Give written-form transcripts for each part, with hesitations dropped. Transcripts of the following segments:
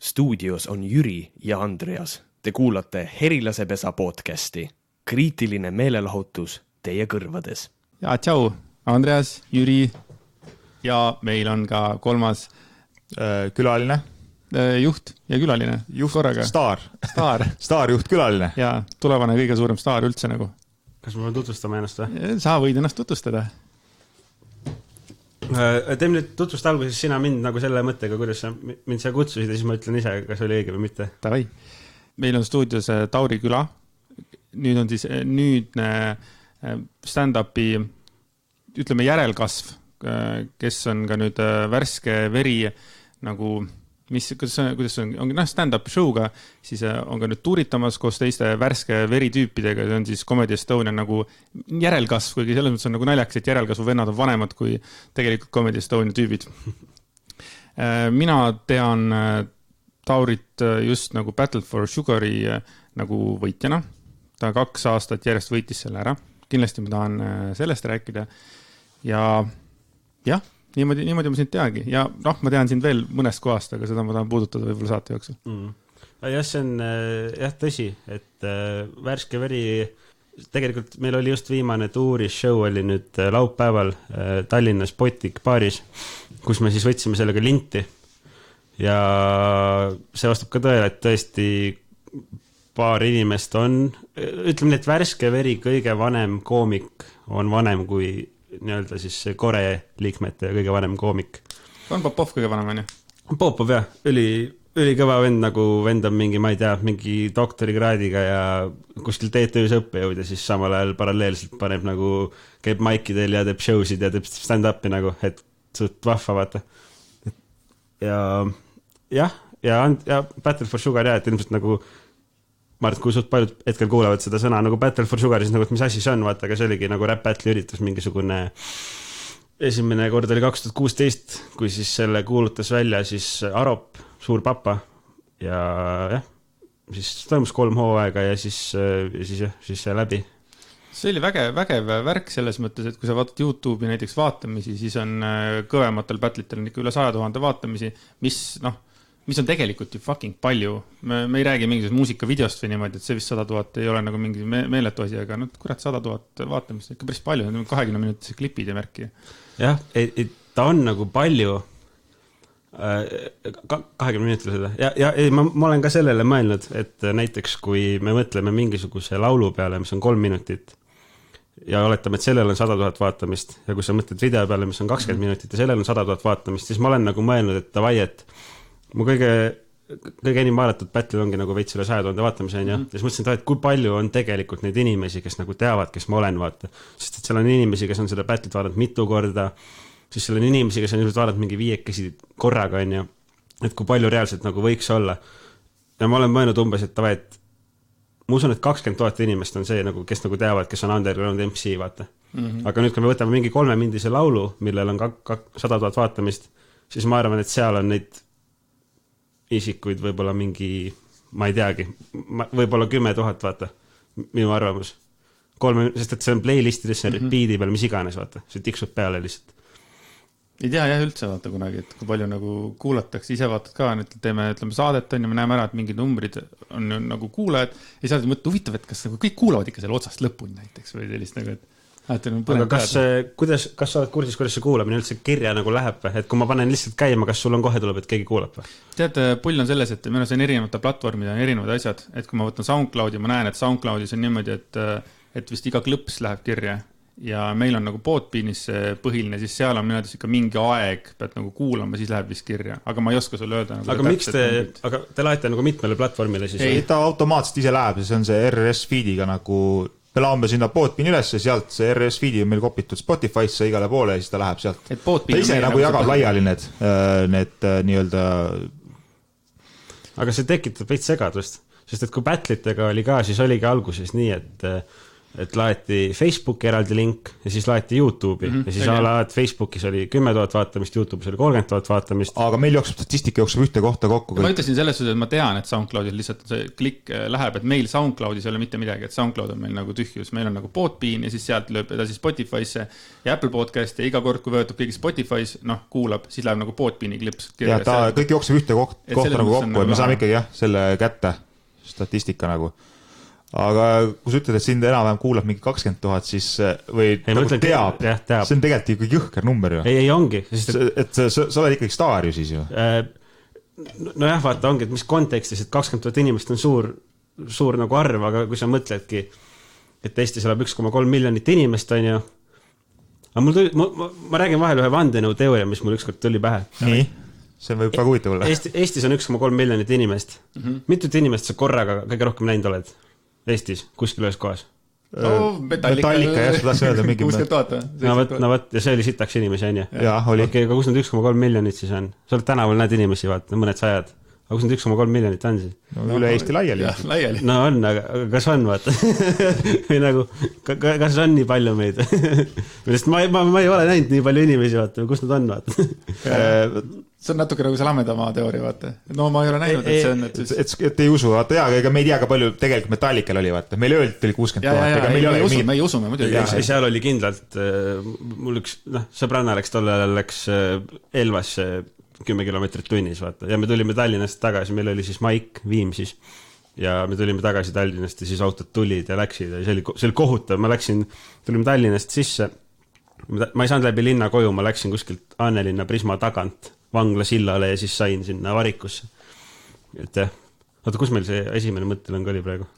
Stuudios on Jüri ja Andreas. Te kuulate Herilasepesa podcasti. Kriitiline meelelahutus teie kõrvades. Ja tšau, Andreas, Jüri ja meil on ka kolmas külaline. Juht ja külaline. Juht, korraga. Staarjuht külaline. Ja tulevane kõige suurem staar üldse nagu. Kas ma tutvustama ennast või? Sa võid ennast tutvustada. Teeme nüüd tutvust alguses sina mind nagu selle mõttega, kuidas sa mind sa kutsusid ja siis ma ütlen ise, kas oli õige või mitte. Tavai. Meil on stuudios Tauri küla. Nüüd on siis nüüdne stand-upi, ütleme järelkasv, kes on ka nüüd värske veri nagu, kuidas on stand-up show'ga, siis on ka nüüd tuuritamas koos teiste värske veritüüpidega, see on siis Comedy Estonia nagu järelkasv, kuigi selles mõttes on nagu naljaks, et järelkasvu vennad on vanemad kui tegelikult Comedy Estonia tüübid. Mina tean Taurit just nagu Battle for Sugari nagu võitjana. Ta 2 aastat järjest võitis selle ära. Kindlasti ma tahan sellest rääkida. Ja jah, niimoodi ma sind teagi. Ja ma tean sind veel mõnest kohast, aga seda ma tahan puudutada võib-olla saate jooksul. Jah, see on tõsi, et värske veri, tegelikult meil oli just viimane tuurisshow oli nüüd laupäeval Tallinnas Botik baaris, kus me siis võtsime sellega linti ja see vastab ka tõele, et tõesti paar inimest on, ütleme nii, et värske veri kõige vanem koomik on vanem kui nii-öelda siis Kore liikmete kõige vanem koomik. On Popov kõige vanem, on ju? Popov, jah. Ülikõva vend, nagu vend on mingi, ma ei tea, mingi doktorikraadiga ja kuskil TTÜ-s õppejõud ja siis samal ajal paralleelselt paneb nagu, käib maikidel ja teeb showsid ja teeb stand-upi nagu, et suht vahva, vaata. Ja Battle for Sugar, jah, et ilmselt nagu ma arvan, kui suht paljud hetkel kuulevad seda sõna nagu Battle for Sugar, siis nagu, et mis asi see on, vaata, aga see oligi nagu rap battle üritus mingisugune esimene kord oli 2016, kui siis selle kuulutas välja siis Arop, suur papa ja jah, siis toimus 3 hooaega ja siis see läbi. See oli vägev värk selles mõttes, et kui sa vaatad YouTube'i näiteks vaatamisi, siis on kõvematel battlitel ikka üle 100 000 vaatamisi, mis on tegelikult ju fucking palju. Me ei räägi mingisugust muusikavideost või niimoodi, et see vist 100 000 ei ole nagu mingi meeletu asi, aga kurat 100 000 vaatamist ikka päris palju, 20 minutis klipid ja märki. Jah, ta on nagu palju 20 minutil seda. Ja ma olen ka sellele mõelnud, et näiteks kui me mõtleme mingisuguse laulu peale, mis on 3 minutit ja oletame, et sellel on 100 000 vaatamist ja kui sa mõtled video peale, mis on 20 minutit ja sellel on 100 000 vaatamist, siis ma olen nagu mõelnud, et davai, et mu kõige enim vaadatud battle ongi nagu veits üle 100 000 vaatamise on, ja siis mõtlesin, et kui palju on tegelikult neid inimesi, kes nagu teavad, kes ma olen, vaata. Sest et seal on inimesi, kes on seda battle't vaadanud mitu korda, siis seal on inimesi, kes on ilmselt vaadanud mingi 5 korraga, on ju, et kui palju reaalselt nagu võiks olla. Ja ma olen mõelnud umbes, et tava, et ma usun, et 20 000 inimest on see, nagu, kes nagu teavad, kes on underground MC, vaata. Aga nüüd, kui me võtame mingi 3-mindise laulu, millel on 100 000 vaatamist, siis ma arvan, et seal on neid isikuid võib-olla mingi, ma ei teagi, võib-olla 10 000, vaata, minu arvamus. Sest et see on playlistides, see on repeat'i peal, mis iganes, vaata, see tiksub peale lihtsalt. Ei tea jah üldse, vaata kunagi, et kui palju nagu kuulatakse, ise vaatad ka, et teeme saadet on ja me näeme ära, et mingid numbrid on nagu kuulajad ja saad mõtta huvitav, et kas nagu kõik kuulavad ikka selle otsast lõpuni näiteks või sellist nagu, et aga kas sa oled kursis, kuidas see kuulamine üldse kirja nagu läheb või? Et kui ma panen lihtsalt käima, kas sul on kohe tuleb, et keegi kuulab või? Tead, pull on selles, et meil on erinevate platvormid on erinevad asjad, et kui ma võtan SoundCloudi, ma näen, et SoundCloudis on niimoodi, et vist iga klõps läheb kirja ja meil on nagu Podbeanis põhiline, siis seal on minnes ikka mingi aeg, pead nagu kuulama, siis läheb vist kirja, aga ma ei oska sulle öelda nagu aga miks te laete nagu mitmele platvormile siis? Ei, ta automaatselt ise läheb, see on see RS feediga nagu me laame sinna Podbeani üles ja sealt see RS feedi on meil kopitud Spotify'sse igale poole ja siis ta läheb sealt. Ta ise nagu jagab laiali need nii-öelda. Aga see tekitab veits segadust, sest et kui battle'itega oli ka, siis oligi alguses nii, et laeti Facebooki eraldi link ja siis laeti YouTube'i ja siis alaad Facebookis oli 10 000 vaatamist, YouTube'is oli 30 000 vaatamist. Aga meil jookseb statistika jookseb ühte kohta kokku. Ma ütlesin selles suhtes, et ma tean, et SoundCloudil lihtsalt see klikk läheb, et meil SoundCloudis ei ole mitte midagi, et SoundCloud on meil nagu tühjus, meil on nagu Podbean ja siis sealt lööb edasi Spotify'sse ja Apple Podcast ja iga kord, kui võetud keegi Spotify's, kuulab, siis läheb nagu Podbeani klips. Ja ta kõik jookseb ühte kohta nagu kokku, et me saame ikkagi selle kätte statistika nagu. Aga kui sa ütled, et sind enam-vähem kuulab mingi 20 000, siis või nagu teab, see on tegelikult ikka jõhker number ju. Ei ongi. Et sa oled ikkagi staar ju siis ju. Nojah, vaata ongi, et mis kontekstis, et 20 000 inimest on suur nagu arv, aga kui sa mõtledki, et Eestis elab 1,3 miljonit inimest, on ju. Aga ma räägin vahel ühe vandenõu teooria, mis mul ükskord tuli pähe. Nii, see võib väga huvitav olla. Eestis on 1,3 miljonit inimest. Mitut inimest sa korraga kõige rohkem näinud oled? Eestis, kuskil ühes kohas. Metallika, jah, seda tahtsin öelda mingi 60 000. No võt, ja see oli sitaks inimesi, on ju? Jah, oli. Okei, aga kus need 1,3 miljonit siis on? Sa oled tänaval näed inimesi, vaata, mõned sajad. Aga kus need 1,3 miljonit on siis? No, üle Eesti laiali. No on, aga kas on, vaata? Või nagu, kas on nii palju meid? Sest ma ei ole näinud nii palju inimesi, vaata, kus nad on, vaata? See on natuke nagu see Lammedamaa teooria, vaata. No ma ei ole näinud, et see on... Et ei usu, vaata, ega me ei tea ka palju tegelikult Metallikal oli, vaata. Meil öeldi 60 000. Me ei usu, me muidugi. Seal oli kindlalt, mul üks, sõbranna läks Elvasse 10 kilomeetrit tunnis, vaata. Ja me tulime Tallinnast tagasi, meil oli siis Maik, Viimsis. Ja me tulime tagasi Tallinnast ja siis autod tulid ja läksid. Ja see oli kohutav, tulime Tallinnast sisse. Ma ei saanud läbi linna koju, ma läksin kuskilt Annelinna Prisma tagant Vangla sillale ja siis sain sinna Varikusse. Et jah, oota, kus meil see esimene mõttelõng oli praegu?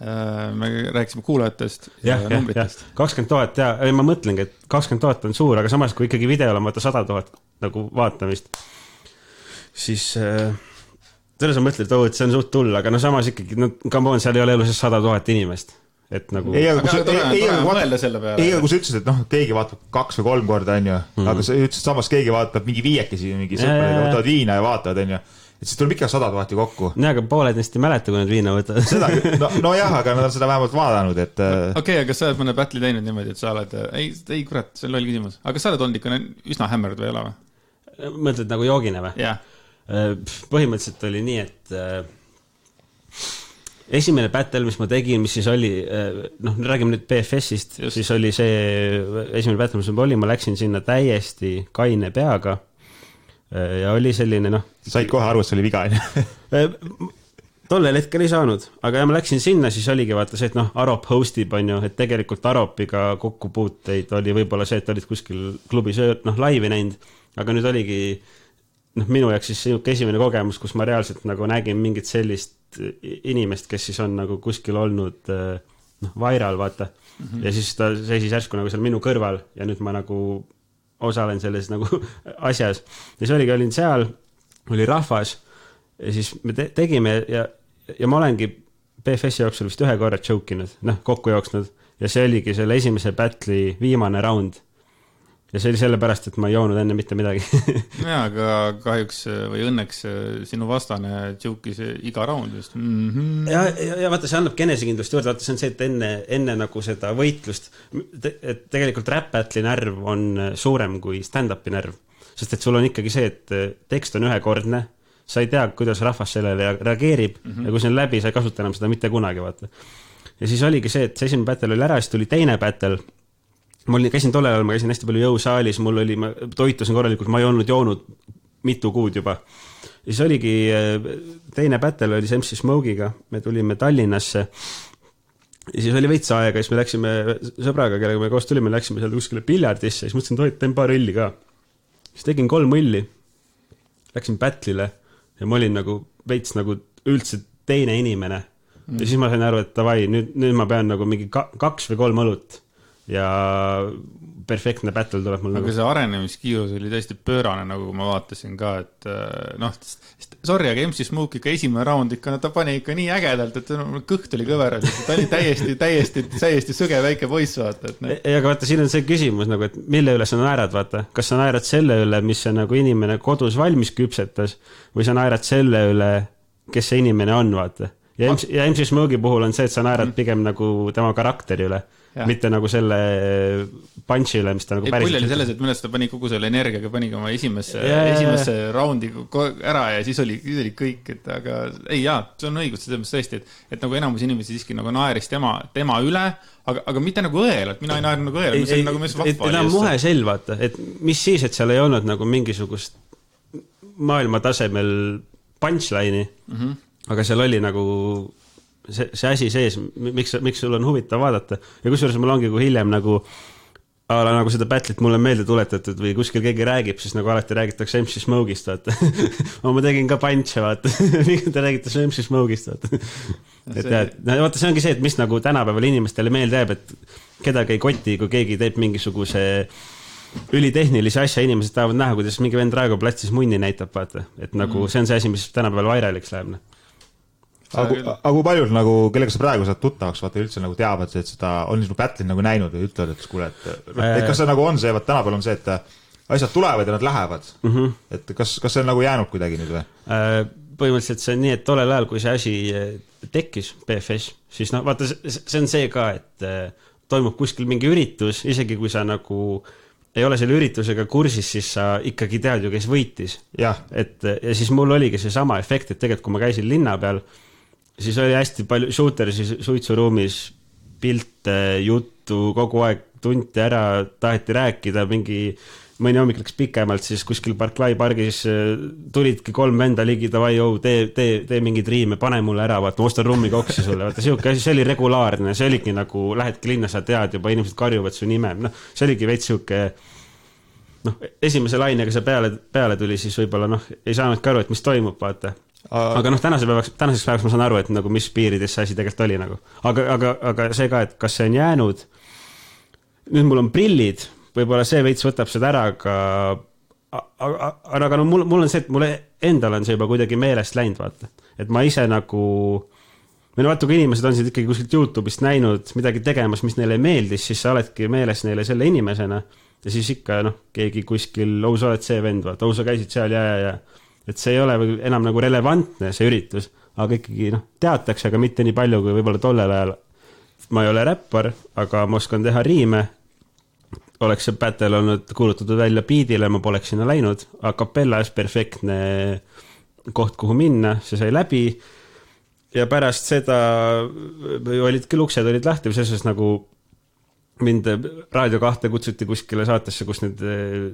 Me rääkisime kuulajatest ja numbritest. 20 000, ja ma mõtlengi, et 20 000 on suur, aga samas kui ikkagi videol on 100 000 nagu vaatamist, siis selles on mõtled, et see on suht tull, aga samas ikkagi, come on, seal ei ole eluses 100 000 inimest. Et nagu... Ei, aga kui sa ütlesid, et keegi vaatab 2 või 3 korda, on ju, aga sa ütlesid samas, keegi vaatab mingi viiekesi, mingi sõpradega võtavad viina ja vaatavad, on ju, et siis tuleb ikka 100 000 kokku. Nii, aga pooled neist ei mäleta, kui nad viina võtavad. No jah, aga nad on seda vähemalt vaadanud, et... Okei, aga sa oled mõne battle'i teinud niimoodi, et sa oled... Ei, kurat, see on loll küsimus. Aga sa oled olnud ikka üsna hämmerd või ei ole või? Mõtled nagu joogine või? Jah. Põhimõtteliselt oli nii, et... Esimene battle, mis ma tegin, mis siis oli, räägime nüüd BFS-ist, siis oli see esimene battle, mis ma olin, ma läksin sinna täiesti kaine peaga ja oli selline, Said kohe aru, et see oli viga, Tollel hetkel ei saanud, aga ja ma läksin sinna, siis oligi vaata see, et Arop hostib, on ju, et tegelikult Aropiga kokkupuuteid oli võib-olla see, et olid kuskil klubis laivi näinud, aga nüüd oligi minu jaoks siis esimene kogemus, kus ma reaalselt nagu nägin mingit sellist inimest, kes siis on nagu kuskil olnud viral, vaata. Ja siis ta seisis järsku nagu seal minu kõrval ja nüüd ma nagu osalen selles nagu asjas. Ja siis olin seal, oli rahvas ja siis me tegime ja ma olengi BFS jooksul vist ühe korra jokinud, kokku jooksnud ja see oligi selle esimese battle'i viimane round. Ja see oli sellepärast, et ma ei joonud enne mitte midagi. Jaa, aga kahjuks või õnneks sinu vastane džukis iga round just. Ja vaata, see annab enesekindlust juurde, vaata, see on see, et enne nagu seda võitlust, et tegelikult rap-battle'i närv on suurem kui stand-upi närv, sest et sul on ikkagi see, et tekst on ühekordne, sa ei tea, kuidas rahvas sellele reageerib ja kui see on läbi, sa ei kasuta enam seda mitte kunagi, vaata. Ja siis oligi see, et see esimene battle oli ära, siis tuli teine battle. Ma käisin hästi palju jõusaalis, ma toitusin korralikult, ma ei olnud joonud mitu kuud juba. Ja siis oligi teine battle oli MC Smoke'iga, me tulime Tallinnasse ja siis oli veits aega, siis me läksime sõbraga, kellega me koos tulime, läksime seal kuskile piljardisse, siis mõtlesin, et teen paar õlli ka. Siis tegin 3 õlli, läksin battle'ile ja ma olin nagu veits nagu üldse teine inimene. Ja siis ma sain aru, et davai, nüüd ma pean nagu mingi 2 või 3 õlut. Ja perfektne battle tuleb mul aga nagu. See arenemiskiirus oli täiesti pöörane, nagu ma vaatasin ka, et sorry, aga MC Smoke ikka esimene round ikka, ta pani ikka nii ägedalt, et kõht oli kõver, ta oli täiesti sõge väike poiss, vaata. Aga vaata, siin on see küsimus, nagu, et mille üle sa naerad, vaata, kas sa naerad selle üle, mis see nagu inimene kodus valmis küpsetas, või sa naerad selle üle, kes see inimene on, vaata. Ja MC Smoke'i puhul on see, et sa naerad pigem nagu tema karakteri üle. mitte nagu selle punch'ile, mis ta nagu päris... Pull oli selles, et mõnest ta pani kogu selle energiaga, pani oma esimesse raundi ära ja siis oli kõik, et aga ei see on õigus, selles mõttes tõesti, et nagu enamus inimesi siiski nagu naeris tema üle, aga mitte nagu õelalt, mina ei naernud nagu õelalt, see on nagu mis vahva. Ta on muhe sel, vaata, et mis siis, et seal ei olnud nagu mingisugust maailma tasemel punchline'i, aga seal oli nagu see asi sees, miks sul on huvitav vaadata ja kusjuures mul ongi, kui hiljem nagu seda battle'it mulle meelde tuletatud või kuskil keegi räägib, siis nagu alati räägitakse MC Smoke'ist, vaata. ma tegin ka punch'e, vaata. Te räägitakse MC Smoke'ist, vaata. Vaata, see ongi see, et mis nagu tänapäeval inimestele meelde jääb, et kedagi ei koti, kui keegi teeb mingisuguse ülitehnilise asja, inimesed tahavad näha, kuidas mingi vend Raekoja platsis munni näitab, vaata. Et nagu see on see asi, mis tänapäeval vairaliks läheb. Aga kui paljud nagu, kellega sa praegu saad tuttavaks, vaata üldse nagu teavad, et seda on niisugune battle'id nagu näinud või ütlevad, et kuule, et kas see nagu on see, tänapäeval on see, et asjad tulevad ja nad lähevad. Et kas see on nagu jäänud kuidagi nüüd või? Põhimõtteliselt see on nii, et tollel ajal, kui see asi tekkis, BFS, siis vaata, see on see ka, et toimub kuskil mingi üritus, isegi kui sa nagu ei ole selle üritusega kursis, siis sa ikkagi tead ju, kes võitis. Ja siis mul oligi see sama efekt, et tegelikult, kui ma käisin linna peal, siis oli hästi palju shootersi suitsuruumis pilte, juttu, kogu aeg tunti ära, taheti rääkida, mõni hommik läks pikemalt, siis kuskil Barclay pargis tulidki 3 venda ligi, davai, tee mingid riime, pane mulle ära, vaata, ma ostan rummi koksi sulle, vaata, see oli regulaarne, see oligi nagu, lähedki linna, sa tead juba, inimesed karjuvad su nime, see oligi veits siuke, esimese lainega see peale tuli, siis võib-olla, ei saanudki aru, et mis toimub, vaata. Aga tänaseks päevaks ma saan aru, et nagu mis piirides see asi tegelikult oli nagu. Aga see ka, et kas see on jäänud, nüüd mul on prillid, võib-olla see veits võtab seda ära, aga mul on see, et mulle endal on see juba kuidagi meelest läinud, vaata. Et ma ise nagu, vaata, kui inimesed on siin ikkagi kuskilt YouTube'ist näinud midagi tegemas, mis neile meeldis, siis sa oledki meeles neile selle inimesena ja siis ikka, keegi kuskil, sa oled see vend, vaata, sa käisid seal ja. Et see ei ole enam nagu relevantne, see üritus, aga ikkagi teatakse, aga mitte nii palju, kui võib-olla tollel ajal. Ma ei ole räppar, aga ma oskan teha riime. Oleks see battle olnud kuulutatud välja beatile, ma poleks sinna läinud. A capellas perfektne koht, kuhu minna, see sai läbi. Ja pärast seda olidki luksed, olid lahti, selles nagu mind Raadio 2 kutsuti kuskile saatesse, kus need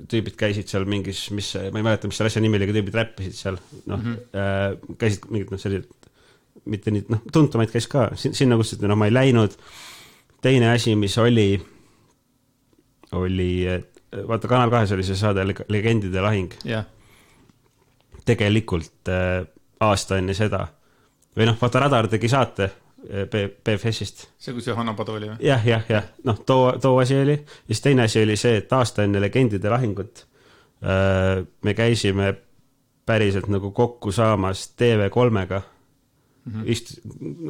tüübid käisid seal mingis, ma ei mäleta, mis seal asja nimi oli, aga tüübid räppisid seal, käisid mingid, mitte nii, tuntumaid käis ka, sinna kutsuti, ma ei läinud. Teine asi, mis oli, vaata, Kanal 2 oli see saade Legendide lahing. Tegelikult aasta enne seda, või vaata, Radar tegi saate, BFS-ist. See, kus Johanna Padu oli või? Jah. Too asi oli. Ja siis teine asi oli see, et aasta enne Legendide lahingut me käisime päriselt nagu kokku saamas TV3-ga.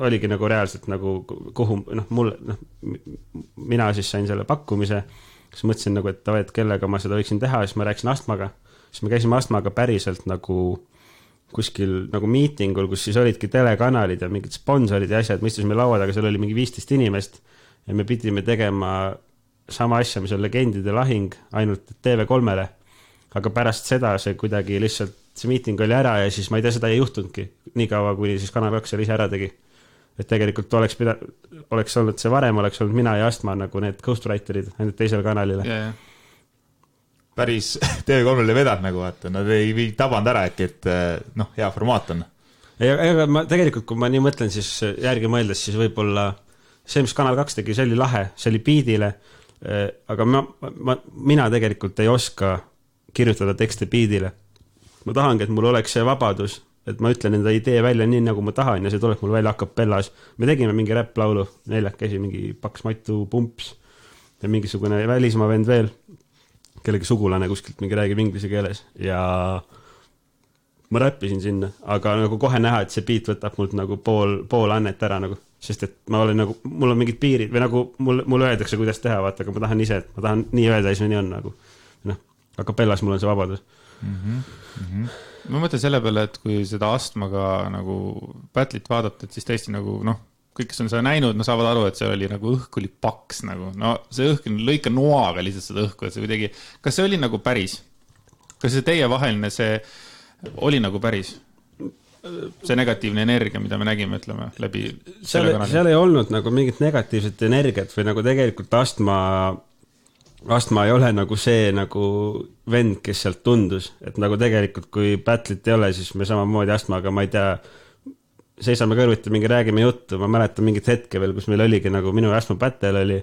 Oligi nagu reaalselt nagu kuhu, mina siis sain selle pakkumise, siis mõtlesin nagu, et kellega ma seda võiksin teha, siis ma rääkisin Astmaga. Siis me käisime Astmaga päriselt nagu kuskil nagu miitingul, kus siis olidki telekanalid ja mingid sponsorid ja asjad, me istusime laua taga, seal oli mingi 15 inimest ja me pidime tegema sama asja, mis on Legendide lahing, ainult TV3-le. Aga pärast seda see kuidagi lihtsalt, see miiting oli ära ja siis ma ei tea, seda ei juhtunudki nii kaua, kui siis Kanal 2 seal ise ära tegi. Et tegelikult oleks olnud see varem, oleks olnud mina ja Astma nagu need ghostwriterid ainult teisele kanalile. Päris TV3 oli vedanud nagu, vaata, nad ei tabanud ära äkki, et hea formaat on. Aga ma tegelikult, kui ma nii mõtlen, siis järgi mõeldes, siis võib-olla see, mis Kanal 2 tegi, see oli lahe, see oli beatile, aga mina tegelikult ei oska kirjutada tekste beatile. Ma tahangi, et mul oleks see vabadus, et ma ütlen enda idee välja nii, nagu ma tahan ja see tuleb mul välja a capellas. Me tegime mingi rap-laulu, 4 käsi, mingi Paks Matu, Pumps ja mingisugune välismaa vend veel, kellegi sugulane kuskilt mingi räägib inglise keeles ja ma räppisin sinna, aga nagu kohe näha, et see beat võtab mult nagu pool annet ära nagu, sest et ma olen nagu, mul on mingid piirid või nagu mul öeldakse, kuidas teha, vaata, aga ma tahan ise, et ma tahan nii öelda ja siis nii on nagu, a capellas mul on see vabadus. Ma mõtlen selle peale, et kui seda Astmaga nagu battle'it vaadata, et siis tõesti nagu, kõik, kes on seda näinud, no saavad aru, et see oli nagu õhk oli paks nagu, no see õhk lõika noaga lihtsalt seda õhku, et see kuidagi, kas see oli nagu päris? Kas see teie vaheline see oli nagu päris? See negatiivne energia, mida me nägime, ütleme, läbi seal ei olnud nagu mingit negatiivset energiat või nagu tegelikult Astma ei ole nagu see nagu vend, kes sealt tundus, et nagu tegelikult kui battle'it ei ole, siis me samamoodi Astmaga, ma ei tea, seisame kõrvuti mingi räägime juttu, ma mäletan mingit hetke veel, kus meil oligi nagu minu Astma battle oli,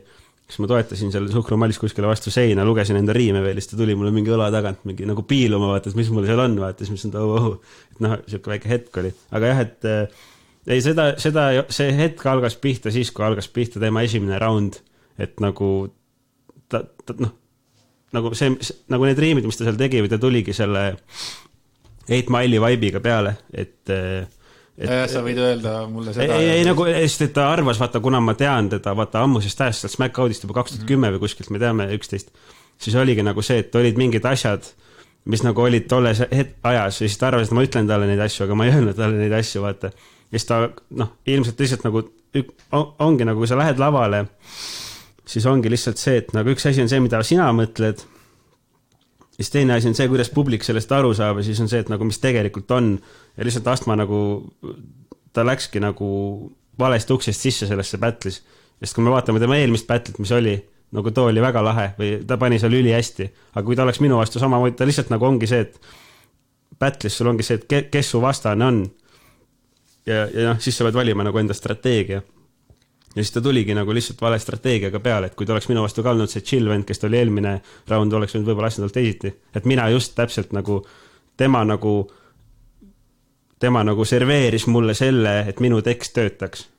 kus ma toetasin seal suhkrumallis kuskile vastu seina, lugesin enda riime veel, siis ta tuli mulle mingi õla tagant mingi nagu piiluma, vaata, mis mul seal on, vaata, siis mõtlesin, et noh, siuke väike hetk oli. Aga jah, et ei, see hetk algas pihta siis, kui algas pihta tema esimene round, et nagu noh, nagu see, nagu need riimid, mis ta seal tegi, või ta tuligi selle 8 Mile'i vibe'iga peale, et sa võid öelda mulle seda. Ei nagu, sest et ta arvas, vaata, kuna ma tean teda, vaata, ammusest ajast sealt Smack-Outist juba 2010 või kuskilt, me teame 11, siis oligi nagu see, et olid mingid asjad, mis nagu olid tolles ajas, ja siis ta arvas, et ma ütlen talle neid asju, aga ma ei öelnud talle neid asju, vaata. Ja siis ta, noh, ilmselt lihtsalt nagu, ongi nagu, kui sa lähed lavale, siis ongi lihtsalt see, et nagu üks asi on see, mida sina mõtled, ja siis teine asi on see, kuidas publik sellest aru saab, ja siis on see, et nagu mis tegelikult on, ja lihtsalt Astma nagu, ta läkski nagu valest uksest sisse sellesse battle'is, sest kui me vaatame tema eelmist battle'it, mis oli, nagu too oli väga lahe, või ta pani seal üli hästi, aga kui ta oleks minu vastu samamoodi, ta lihtsalt nagu ongi see, et battle'is sul ongi see, et kes su vastane on, ja noh, siis sa pead valima nagu enda strateegia. Ja siis ta tuligi nagu lihtsalt vale strateegiaga peale, et kui ta oleks minu vastu ka olnud see chill vend, kes ta oli eelmine round, oleks võinud võib-olla asjadelt teisiti. Et mina just täpselt nagu tema nagu serveeris mulle selle, et minu tekst töötaks.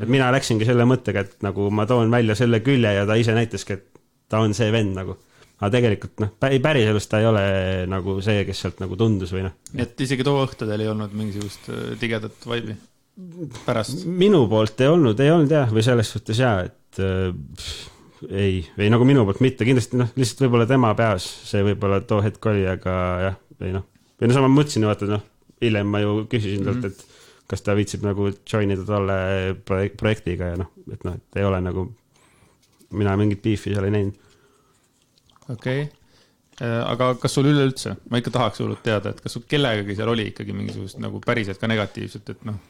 Et mina läksingi selle mõttega, et nagu ma toon välja selle külje ja ta ise näitaski, et ta on see vend nagu. Aga tegelikult noh, päriselust ta ei ole nagu see, kes sealt nagu tundus või noh. Et isegi too õhtudel ei olnud mingisugust tigedat vibe'i? Pärast. Minu poolt ei olnud jah, või selles suhtes jah, et ei nagu minu poolt mitte, kindlasti noh, lihtsalt võib-olla tema peas see võib-olla too hetk oli, aga jah, või sama mõtlesin, vaata noh, hiljem ma ju küsisin talt, et kas ta viitsib nagu joinida tolle projektiga ja noh, et ei ole nagu mina mingit beefi seal ei näinud. Okei. Aga kas sul üleüldse, ma ikka tahaks hullult teada, et kas sul kellegagi seal oli ikkagi mingisugust nagu päriselt ka negatiivset, et noh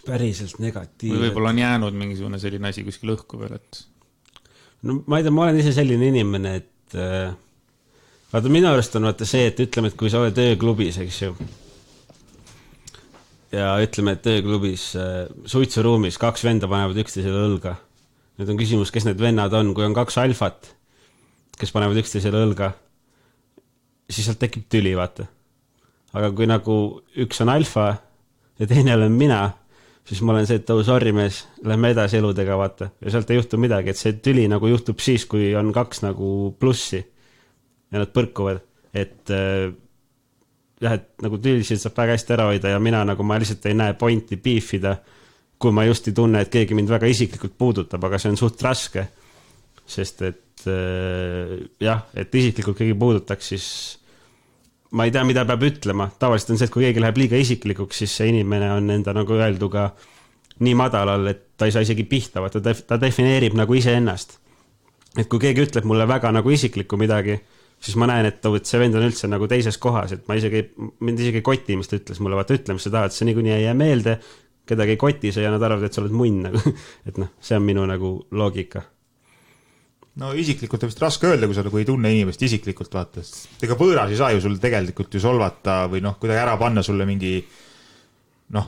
päriselt negatiivne. Või võib-olla on jäänud mingisugune selline asi kuskil õhku veel, et no ma ei tea, ma olen ise selline inimene, et vaata minu arust on vaata see, et ütleme, et kui sa oled ööklubis, eks ju, ja ütleme, et ööklubis suitsuruumis 2 venda panevad üksteisele õlga. Nüüd on küsimus, kes need vennad on, kui on 2 alfat, kes panevad üksteisele õlga, siis sealt tekib tüli, vaata. Aga kui nagu üks on alfa ja teine olen mina, siis ma olen see, et sorry mees, lähme edasi eludega, vaata. Ja sealt ei juhtu midagi, et see tüli nagu juhtub siis, kui on 2 nagu plussi ja nad põrkuvad. Et jah, et nagu tülisid saab väga hästi ära hoida ja mina nagu ma lihtsalt ei näe pointi beefida, kui ma just ei tunne, et keegi mind väga isiklikult puudutab, aga see on suht raske. Sest et jah, et isiklikult keegi puudutaks, siis ma ei tea, mida peab ütlema. Tavaliselt on see, et kui keegi läheb liiga isiklikuks, siis see inimene on enda nagu öelduga nii madalal, et ta ei saa isegi pihta, ta defineerib nagu ise ennast. Et kui keegi ütleb mulle väga nagu isiklikku midagi, siis ma näen, et see vend on üldse nagu teises kohas, et mind isegi koti, mis ta ütles mulle, vaata ütle, mis sa tahad, see niikuinii ei jää meelde, kedagi ei koti see ja nad arvavad, et sa oled munn nagu. Et noh, see on minu nagu loogika. No isiklikult on vist raske öelda, kui sa nagu ei tunne inimest isiklikult vaatast. Ega võõras ei saa ju sul tegelikult ju solvata või noh, kuidagi ära panna sulle mingi noh,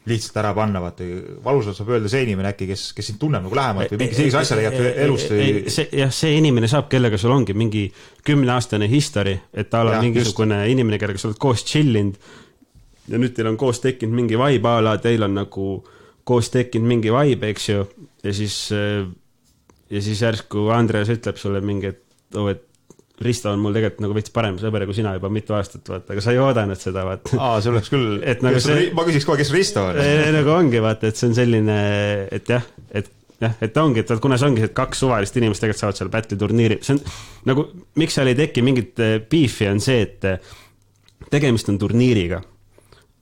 lihtsalt ära panna, vaata. Valusalt saab öelda see inimene äkki, kes sind tunneb nagu lähemalt või mingi sellise asja leiab elust. See inimene saab, kellega sul ongi mingi 10-aastane history, et ta on mingisugune inimene, kellega sa oled koos chillinud ja nüüd teil on koos tekkinud mingi vibe ala, teil on nagu koos tekkinud mingi vibe, eks ju, ja siis järsku Andreas ütleb sulle mingi, et Risto on mul tegelikult nagu veits parem sõber kui sina juba mitu aastat, vaata, aga sa ei oodanud seda, vaata. See oleks küll, nagu ma küsiks kohe, kes Risto on. Nagu ongi, vaata, et see on selline, et jah, et ongi, et kuna see ongi, et 2 suvalist inimest tegelikult saavad seal battle turniiri, see on nagu, miks seal ei teki mingit beefi on see, et tegemist on turniiriga.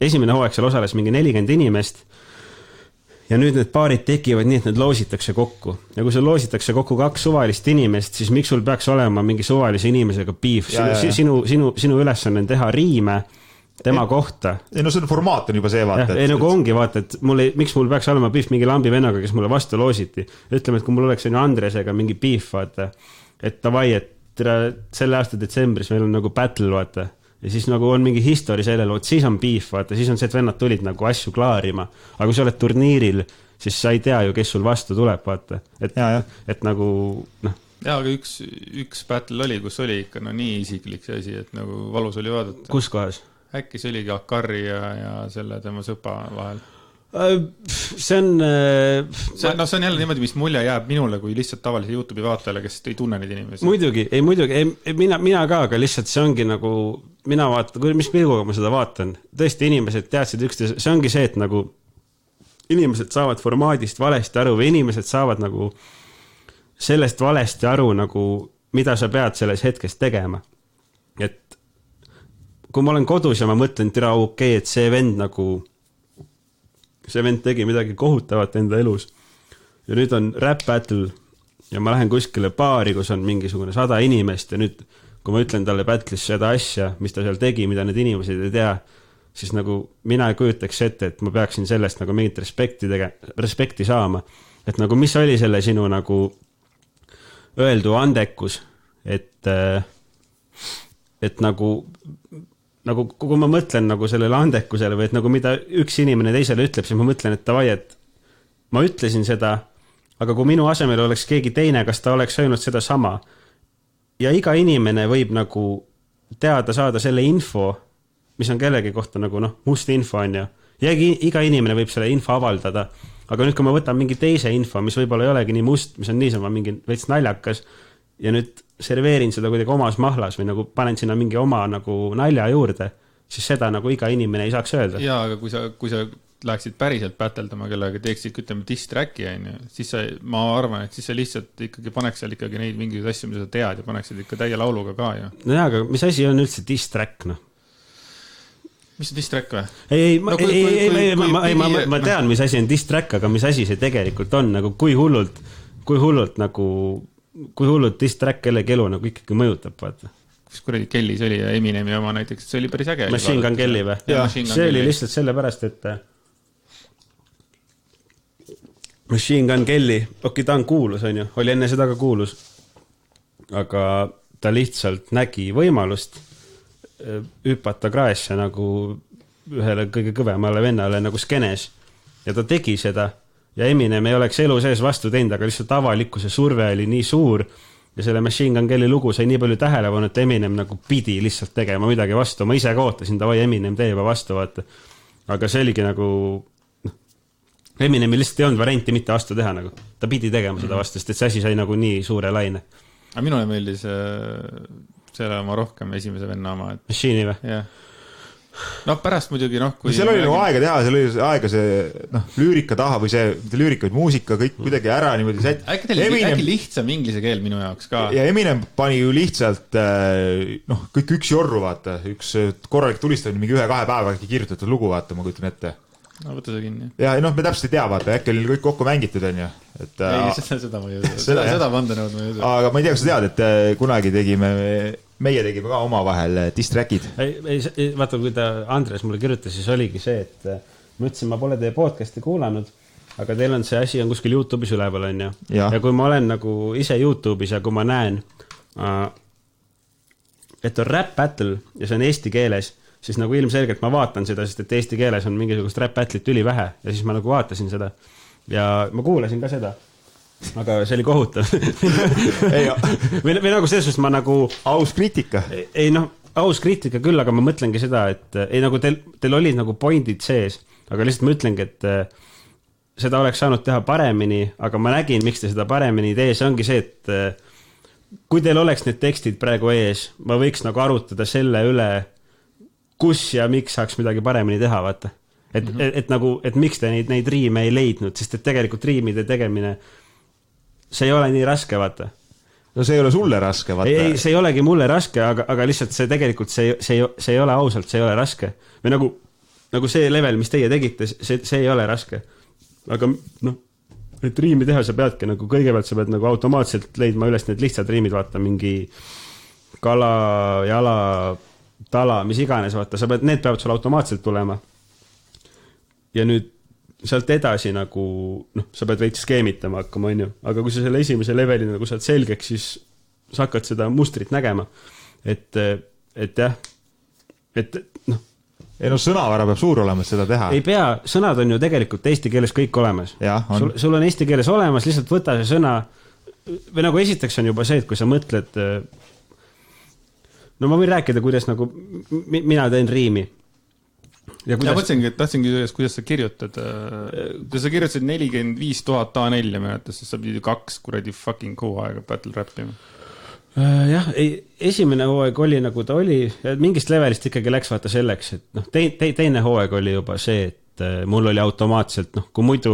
esimene hooaeg seal osales mingi 40 inimest ja nüüd need paarid tekivad nii, et need loositakse kokku. Ja kui sul loositakse kokku 2 suvalist inimest, siis miks sul peaks olema mingi suvalise inimesega beef? Sinu ülesanne on teha riime tema kohta. Ei, no see formaat on juba see, vaata. Ei, nagu ongi, vaata, et miks mul peaks olema beef mingi lambi vennaga, kes mulle vastu loositi. Ütleme, et kui mul oleks Andresega mingi beef, vaata, et tavai, et selle aasta detsembris meil on nagu battle, vaata. Ja siis nagu on mingi history sellel, siis on beef, vaata, siis on see, et vennad tulid nagu asju klaarima. Aga kui sa oled turniiril, siis sa ei tea ju, kes sul vastu tuleb, vaata. Et nagu, noh. Jaa, aga üks battle oli, kus oli ikka nii isiklik see asi, et nagu valus oli vaadata. Kus kohas? Äkki see oligi Akari ja selle tema sõpa vahel. See on jälle niimoodi, mis mulje jääb minule kui lihtsalt tavalise YouTube'i vaatajale, kes ei tunne neid inimesi. Muidugi, mina ka, aga lihtsalt see ongi nagu, mina vaatan, mis pilguga ma seda vaatan, tõesti inimesed teadsid üksteise, see ongi see, et nagu inimesed saavad formaadist valesti aru või inimesed saavad nagu sellest valesti aru, nagu mida sa pead selles hetkes tegema. Et kui ma olen kodus ja ma mõtlen, et see vend tegi midagi kohutavat enda elus ja nüüd on rap battle ja ma lähen kuskile baari, kus on mingisugune 100 inimest ja nüüd, kui ma ütlen talle battle'is seda asja, mis ta seal tegi, mida need inimesed ei tea, siis nagu mina ei kujutaks ette, et ma peaksin sellest nagu mingit respekti saama. Et nagu mis oli selle sinu nagu öeldu andekus, et nagu kui ma mõtlen nagu sellele andekusele või et nagu mida üks inimene teisele ütleb, siis ma mõtlen, et tavai, et ma ütlesin seda, aga kui minu asemel oleks keegi teine, kas ta oleks öelnud seda sama. Ja iga inimene võib nagu teada saada selle info, mis on kellegi kohta nagu must info on ju. Ja iga inimene võib selle info avaldada. Aga nüüd, kui ma võtan mingi teise info, mis võib-olla ei olegi nii must, mis on niisama mingi veits naljakas ja nüüd serveerin seda kuidagi omas mahlas või nagu panen sinna mingi oma nagu nalja juurde, siis seda nagu iga inimene ei saaks öelda. Jaa, aga kui sa läheksid päriselt päteldama, kellega teeksid, ütleme, diss-tracki, siis ma arvan, et siis sa lihtsalt ikkagi paneks seal ikkagi neid mingeid asju, mida sa tead ja paneksid ikka täie lauluga ka ju. No jaa, aga mis asi on üldse diss-track, Mis on diss-track või? Ma tean, mis asi on diss-track, aga mis asi see tegelikult on, nagu kui hullult diss-track kellegi elu nagu ikkagi mõjutab, vaata. Kus kuradi Kelly see oli ja Eminemi oma näiteks, see oli päris äge. Machine Gun Kelly või? See oli lihtsalt sellepärast, et Machine Gun Kelly, ta on kuulus, on ju, oli enne seda ka kuulus, aga ta lihtsalt nägi võimalust hüpata kraesse nagu ühele kõige kõvemale vennale nagu skenes ja ta tegi seda ja Eminem ei oleks elu sees vastu teinud, aga lihtsalt avalikkuse surve oli nii suur ja selle Machine Gun Kelly lugu sai nii palju tähelepanu, et Eminem nagu pidi lihtsalt tegema midagi vastu, ma ise ka ootasin, davai Eminem tee juba vastu, vaata. Aga see oligi nagu Eminemi lihtsalt ei olnud varianti mitte vastu teha nagu. Ta pidi tegema seda vastu, sest et see asi sai nagu nii suure laine. Aga minule meeldis selle oma rohkem esimese venna oma. Machine'i või? Jah. Pärast muidugi, kui... Seal oli nagu aega teha, seal oli aega see lüürika taha või see lüürika või muusika, kõik kuidagi ära niimoodi sätt. Äkki lihtsam inglise keel minu jaoks ka. Ja Eminem pani ju lihtsalt kõik üks jorru, vaata. Üks korralik tulistamine, mingi 1-2 päeva äkki kirjutatud lugu, vaata, ma kujutan ette. No võtta see kinni. Ja me täpselt ei tea, vaata, äkki oli kõik kokku mängitud, on ju. Ei, seda ma ei usu. Seda vandenõud ma ei usu. Aga ma ei tea, kas sa tead, et kunagi meie tegime ka oma vahel diss-trackid. Vaata, kui Andres mulle kirjutas, siis oligi see, et ma ütlesin, ma pole teie podcasti kuulanud, aga teil on see asi on kuskil YouTube'is üleval, on ju. Ja kui ma olen nagu ise YouTube'is ja kui ma näen, et on rap battle ja see on eesti keeles, siis nagu ilmselgelt ma vaatan seda, sest et eesti keeles on mingisugust rap battle'it ülivähe ja siis ma nagu vaatasin seda ja ma kuulasin ka seda. Aga see oli kohutav. või nagu selles suhtes ma nagu... Aus kriitika. Ei aus kriitika küll, aga ma mõtlengi seda, et ei nagu teil olid nagu pointid sees, aga lihtsalt ma ütlengi, et seda oleks saanud teha paremini, aga ma nägin, miks te seda paremini ei tee, see ongi see, et kui teil oleks need tekstid praegu ees, ma võiks nagu arutada selle üle, kus ja miks saaks midagi paremini teha, vaata. Et miks te neid riime ei leidnud, sest et tegelikult riimide tegemine see ei ole nii raske, vaata. No see ei ole sulle raske, vaata. Ei, see ei olegi mulle raske, aga lihtsalt see tegelikult, see ei ole ausalt, see ei ole raske. Või nagu nagu see level, mis teie tegite, see ei ole raske. Aga noh, et riimi teha sa peadki nagu kõigepealt sa pead nagu automaatselt leidma üles need lihtsad riimid, vaata mingi kala, jala, tala, mis iganes, vaata, need peavad sul automaatselt tulema. Ja nüüd sealt edasi nagu, noh, sa pead veits skeemitama hakkama, on ju. Aga kui sa selle esimese leveli nagu saad selgeks, siis sa hakkad seda mustrit nägema. Et jah, et noh. Ei no sõnavara peab suur olema, et seda teha. Ei pea, sõnad on ju tegelikult eesti keeles kõik olemas. Ja, on. Sul on eesti keeles olemas, lihtsalt võta see sõna, või nagu esiteks on juba see, et kui sa mõtled, no ma võin rääkida, kuidas nagu mina teen riimi. Ja tahtsingi, kuidas sa kirjutad. Kui sa kirjutasid 45 000 A4 menetas, siis sa pidid 2 kuradi fucking hooaega battle rappima. Jah, esimene hooaeg oli nagu ta oli, mingist levelist ikkagi läks vaata selleks, et noh, teine hooaeg oli juba see, et mul oli automaatselt, noh, kui muidu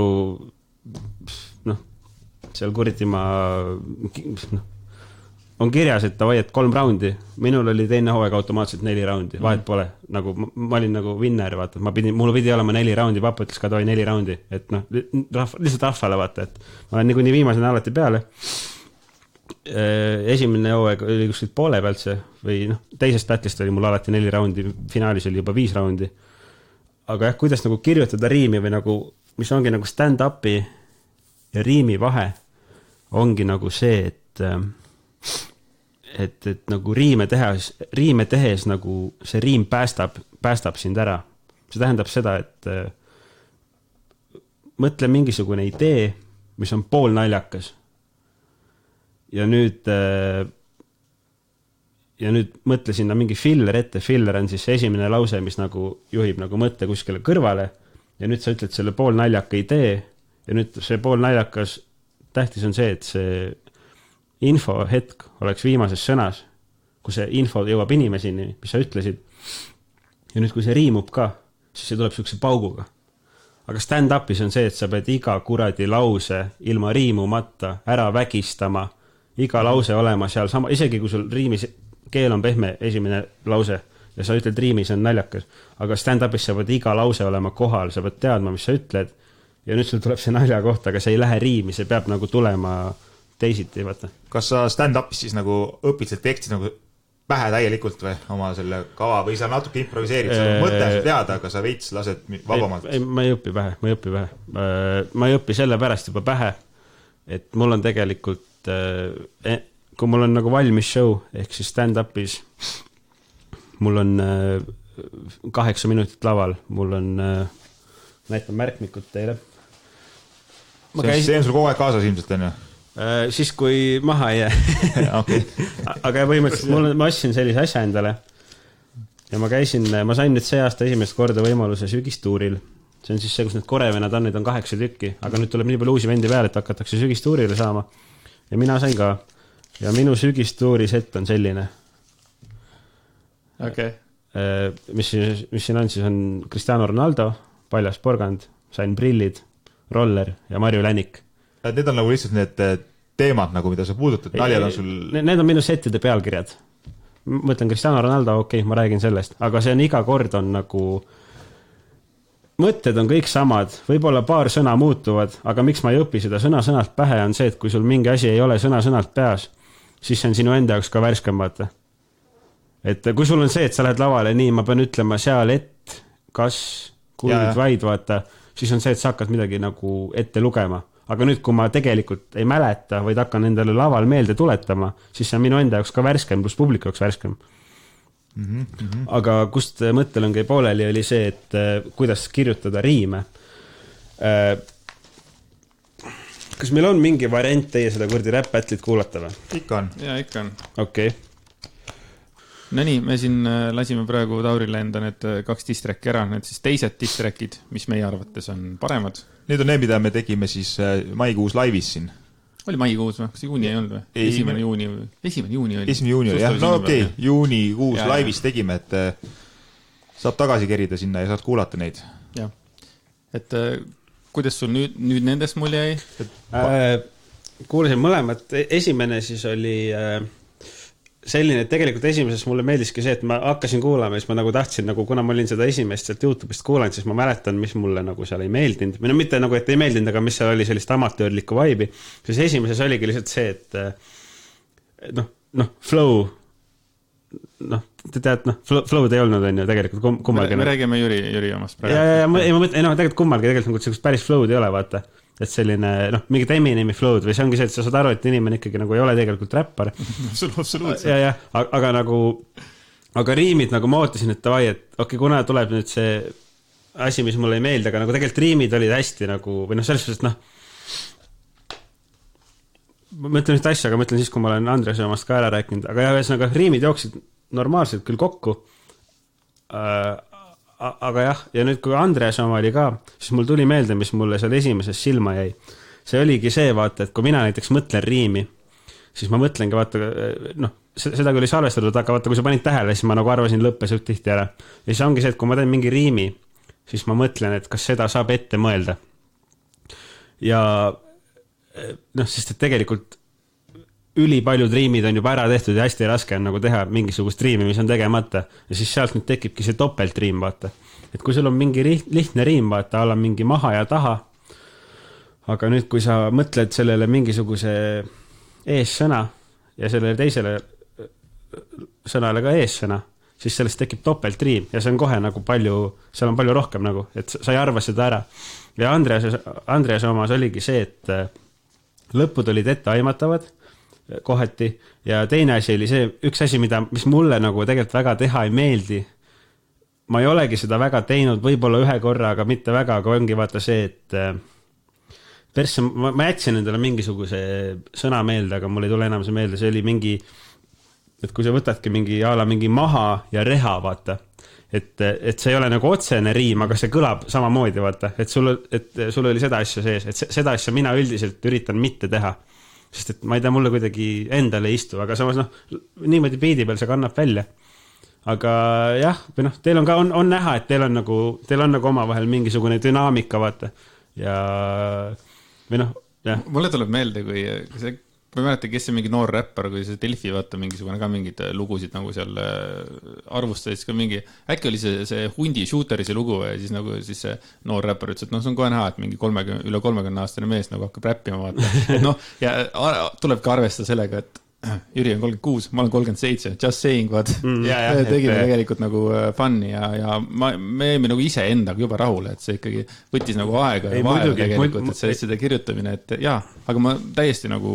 noh, seal kurdimaa noh, on kirjas, et ta vaiet 3 raundi, minul oli teine hooaeg automaatselt 4 raundi, vahet pole, nagu ma olin nagu winner, vaata, mul pidi olema 4 raundi, papa ütles ka tohi 4 raundi, et noh, lihtsalt rahvale vaata, et ma olen nii viimasena alati peale. Esimene hooaeg oli kuskilt poole pealt see, või noh, teisest battle'ist oli mul alati 4 raundi, finaalis oli juba 5 raundi. Aga jah, kuidas nagu kirjutada riimi või nagu, mis ongi nagu stand-upi ja riimi vahe, ongi nagu see, et nagu riime tehes nagu see riim päästab sind ära. See tähendab seda, et mõtle mingisugune idee, mis on pool naljakas. Ja nüüd mõtle sinna mingi filler ette. Filler on siis esimene lause, mis nagu juhib nagu mõtte kuskile kõrvale. Ja nüüd sa ütled selle pool naljaka idee. Ja nüüd see pool naljakas tähtis on see, et see info hetk oleks viimases sõnas, kui see info jõuab inimesini, mis sa ütlesid. Ja nüüd, kui see riimub ka, siis see tuleb sihukese pauguga. Aga stand-upis on see, et sa pead iga kuradi lause ilma riimumata ära vägistama, iga lause olema seal sama, isegi kui sul riimis keel on pehme esimene lause ja sa ütled riimis on naljakas, aga stand-upis sa pead iga lause olema kohal, sa pead teadma, mis sa ütled ja nüüd sul tuleb see nalja kohta, aga see ei lähe riimi, see peab nagu tulema teisiti, vaata. Kas sa stand-upis siis nagu õpid selle teksti nagu pähe täielikult või oma selle kava või sa natuke improviseerid, sa mõte on teada, aga sa veits lased vabamalt? Ma ei õpi pähe. Ma ei õpi selle pärast juba pähe, et mul on tegelikult, kui mul on nagu valmis show, ehk siis stand-upis, mul on 8 minutit laval, mul on, näitan märkmikud teile. See on sul kogu aeg kaasas ilmselt, on ju? Siis kui maha ei jää. Okay. Aga põhimõtteliselt ma ostsin sellise asja endale ja ma sain nüüd see aasta esimest korda võimaluse sügistuuril. See on siis see, kus need korevenad on, need on 8 tükki, aga nüüd tuleb nii palju uusi vendi peale, et hakatakse sügistuurile saama. Ja mina sain ka. Ja minu sügistuuri set on selline. Okay. Mis siin on, siis on Cristiano Ronaldo, paljas porgand, sain prillid, roller ja Marju Länik. Need on nagu lihtsalt need teemad, nagu mida sa puudutad, naljad on sul... Need on minu settide pealkirjad. Mõtlen Cristiano Ronaldo, okei, ma räägin sellest, aga see on iga kord on nagu... Mõtted on kõik samad, võib-olla paar sõna muutuvad, aga miks ma ei õpi seda sõna-sõnalt pähe on see, et kui sul mingi asi ei ole sõna-sõnalt peas, siis see on sinu enda jaoks ka värskam, vaata. Et kui sul on see, et sa lähed lavale, nii, ma pean ütlema seal, et kas, kui vaid, vaata, siis on see, et sa hakkad midagi nagu ette lugema. Aga nüüd, kui ma tegelikult ei mäleta, vaid hakkan endale laval meelde tuletama, siis see on minu enda jaoks ka värskem, pluss publiku jaoks värskem. Aga kust mõttel on käi pooleli, oli see, et kuidas kirjutada riime. Kas meil on mingi variant teie seda kurdi rap-battlit kuulata või? Ikka on. Ja, ikka on. Okei. No nii, me siin lasime praegu Taurile enda need 2 distracki ära, need siis teised distrackid, mis meie arvates on paremad. Need on need, mida me tegime siis maikuus laivis siin. Oli maikuus või? Kas juuni ei olnud või? 1. juuni oli. 1. juuni oli, jah. No okei, juunikuus laivis tegime, et saab tagasi kerida sinna ja saad kuulata neid. Jah. Et kuidas sul nüüd nendest mul jäi? Kuulasin mõlemat. Esimene siis oli selline, et tegelikult esimeses mulle meeldiski see, et ma hakkasin kuulama ja siis ma nagu tahtsin, nagu kuna ma olin seda esimest sealt YouTube'ist kuulanud, siis ma mäletan, mis mulle nagu seal ei meeldinud. Või no mitte nagu, et ei meeldinud, aga mis seal oli sellist amatöörlikku vibe'i. Siis esimeses oligi lihtsalt see, et flow, te tead, flow'd ei olnud, on ju, tegelikult kummalgi. Me räägime Jüri omast praegu. Ja ma mõtlen, tegelikult kummalgi tegelikult nagu sellist päris flow'd ei ole, vaata. Et selline, mingid Eminemi flow'd või see ongi see, et sa saad aru, et inimene ikkagi nagu ei ole tegelikult räppar. Absoluutselt. Ja, aga nagu, aga riimid nagu ma ootasin, et davai, et okei, kuna tuleb nüüd see asi, mis mulle ei meeldi, aga nagu tegelikult riimid olid hästi nagu, või selles suhtes, ma mõtlen üht asja, aga mõtlen siis, kui ma olen Andrese omast ka ära rääkinud, aga jah, ühesõnaga riimid jooksid normaalselt küll kokku, aga jah, ja nüüd kui Andres oma oli ka, siis mul tuli meelde, mis mulle seal esimeses silma jäi. See oligi see, vaata, et kui mina näiteks mõtlen riimi, siis ma mõtlengi, vaata, seda küll ei salvestatud, aga vaata, kui sa panid tähele, siis ma nagu arvasin lõppes tihti ära. Ja siis ongi see, et kui ma teen mingi riimi, siis ma mõtlen, et kas seda saab ette mõelda. Ja sest et tegelikult ülipaljud riimid on juba ära tehtud ja hästi raske on nagu teha mingisugust riimi, mis on tegemata. Ja siis sealt nüüd tekibki see topeltriim, vaata. Et kui sul on mingi lihtne riim, vaata, alla mingi maha ja taha, aga nüüd, kui sa mõtled sellele mingisuguse eessõna ja sellele teisele sõnale ka eessõna, siis sellest tekib topeltriim ja see on kohe nagu palju, seal on palju rohkem nagu, et sa ei arva seda ära. Ja Andreas omas oligi see, et lõpud olid etteaimatavad kohati ja teine asi oli see, üks asi, mis mulle nagu tegelikult väga teha ei meeldi. Ma ei olegi seda väga teinud, võib-olla ühe korra, aga mitte väga, aga ongi vaata see, et ma jätsin endale mingisuguse sõna meelde, aga mul ei tule enam see meelde, see oli mingi, et kui sa võtadki mingi maha ja reha, vaata, et see ei ole nagu otsene riim, aga see kõlab samamoodi, vaata, et sul oli seda asja sees, et seda asja mina üldiselt üritan mitte teha. Sest et ma ei tea, mulle kuidagi endale ei istu, aga samas niimoodi beidi peal see kannab välja. Aga jah, või teil on ka, on näha, et teil on nagu oma vahel mingisugune dünaamika, vaata. Ja, või jah. Mulle tuleb meelde, kui see, ma ei mäleta, kes see mingi noor räppar, kui see Delfi vaata mingisugune ka mingid lugusid nagu seal arvustas ka mingi, äkki oli see Hundi Shooteri see lugu ja siis nagu siis see noor räppar ütles, et see on kohe näha, et mingi üle 30 aastane mees nagu hakkab räppima vaata. Ja tuleb ka arvestada sellega, et Jüri on 36, ma olen 37, just saying, vaat. Tegime tegelikult nagu fun'i ja me jäime nagu ise endaga juba rahule, et see ikkagi võttis nagu aega ja vaeva tegelikult, et seda kirjutamine, et jaa, aga ma täiesti nagu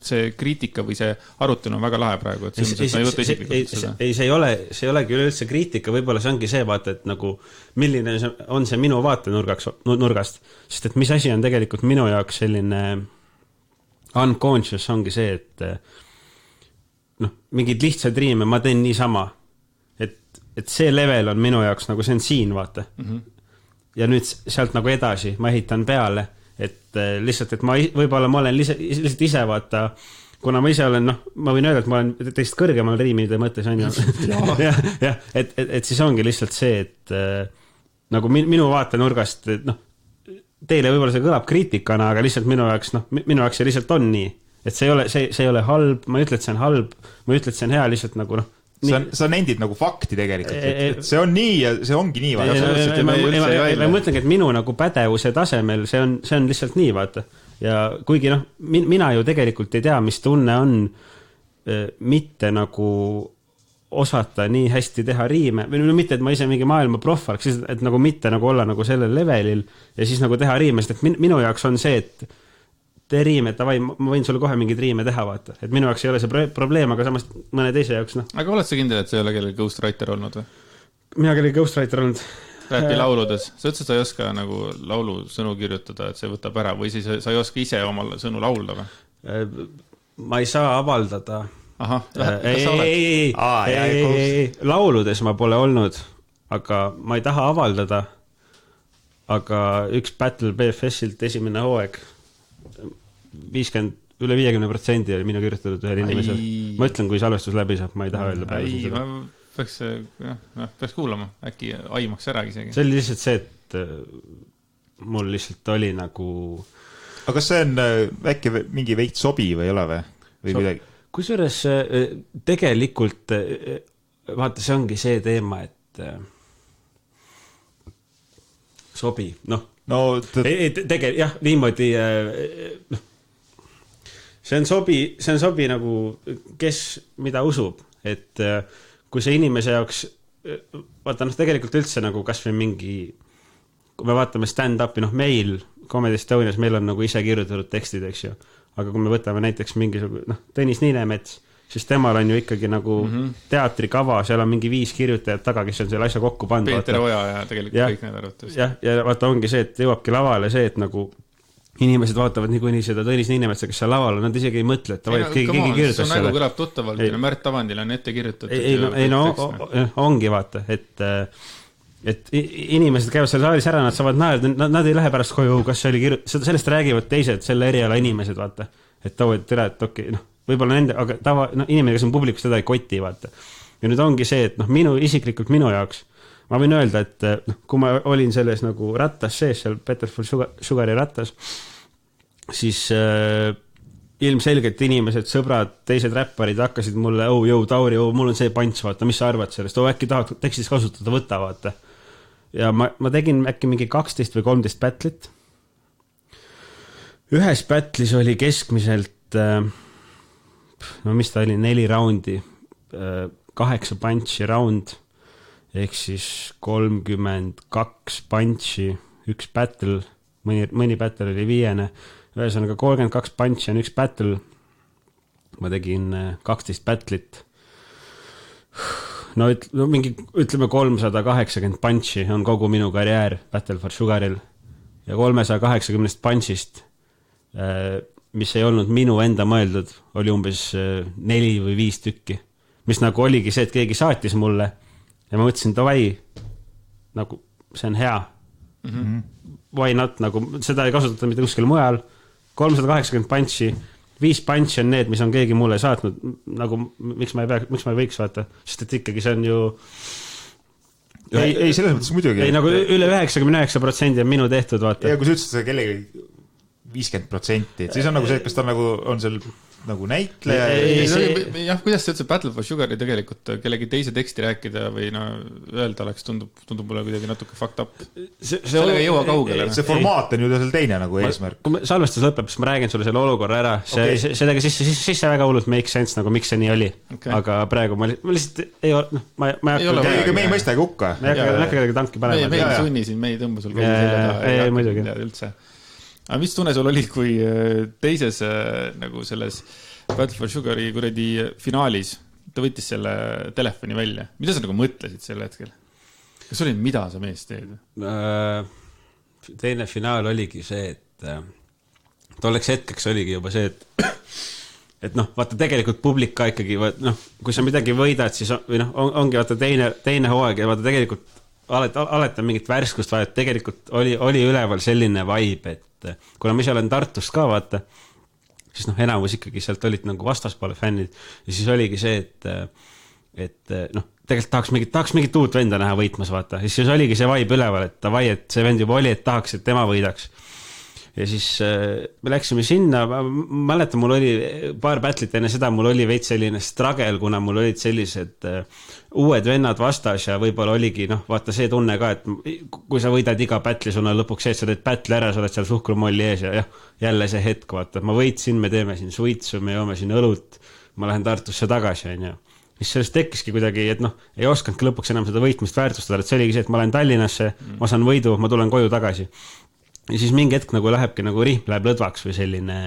see kriitika või see arutelu on väga lahe praegu, et ma ei võta isiklikult seda. Ei, see ei olegi üleüldse kriitika, võib-olla see ongi see vaata, et nagu milline on see minu vaatenurgast, sest et mis asi on tegelikult minu jaoks selline unconscious ongi see, et mingid lihtsad riime ma teen niisama, et see level on minu jaoks nagu see on siin, vaata. Ja nüüd sealt nagu edasi ma ehitan peale, et lihtsalt, et võib-olla ma olen lihtsalt ise, vaata, kuna ma ise olen, ma võin öelda, et ma olen teist kõrgemal riimide mõttes, on ju. et siis ongi lihtsalt see, et nagu minu vaatenurgast, teile võib-olla see kõlab kriitikana, aga lihtsalt minu jaoks see lihtsalt on nii. Et see ei ole halb, ma ei ütle, et see on halb, ma ei ütle, et see on hea, lihtsalt nagu sa nendid nagu fakti tegelikult, et see on nii ja see ongi nii. Ma mõtlengi, et minu nagu pädevuse tasemel see on lihtsalt nii, vaata. Ja kuigi mina ju tegelikult ei tea, mis tunne on mitte nagu osata nii hästi teha riime, või mitte, et ma ise mingi maailma proff oleks, et nagu mitte nagu olla nagu sellel levelil ja siis nagu teha riime, sest et minu jaoks on see, et tee riime, et ma võin sulle kohe mingid riime teha, vaata. Et minu jaoks ei ole see probleem, aga samas mõne teise jaoks, Aga oled sa kindel, et sa ei ole kellegi ghostwriter olnud või? Mina kellegi ghostwriter olnud. Räpi lauludes. Sa ütlesid, sa ei oska nagu laulu sõnu kirjutada, et see võtab ära, või siis sa ei oska ise oma sõnu laulda või? Ma ei saa avaldada. Ahah, lauludes ma pole olnud, aga ma ei taha avaldada, aga üks Battle BFS-ilt esimene hooaeg üle 50% oli minu kirjutatud ühel inimesel. Ma ütlen, kui salvestus läbi saab, ma ei taha öelda praegu. Peaks kuulama, äkki aimaks ära isegi. See oli lihtsalt see, et mul lihtsalt oli nagu... Aga kas see on äkki mingi veits sobi või ei ole või midagi? kusjuures tegelikult vaata, see ongi see teema, et sobi, noh. Jah, niimoodi, noh. See on sobi nagu, kes mida usub, et kui see inimese jaoks, vaata, noh, tegelikult üldse nagu kas või mingi, kui me vaatame stand-upi, noh, meil Comedy Estonias, meil on nagu ise kirjutatud tekstid, eks ju. Aga kui me võtame näiteks mingisugune, noh, Tõnis Niinemets, siis temal on ju ikkagi nagu teatrikava, seal on mingi 5 kirjutajat taga, kes on selle asja kokku pandud. Peeter Oja ja tegelikult kõik need arvates. Ja vaata, ongi see, et jõuabki lavale see, et nagu inimesed vaatavad niikuinii seda Tõnis Niinemetsa, kes seal laval on, nad isegi ei mõtle, et keegi kirjutas selle. See nägu kõlab tuttavalt, Märt Avandil on ette kirjutatud. Ongi vaata, et inimesed käivad seal saalis ära, nad saavad naerda, nad ei lähe pärast koju, kas see oli sellest räägivad teised, selle eriala inimesed, vaata. Et et okei, noh, võib-olla nende, aga inimene, kes on publikus, teda ei koti, vaata. Ja nüüd ongi see, et noh, isiklikult minu jaoks, ma võin öelda, et noh, kui ma olin selles nagu rattas sees, seal Petersburg Sugari rattas, siis ilmselgelt inimesed, sõbrad, teised räpparid hakkasid mulle, Tauri, mul on see pants, vaata, mis sa arvad sellest, äkki tahad tekstis kasutada, võta, vaata. Ja ma tegin äkki mingi 12 või 13 battlit. Ühes battlis oli keskmiselt, no mis ta oli, 4 raundi, 8 punchi round, ehk siis 32 punchi, üks battle, mõni battle oli 5. Ühesõnaga 32 punchi on üks battle. Ma tegin 12 battlit. No mingi, ütleme 380 punchi on kogu minu karjäär Battle for Sugaril. Ja 380 punchist, mis ei olnud minu enda mõeldud, oli umbes 4 või 5 tükki. Mis nagu oligi see, et keegi saatis mulle ja ma mõtlesin, davai, nagu see on hea. Why not, nagu seda ei kasutata mitte kuskil mujal. 380 punchi, 5 punchi on need, mis on keegi mulle saatnud, nagu miks ma ei võiks vaata, sest et ikkagi see on ju ei selles mõttes muidugi. Ei, nagu üle 99% on minu tehtud, vaata. Ja kui sa ütlesid kellegi 50%, siis on nagu see, kas ta nagu on seal nagu näitleja. Jah, kuidas see üldse Battle for Sugari tegelikult kellegi teise teksti rääkida või öelda oleks, tundub mulle kuidagi natuke fucked up. Sellega ei jõua kaugele. See formaat on ju seal teine nagu eesmärk. Kui salvestus lõpeb, siis ma räägin sulle selle olukorra ära. Sellega sisse väga hullult make sense, nagu miks see nii oli. Aga praegu ma lihtsalt ei ole, ma ei hakka. Me ei mõista ega hukka. Me ei hakka kedagi tanki panema. Me ei sunni siin, me ei tõmba sul käi üldse. Aga mis tunne sul oli, kui teises nagu selles Battle for Sugari kuradi finaalis ta võttis selle telefoni välja? Mida sa nagu mõtlesid selle hetkel? Kas oli, mida sa mees teed? Teine finaal oligi see, et tolleks hetkeks oligi juba see, et noh, vaata tegelikult publik ka ikkagi, noh, kui sa midagi võidad, siis ongi vaata teine hooaeg ja vaata tegelikult alati on mingit värskust vaja, et tegelikult oli üleval selline vibe, et kuna ma ise olen Tartust ka, vaata, siis noh, enamus ikkagi sealt olid nagu vastaspoole fännid ja siis oligi see, et noh, tegelikult tahaks mingit uut venda näha võitmas, vaata, ja siis oligi see vibe üleval, et davai, et see vend juba oli, et tahaks, et tema võidaks. Ja siis me läksime sinna, ma mäletan, mul oli paar battlit enne seda, mul oli veits selline struggle, kuna mul olid sellised uued vennad vastas ja võib-olla oligi, noh, vaata see tunne ka, et kui sa võidad iga battli, sul on lõpuks see, et sa teed battli ära, sa oled seal suhkrumolli ees ja jälle see hetk, vaata, ma võitsin, me teeme siin suitsu, me joome siin õlut, ma lähen Tartusse tagasi, on ju. Mis sellest tekkiski kuidagi, et noh, ei oskanudki lõpuks enam seda võitmist väärtustada, et see oligi see, et ma lähen Tallinnasse, ma saan võidu, ma tulen koju tagasi. Ja siis mingi hetk nagu lähebki nagu rihm läheb lõdvaks või selline,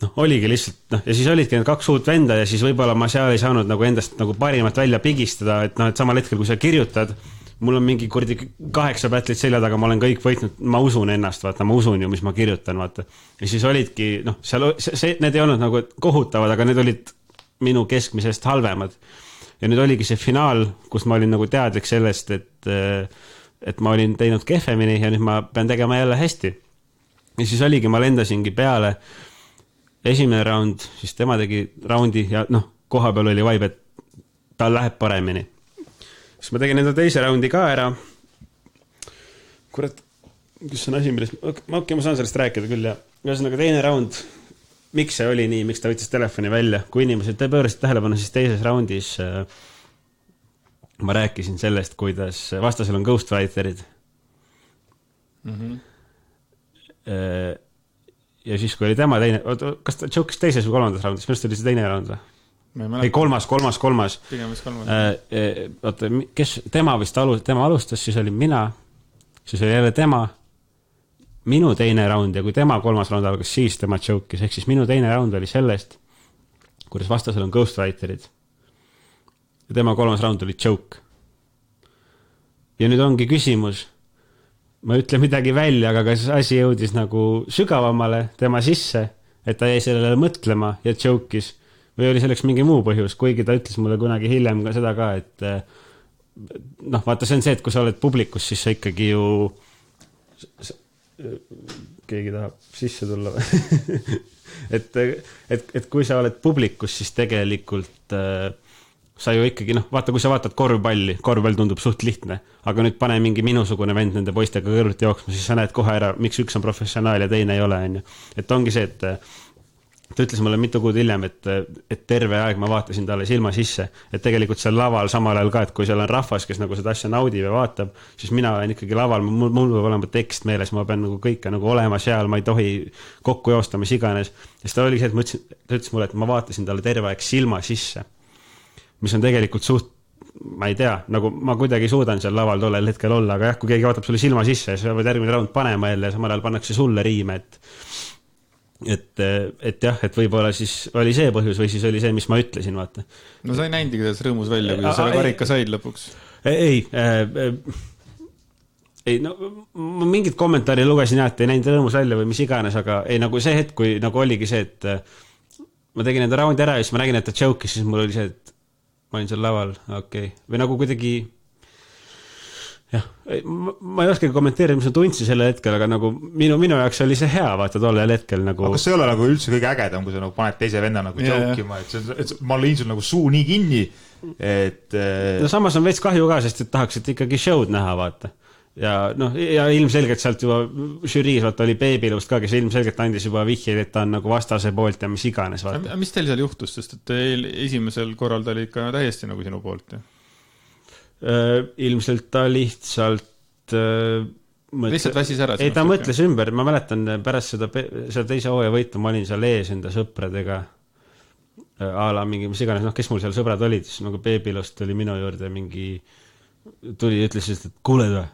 noh, oligi lihtsalt, noh, ja siis olidki need 2 uut venda ja siis võib-olla ma seal ei saanud nagu endast nagu parimat välja pigistada, et noh, et samal hetkel, kui sa kirjutad, mul on mingi kurdi 8 battlit selja taga, ma olen kõik võitnud, ma usun ennast, vaata, ma usun ju, mis ma kirjutan, vaata. Ja siis olidki, noh, seal, need ei olnud nagu kohutavad, aga need olid minu keskmisest halvemad. Ja nüüd oligi see finaal, kus ma olin nagu teadlik sellest, et ma olin teinud kehvemini ja nüüd ma pean tegema jälle hästi. Ja siis oligi, ma lendasingi peale esimene round, siis tema tegi roundi ja noh, koha peal oli vibe, et tal läheb paremini. Siis ma tegin enda teise roundi ka ära. Kurat, kus on asi, millest ma saan sellest rääkida küll ja ühesõnaga teine round miks see oli nii, miks ta võttis telefoni välja, kui inimesed pöörasid tähelepanu, siis teises raundis ma rääkisin sellest, kuidas vastasel on ghostwriterid. Ja siis, kui oli tema teine, kas ta joke'is teises või kolmandas raundis, millest oli see teine raund või? Ei, kolmas. Pigem vist kolmas. Oota, kes, tema alustas, siis oli mina, siis oli jälle tema, minu teine raund ja kui tema kolmas raund algas, siis tema joke'is, ehk siis minu teine raund oli sellest, kuidas vastasel on ghostwriterid. Ja tema kolmas raund oli joke. Ja nüüd ongi küsimus, ma ütlen midagi välja, aga kas asi jõudis nagu sügavamale tema sisse, et ta jäi sellele mõtlema ja joke'is, või oli selleks mingi muu põhjus, kuigi ta ütles mulle kunagi hiljem ka seda ka, et vaata, see on see, et kui sa oled publikus, siis sa ikkagi ju keegi tahab sisse tulla et kui sa oled publikus, siis tegelikult sa ju ikkagi, vaata, kui sa vaatad korvpall tundub suht lihtne, aga nüüd pane mingi minusugune vend nende poistega kõrvuti jooksma, siis sa näed kohe ära, miks üks on professionaal ja teine ei ole, et ongi see, et ta ütles mulle mitu kuud hiljem, et terve aeg ma vaatasin talle silma sisse, et tegelikult seal laval samal ajal ka, et kui seal on rahvas, kes nagu seda asja naudib ja vaatab, siis mina olen ikkagi laval, mul peab olema tekst meeles, ma pean nagu kõike nagu olema seal, ma ei tohi kokku joosta, mis iganes. Ja seda oli see, et ta ütles mulle, et ma vaatasin talle terve aeg silma sisse, mis on tegelikult suht, ma ei tea, nagu ma kuidagi suudan seal laval tollel hetkel olla, aga jah, kui keegi vaatab sulle silma sisse ja sa pead järgmine raund panema jälle ja samal ajal pannakse sulle riime, et jah, et võib-olla siis oli see põhjus või siis oli see, mis ma ütlesin, vaata. No sa ei näinudki selles rõõmus välja, kui selle karika said lõpuks. Ei, no mingid kommentaari lugesin jah, et ei näinud rõõmus välja või mis iganes, aga ei, nagu see hetk, kui nagu oligi see, et ma tegin enda raundi ära ja siis ma nägin, et ta joke'is, siis mul oli see, et ma olin seal laval, okei. Või nagu kuidagi jah, ma ei oskagi kommenteerida, mis ma tundsin selle hetkel, aga nagu minu jaoks oli see hea, vaata tollel hetkel nagu. Aga kas see ei ole nagu üldse kõige ägedam, kui sa nagu paned teise venna nagu joke'ima, et ma lõin sul nagu suu nii kinni, et no samas on veits kahju ka, sest et tahaks, et ikkagi show'd näha, vaata. Ja ilmselgelt sealt juba žüriis, vaata, oli Beebilust ka, kes ilmselgelt andis juba vihjeid, et ta on nagu vastase poolt ja mis iganes, vaata. Mis teil seal juhtus, sest et esimesel korral ta oli ikka täiesti nagu sinu poolt, ja? Ilmselt ta lihtsalt lihtsalt väsis ära. Ei, ta mõtles ümber, ma mäletan pärast seda teise hooaja võitu, ma olin seal ees enda sõpradega ala mingi, mis iganes, kes mul seal sõbrad olid, siis nagu Beebilust oli minu juurde mingi tuli ja ütles, et kuuled või?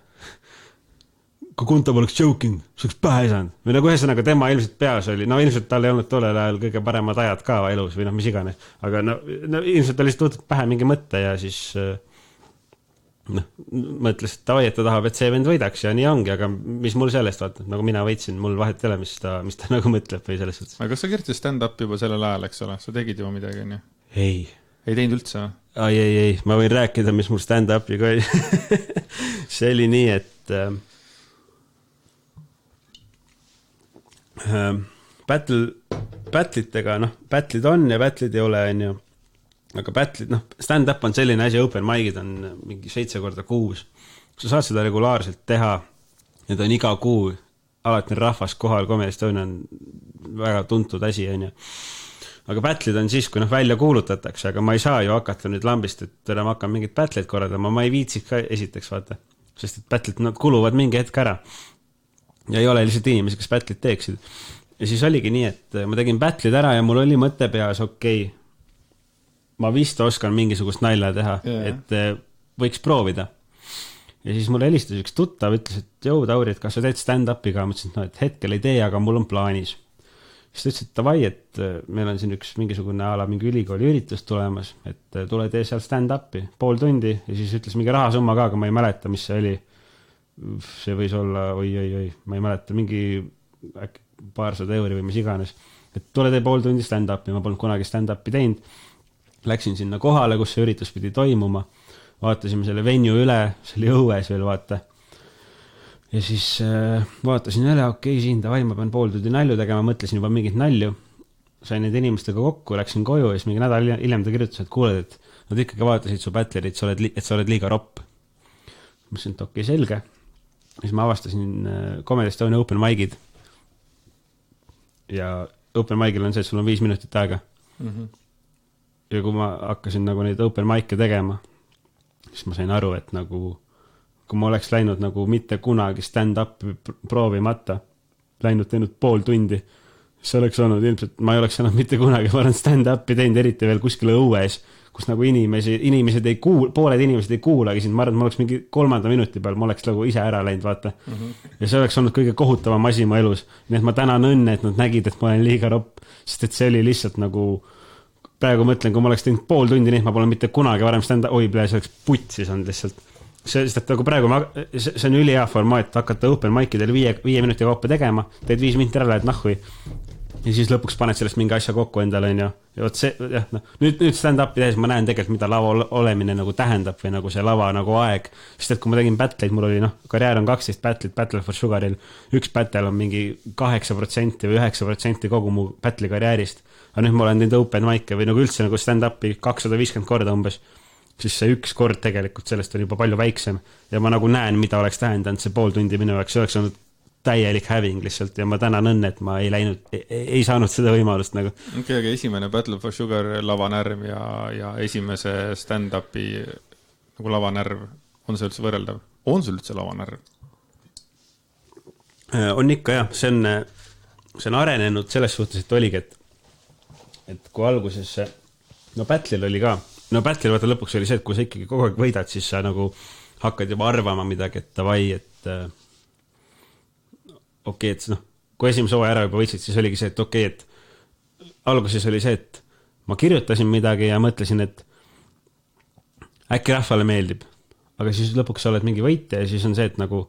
Kui Kunta poleks joking, see oleks pähe saanud. Või nagu ühesõnaga tema ilmselt peas oli, no ilmselt tal ei olnud tollel ajal kõige paremad ajad ka elus või mis iganes, aga no ilmselt ta lihtsalt võtnud pähe mingi mõtte ja siis mõtles, et ta tahab, et see vend võidaks ja nii ongi, aga mis mul sellest vaata, nagu mina võitsin, mul vahet ei ole, mis ta nagu mõtleb või selles suhtes. Aga kas sa kirjutasid stand-up juba sellel ajal, eks ole? Sa tegid juba midagi, nii? Ei. Ei teinud üldse? Ei, ma võin rääkida, mis mul stand-upiga oli. See oli nii, et battle'itega, battle'id on ja battle'id ei ole, on ju. Aga battle'id, stand-up on selline asi, open mic'id on mingi 7 korda kuus. Sa saad seda regulaarselt teha, need on iga kuu, alati on rahvas kohal, Comedy Estonia on väga tuntud asi, on ju. Aga battle'id on siis, kui välja kuulutatakse, aga ma ei saa ju hakata nüüd lambist, et ma hakkan mingit battle'id korraldama, ma ei viitsiks ka esiteks, vaata. Sest et battle'id, nad kuluvad mingi hetk ära. Ja ei ole lihtsalt inimesi, kes battle'id teeksid. Ja siis oligi nii, et ma tegin battle'id ära ja mul oli mõte peas, okei, ma vist oskan mingisugust nalja teha, et võiks proovida. Ja siis mulle helistas üks tuttav, ütles, et jõu, Tauri, et kas sa teed stand-upiga? Ma ütlesin, et hetkel ei tee, aga mul on plaanis. Siis ta ütles, et tavai, et meil on siin üks mingisugune ala, mingi ülikooli üritus tulemas, et tule tee seal stand-upi, pool tundi ja siis ütles mingi rahasumma ka, aga ma ei mäleta, mis see oli. See võis olla, oi, ma ei mäleta, mingi paarsada euri või mis iganes. Et tule tee pool tundi stand-upi, ma polnud kunagi stand-upi teinud. Läksin sinna kohale, kus see üritus pidi toimuma. Vaatasime selle venue üle, see oli õues veel, vaata. Ja siis vaatasin üle, okei, siin davai, ma pean pool tundi nalju tegema, mõtlesin juba mingit nalju. Sain need inimestega kokku, läksin koju ja siis mingi nädal hiljem ta kirjutas, et kuuled, et nad ikkagi vaatasid su battle'id, et sa oled liiga ropp. Mõtlesin, et okei, selge. Siis ma avastasin Comedy Estonia open mic'id. Ja open mic'il on see, et sul on 5 minutit aega. Ja kui ma hakkasin nagu neid open mic'e tegema, siis ma sain aru, et nagu, kui ma oleks läinud nagu mitte kunagi stand-up'i proovimata, läinud teinud pool tundi, see oleks olnud ilmselt, ma ei oleks enam mitte kunagi varem stand-up'i teinud, eriti veel kuskil õues, kus nagu inimesed ei kuula, pooled inimesed ei kuulagi sind, ma arvan, et ma oleks mingi 3. minuti peal, ma oleks nagu ise ära läinud, vaata. Ja see oleks olnud kõige kohutavam asi mu elus. Nii et ma tänan õnne, et nad nägid, et ma olen liiga ropp, sest et see oli lihtsalt nagu, praegu mõtlen, kui ma oleks teinud pool tundi, nii et ma pole mitte kunagi varem oi, see oleks putsis olnud lihtsalt. Sest et nagu praegu, see on üli hea formaat, hakata open mic'idel 5 minuti kaupa tegema, teed 5 minutit ära, lähed nahhui. Ja siis lõpuks paned sellest mingi asja kokku endale, ja võt see, jah, no, nüüd stand-up'i tehes ma näen tegelikult, mida lava olemine nagu tähendab või nagu see lava nagu aeg, sest et kui ma tegin battle'id, mul oli, karjäär on 12 battle'id, Battle for Sugaril, üks battle on mingi 8% või 9% kogu mu battle'i karjäärist, aga nüüd ma olen teinud open mic'e või nagu üldse nagu stand-up'i 250 korda umbes, siis see üks kord tegelikult sellest on juba palju väiksem ja ma nagu näen, mida oleks tähendanud see pool tundi minu jaoks, see oleks olnud täielik häving lihtsalt ja ma tänan õnne, et ma ei saanud seda võimalust nagu. Okay, aga esimene Battle for Sugar lavanärv ja esimese stand-up'i nagu lavanärv, on see üldse võrreldav? On see üldse lavanärv? On ikka jah, see on arenenud selles suhtes, et oligi, et kui alguses Battle'il oli ka, Battle'il vaata lõpuks oli see, et kui sa ikkagi kogu aeg võidad, siis sa nagu hakkad juba arvama midagi, et davai, et okei, et kui esimese hooaja ära juba võitsid, siis oligi see, et okei, et alguses oli see, et ma kirjutasin midagi ja mõtlesin, et äkki rahvale meeldib, aga siis lõpuks sa oled mingi võitja ja siis on see, et nagu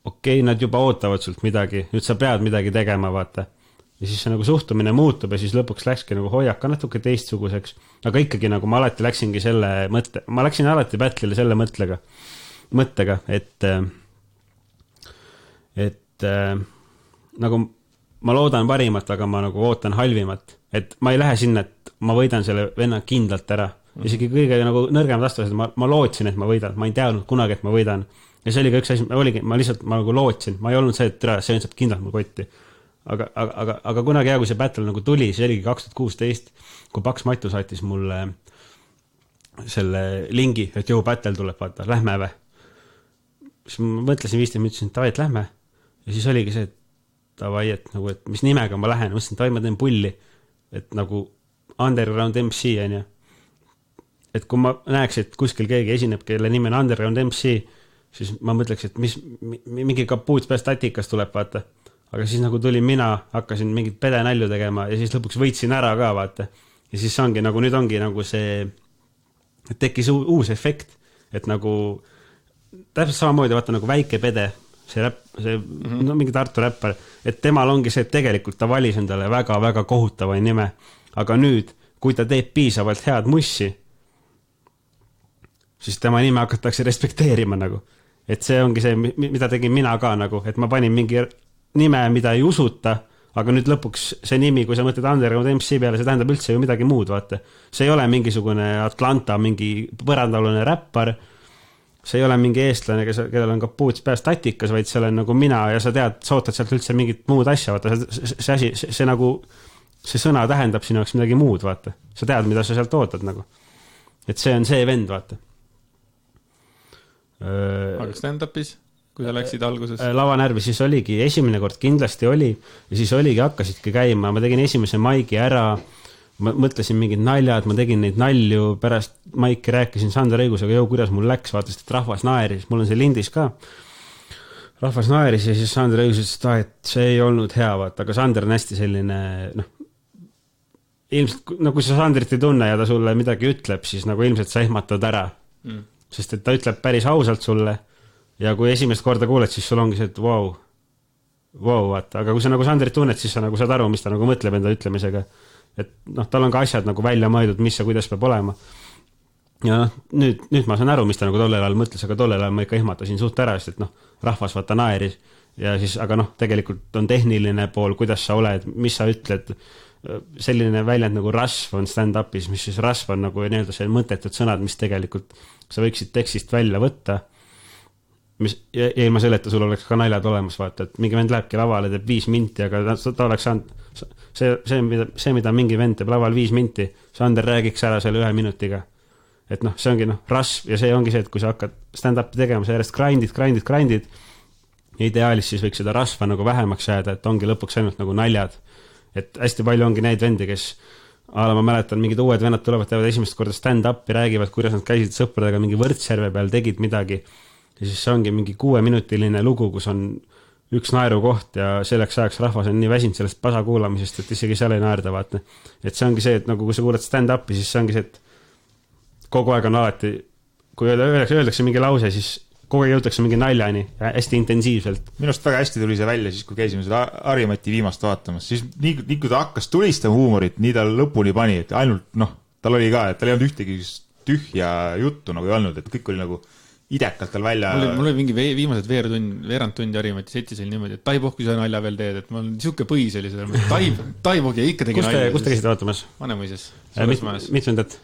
okei, nad juba ootavad sult midagi, nüüd sa pead midagi tegema, vaata. Ja siis see nagu suhtumine muutub ja siis lõpuks läkski nagu hoiaka natuke teistsuguseks, aga ikkagi nagu ma alati läksingi selle ma läksin alati Battle'ile selle mõttega, et nagu ma loodan parimat, aga ma nagu ootan halvimat, et ma ei lähe sinna, et ma võidan selle venna kindlalt ära. Isegi kõige nagu nõrgemad vastased, ma lootsin, et ma võidan, ma ei teadnud kunagi, et ma võidan. Ja see oli ka üks asi, ma nagu lootsin, ma ei olnud see, et see on saab kindlalt mu kotti. Aga kunagi hea, kui see battle nagu tuli, see oligi 2016, kui Paks Matu saatis mulle selle lingi, et jõu battle tuleb, vaata, lähme või. Siis ma mõtlesin 15 minutit, et davai, et lähme. Ja siis oligi see, et davai, et nagu, et mis nimega ma lähen, mõtlesin, et davai, ma teen pulli, et nagu Underground MC on ju. Et kui ma näeks, et kuskil keegi esineb, kelle nimi on Underground MC, siis ma mõtleks, et mingi kapuuts peast tatikas tuleb, vaata. Aga siis nagu tulin mina, hakkasin mingit pede nälju tegema ja siis lõpuks võitsin ära ka, vaata. Ja siis ongi nagu, nüüd ongi nagu see, et tekkis uus efekt, et nagu täpselt samamoodi, vaata nagu väike pede, see mingi Tartu räppar, et temal ongi see, et tegelikult ta valis endale väga-väga kohutava nime, aga nüüd, kui ta teeb piisavalt head mussi, siis tema nime hakatakse respekteerima nagu, et see ongi see, mida tegin mina ka nagu, et ma panin mingi nime, mida ei usuta, aga nüüd lõpuks see nimi, kui sa mõtled Underground MC peale, see tähendab üldse ju midagi muud, vaata. See ei ole mingisugune Atlanta, mingi põrandalune räppar, see ei ole mingi eestlane, kellel on kapuuts peas tatikas, vaid see on nagu mina ja sa tead, sa ootad sealt üldse mingit muud asja, vaata, see asi, see nagu, see sõna tähendab sinu jaoks midagi muud, vaata. Sa tead, mida sa sealt ootad nagu. Et see on see vend, vaata. Aga stand-upis, kui sa läksid alguses? Lavanärvi siis oligi, esimene kord kindlasti oli ja siis oligi, hakkasidki käima, ma tegin esimese maigi ära, ma mõtlesin mingid naljad, ma tegin neid nalju, pärast maiki rääkisin Sander Õigusega, kuidas mul läks, vaatasid, et rahvas naeris, mul on see lindis ka. Rahvas naeris ja siis Sander Õigus ütles, et see ei olnud hea, vaata, aga Sander on hästi selline, ilmselt, kui sa Sandrit ei tunne ja ta sulle midagi ütleb, siis nagu ilmselt sa ehmatad ära, sest et ta ütleb päris ausalt sulle ja kui esimest korda kuuled, siis sul ongi see, et wow, vaata, aga kui sa nagu Sandrit tunned, siis sa nagu saad aru, mis ta nagu mõtleb enda ütlemisega. Et tal on ka asjad nagu välja mõeldud, mis ja kuidas peab olema. Ja nüüd ma saan aru, mis ta nagu tollel ajal mõtles, aga tollel ajal ma ikka ehmatasin suht ära, sest et rahvas vaata naeris ja siis, aga tegelikult on tehniline pool, kuidas sa oled, mis sa ütled, selline väljend nagu rasv on stand-upis, mis siis rasv on nagu nii-öelda see mõttetud sõnad, mis tegelikult sa võiksid tekstist välja võtta ja ilma selleta sul oleks ka naljad olemas, vaata, et mingi vend lähebki lavale, teeb 5 minti, aga ta oleks saanud see, mida mingi vend teeb laval 5 minti, Sander räägiks ära selle 1 minutiga. Et noh, see ongi rasv ja see ongi see, et kui sa hakkad stand-up'i tegema, sa järjest grindid, ideaalis siis võiks seda rasva nagu vähemaks jääda, et ongi lõpuks ainult nagu naljad. Et hästi palju ongi neid vendi, kes ma mäletan, mingid uued vennad tulevad, teevad esimest korda stand-up'i, räägivad, kuidas nad käisid sõpradega mingi Võrtsjärve peal, tegid midagi. Ja siis see ongi mingi 6-minutiline lugu, kus on üks naerukoht ja selleks ajaks rahvas on nii väsinud sellest pasa kuulamisest, et isegi seal ei naerda, vaata. Et see ongi see, et nagu kui sa kuuled stand-up'i, siis see ongi see, et kogu aeg on alati, kui öeldakse mingi lause, siis kogu aeg jõutakse mingi naljani ja hästi intensiivselt. Minust väga hästi tuli see välja siis, kui käisime seda Harimati viimast vaatamas, siis nii kui ta hakkas tulistama huumorit, nii ta lõpuni pani, et ainult, tal oli ka, et tal ei olnud ühtegi tühja juttu nagu ei olnud, et kõik oli nagu idekalt tal välja. Mul oli mingi viimased veerand tundi Harimati setis oli niimoodi, et Taivoh, kui sa nalja veel teed, et mul siuke põis oli seda. Taivoh ja ikka tegi nalja. Kus te käisite vaatamas? Vanemõises. Mis vendat?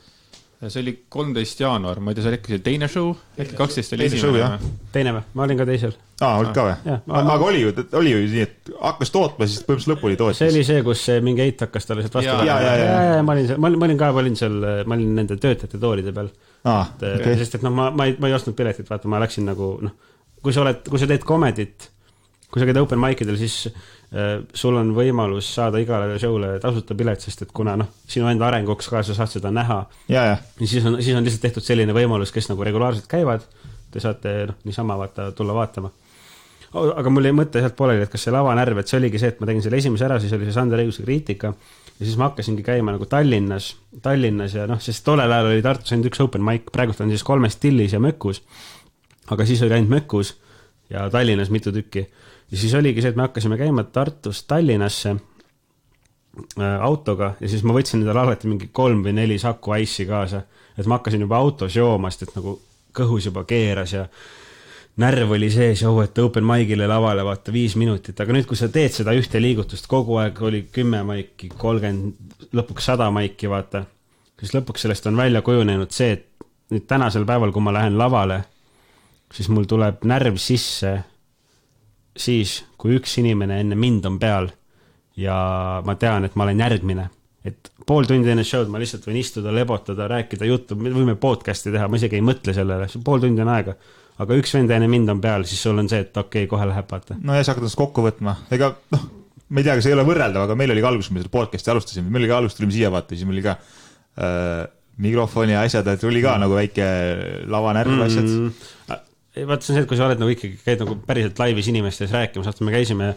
See oli 13. jaanuar, ma ei tea, see äkki teine show, äkki 12 oli esimene. Teine või? Ma olin ka teisel. Olid ka või? Aga oli ju nii, et hakkas tootma, siis põhimõtteliselt lõpuni tootis. See oli see, kus mingi eit hakkas talle sealt vastu. Ma olin nende töötajate toolide peal. Sest et ma ei ostnud piletit, vaata, ma läksin nagu, kui sa teed komedit, kui sa käid open mic'idel, siis sul on võimalus saada igale showle tasuta pilet, sest et kuna sinu enda arenguks ka sa saad seda näha. Siis on lihtsalt tehtud selline võimalus, kes nagu regulaarselt käivad, te saate niisama tulla vaatama. Aga mul ei mõte sealt pooleli, et kas see lavanärv, et see oligi see, et ma tegin selle esimese ära, siis oli see Sander Õiguse kriitika ja siis ma hakkasingi käima nagu Tallinnas ja sest tollel ajal oli Tartus ainult üks open mic, praegust on siis 3 Tillis ja Mökus, aga siis oli ainult Mökus ja Tallinnas mitu tükki. Ja siis oligi see, et me hakkasime käima Tartust Tallinnasse autoga ja siis ma võtsin endale alati mingi 3 või 4 sakku aissi kaasa, et ma hakkasin juba autos joomast, et nagu kõhus juba keeras ja närv oli sees ja et open mic'ile lavale vaata 5 minutit, aga nüüd kui sa teed seda ühte liigutust, kogu aeg oli 10 maiki, 30, lõpuks 100 maiki vaata, siis lõpuks sellest on välja kujunenud see, et nüüd tänasel päeval, kui ma lähen lavale, siis mul tuleb närv sisse siis, kui üks inimene enne mind on peal ja ma tean, et ma olen järgmine. Et pool tundi enne show'd ma lihtsalt võin istuda, lebotada, rääkida juttu, me võime podcasti teha, ma isegi ei mõtle sellele, pool tundi on aega, aga üks vend enne mind on peal, siis sul on see, et okei, kohe läheb vaata. No ja sa hakkad kokku võtma, ega ma ei tea, kas ei ole võrreldav, aga meil oli ka algus, kui me selle podcasti alustasime, meil oli ka algus, tulime siia vaata, siis meil oli ka mikrofoni asjad, et oli ka nagu väike lavanärv asjad. Vaata, see on see, et kui sa oled nagu ikkagi käid nagu päriselt laivis inimestes rääkimas, vaata me käisime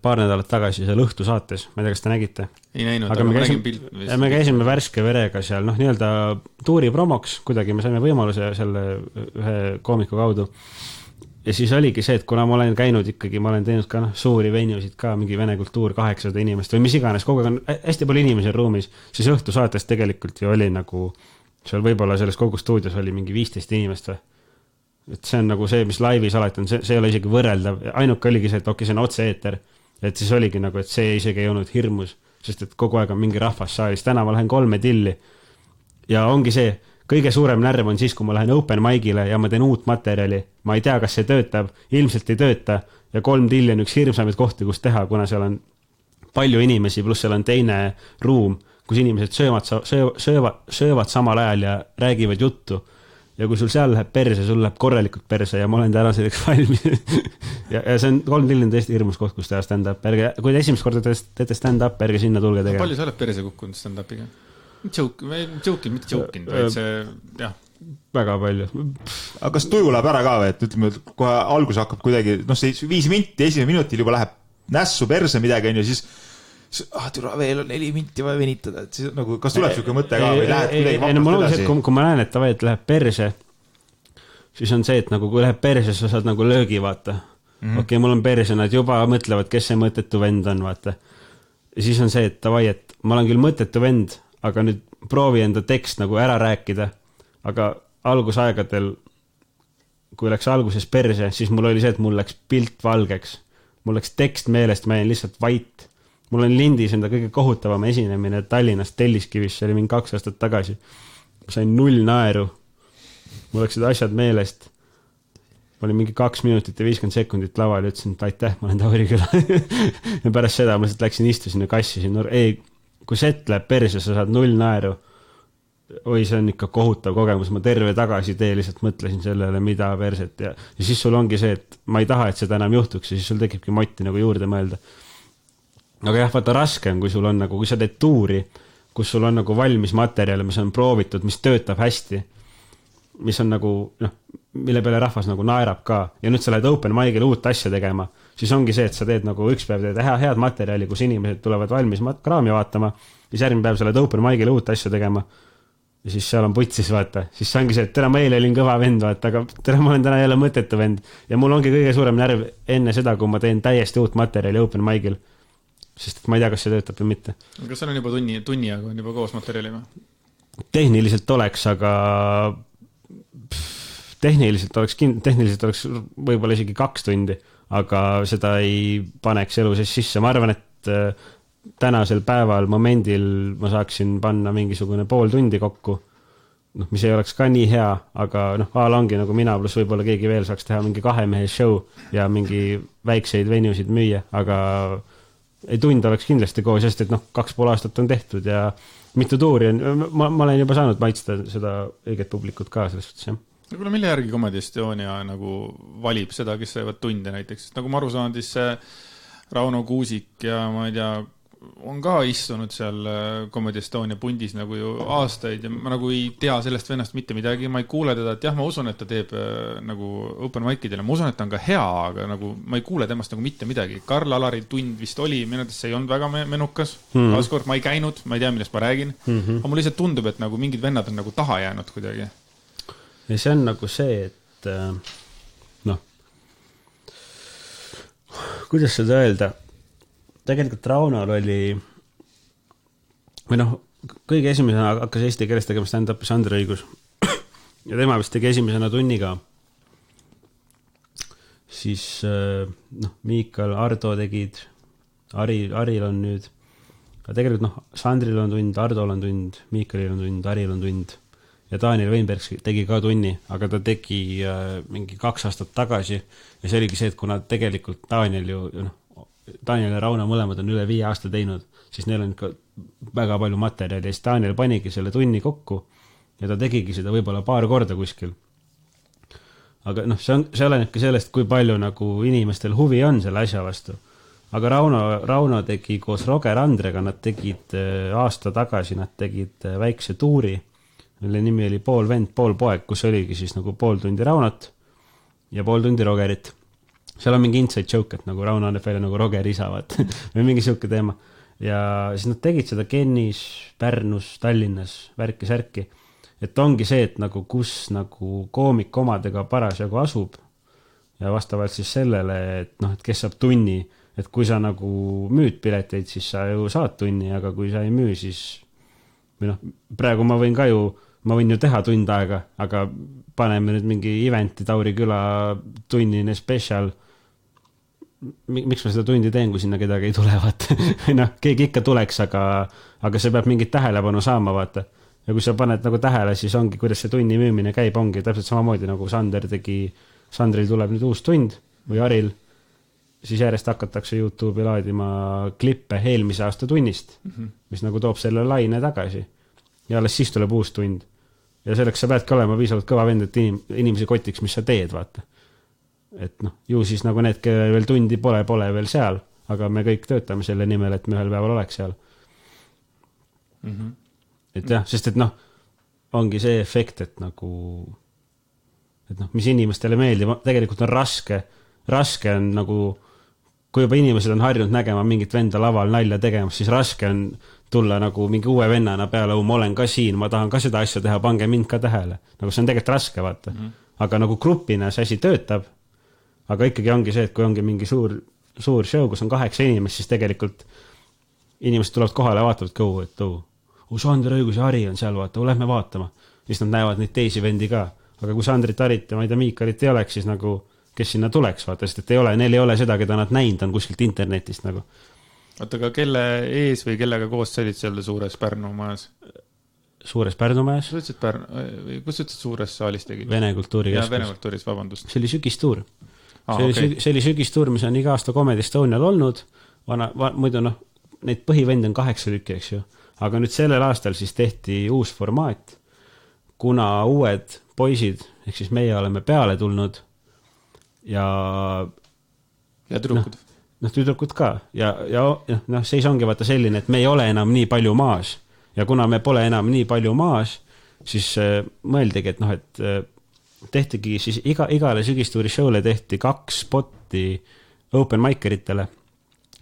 paar nädalat tagasi seal õhtu saates, ma ei tea, kas te nägite? Ei näinud, aga ma nägin pilt. Me käisime Värske verega seal, nii-öelda tuuri promoks, kuidagi me saime võimaluse selle ühe koomiku kaudu. Ja siis oligi see, et kuna ma olen käinud ikkagi, ma olen teinud ka suuri venusid ka, mingi vene kultuur, 800 inimest või mis iganes, kogu aeg on hästi palju inimesi ruumis, siis õhtu saates tegelikult ju oli nagu, seal võib-olla selles kogu stuudios oli mingi 15 inimest või. Et see on nagu see, mis laivis alati on, see ei ole isegi võrreldav. Ainuke oligi see, et okei, see on otse-eeter. Et siis oligi nagu, et see isegi ei olnud hirmus, sest et kogu aeg on mingi rahvas saalis. Täna ma lähen 3 tilli. Ja ongi see, kõige suurem närv on siis, kui ma lähen open mic'ile ja ma teen uut materjali. Ma ei tea, kas see töötab, ilmselt ei tööta. Ja 3 tilli on üks hirmsamaid kohti, kus teha, kuna seal on palju inimesi, pluss seal on teine ruum, kus inimesed söövad samal ajal ja räägivad juttu. Ja kui sul seal läheb perse, sul läheb korralikult perse ja ma olen täna selleks valmis. ja see on 3 tilli on tõesti hirmus koht, kus teha stand-up. Kui te esimest korda teete stand-up, ärge sinna tulge tegema. Palju sa oled perse kukkunud stand-upiga? Mitte jokin, vaid see, jah. Väga palju. Aga kas tuju läheb ära ka või, et ütleme, kohe algus hakkab kuidagi, see 5 minti, esimene minutil juba läheb nässu perse midagi, ja siis türa veel on 4 minti vaja venitada, et siis nagu, kas tuleb siuke mõte ka või lähed kuidagi vaprast edasi? Kui ma näen, et läheb perse, siis on see, et nagu kui läheb perse, sa saad nagu löögi vaata. Okei, mul on perse, nad juba mõtlevad, kes see mõttetu vend on, vaata. Ja siis on see, et tavai, et ma olen küll mõttetu vend, aga nüüd proovi enda tekst nagu ära rääkida, aga algusaegadel, kui läks alguses perse, siis mul oli see, et mul läks pilt valgeks. Mul läks tekst meelest, ma jäin lihtsalt vait. Mul on lindis enda kõige kohutavama esinemine Tallinnas Telliskivis, see oli mingi 2 aastat tagasi. Ma sain 0 naeru. Mul läksid asjad meelest. olin mingi 2 minutit ja 50 sekundit laval ja ütlesin, et aitäh, ma olen Tauri Küla. Ja pärast seda ma lihtsalt läksin, istusin ja kassisin. Ei, kui set läheb perse, sa saad 0 naeru. Oi, see on ikka kohutav kogemus. Ma terve tagasitee lihtsalt mõtlesin sellele, mida perset. Ja siis sul ongi see, et ma ei taha, et seda enam juhtuks ja siis sul tekibki motti nagu juurde mõelda. Aga jah, vaata raske on, kui sul on nagu, kui sa teed tuuri, kus sul on nagu valmis materjale, mis on proovitud, mis töötab hästi, mis on nagu, mille peale rahvas nagu naerab ka. Ja nüüd sa lähed open mic'ile uut asja tegema, siis ongi see, et sa teed nagu üks päev teed head materjali, kus inimesed tulevad valmis kraami vaatama, siis järgmine päev sa lähed open mic'ile uut asja tegema ja siis seal on putsis, vaata. Siis see ongi see, et tere, ma eile olin kõva vend, vaata, aga tere, ma olen täna jälle mõttetu vend. Ja mul ongi kõige suurem närv enne seda, kui ma teen täiesti uut materjali open mic'il. Sest et ma ei tea, kas see töötab või mitte. Kas seal on juba tunni aega on juba koos materjali või? Tehniliselt oleks, aga tehniliselt oleks võib-olla isegi 2 tundi, aga seda ei paneks elu sisse. Ma arvan, et tänasel päeval momendil ma saaksin panna mingisugune pool tundi kokku, mis ei oleks ka nii hea, aga aal ongi nagu mina, pluss võib-olla keegi veel saaks teha mingi 2 mehe show ja mingi väikseid venusid müüa, aga ei tund oleks kindlasti koos, sest et 2,5 aastat on tehtud ja mitu tuuri on, ma olen juba saanud maitsta seda õiget publikut ka selles suhtes, jah. Kuule, mille järgi Comedy Estonia nagu valib seda, kes saavad tunde näiteks? Nagu ma aru saan, siis Rauno Kuusik ja ma ei tea, on ka istunud seal Comedy Estonia pundis nagu ju aastaid ja ma nagu ei tea sellest vennast mitte midagi, ma ei kuule teda, et jah, ma usun, et ta teeb nagu open mic'idele, ma usun, et ta on ka hea, aga nagu ma ei kuule temast nagu mitte midagi. Karl Alari tund vist oli, minu arvates see ei olnud väga menukas, taaskord ma ei käinud, ma ei tea, millest ma räägin, aga mul lihtsalt tundub, et nagu mingid vennad on nagu taha jäänud kuidagi. Ja see on nagu see, et kuidas seda öelda? Tegelikult Raunal oli või kõige esimesena hakkas eesti keeles tegema stand-up'i Sandri Õigus ja tema vist tegi esimesena tunni ka. Siis Miikal, Ardo tegid, Aril on nüüd, aga tegelikult Sandril on tund, Ardol on tund, Miikalil on tund, Aril on tund ja Daniel Weinberg tegi ka tunni, aga ta tegi mingi 2 aastat tagasi ja see oligi see, et kuna tegelikult Daniel ja Rauno mõlemad on üle 5 aasta teinud, siis neil on ikka väga palju materjali ja siis Daniel panigi selle tunni kokku ja ta tegigi seda võib-olla 2 korda kuskil. Aga see olenebki sellest, kui palju nagu inimestel huvi on selle asja vastu. Aga Rauno tegi koos Roger Andrega, nad tegid aasta tagasi, nad tegid väikse tuuri, mille nimi oli Pool vend, pool poeg, kus oligi siis nagu pool tundi Raunot ja pool tundi Rogerit. Seal on mingi inside joke, et nagu Rauno annab välja nagu Roger isa, vaat, või mingi siuke teema. Ja siis nad tegid seda Kennis, Pärnus, Tallinnas, värki-särki. Et ongi see, et nagu kus nagu koomik omadega parasjagu asub ja vastavalt siis sellele, et kes saab tunni, et kui sa nagu müüd pileteid, siis sa ju saad tunni, aga kui sa ei müü, siis või praegu ma võin ju teha tund aega, aga paneme nüüd mingi eventi Tauri Küla tunnine special. Miks ma seda tundi teen, kui sinna kedagi ei tule, vaata. Keegi ikka tuleks, aga see peab mingit tähelepanu saama, vaata. Ja kui sa paned nagu tähele, siis ongi, kuidas see tunni müümine käib, ongi täpselt samamoodi nagu Sander tegi. Sandril tuleb nüüd uus tund või Aril, siis järjest hakatakse YouTube'i laadima klippe eelmise aasta tunnist, mis nagu toob selle laine tagasi. Ja alles siis tuleb uus tund. Ja selleks sa peadki olema piisavalt kõva vend, et inimesi kotiks, mis sa teed, vaata. Et ju siis nagu need, kellel veel tundi pole veel seal, aga me kõik töötame selle nimel, et me ühel päeval oleks seal. Et jah, sest et ongi see efekt, et nagu mis inimestele meeldib, tegelikult on raske on nagu, kui juba inimesed on harjunud nägema mingit venda laval nalja tegemas, siis raske on tulla nagu mingi uue vennana peale, ma olen ka siin, ma tahan ka seda asja teha, pange mind ka tähele. Nagu see on tegelikult raske, vaata. Aga nagu grupina see asi töötab, aga ikkagi ongi see, et kui ongi mingi suur show, kus on 8 inimest, siis tegelikult inimesed tulevad kohale ja vaatavad, et Sander Õigus ja Hari on seal, vaata, lähme vaatama. Siis nad näevad neid teisi vendi ka. Aga kui Sandrit, Harit ja ma ei tea, Miikalit ei oleks, siis nagu, kes sinna tuleks, vaata, sest et neil ei ole seda, keda nad näinud on kuskilt internetist nagu. Oota, aga kelle ees või kellega koos sa olid seal suures Pärnu majas? suures Pärnumäes. Kus sa ütlesid suures saalis tegid? Vene kultuurikeskus. Vene kultuuris, vabandust. See oli sügistuur. See oli sügistuur, mis on iga aasta Comedy Estonial olnud. Muidu neid põhivendi on 8 tükki, eks ju. Aga nüüd sellel aastal siis tehti uus formaat, kuna uued poisid, ehk siis meie oleme peale tulnud ja tüdrukud. Tüdrukud ka. Ja seis ongi vaata selline, et me ei ole enam nii palju maas. Ja kuna me pole enam nii palju maas, siis mõeldigi, et tehtigi siis igale sügistuuri show'le tehti 2 spotti open miceritele.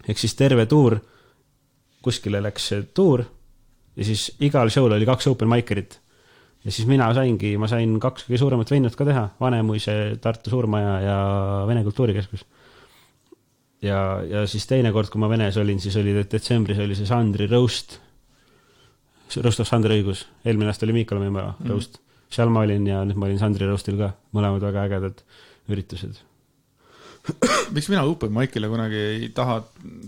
Ehk siis terve tuur, kuskile läks tuur ja siis igal show'l oli 2 open micerit. Ja siis ma sain 2 kõige suuremat vennut ka teha, Vanemuise, Tartu Suurmaja ja Vene kultuurikeskus. Ja siis teine kord, kui ma Venes olin, siis oli detsembris oli see Sandri Roast of Sandri õigus. Eelmine aasta oli Miikal Memba Roast. Seal ma olin ja nüüd ma olin Sandri Roastil ka. Mõlemad väga ägedad üritused. Miks mina open mic'ile kunagi ei taha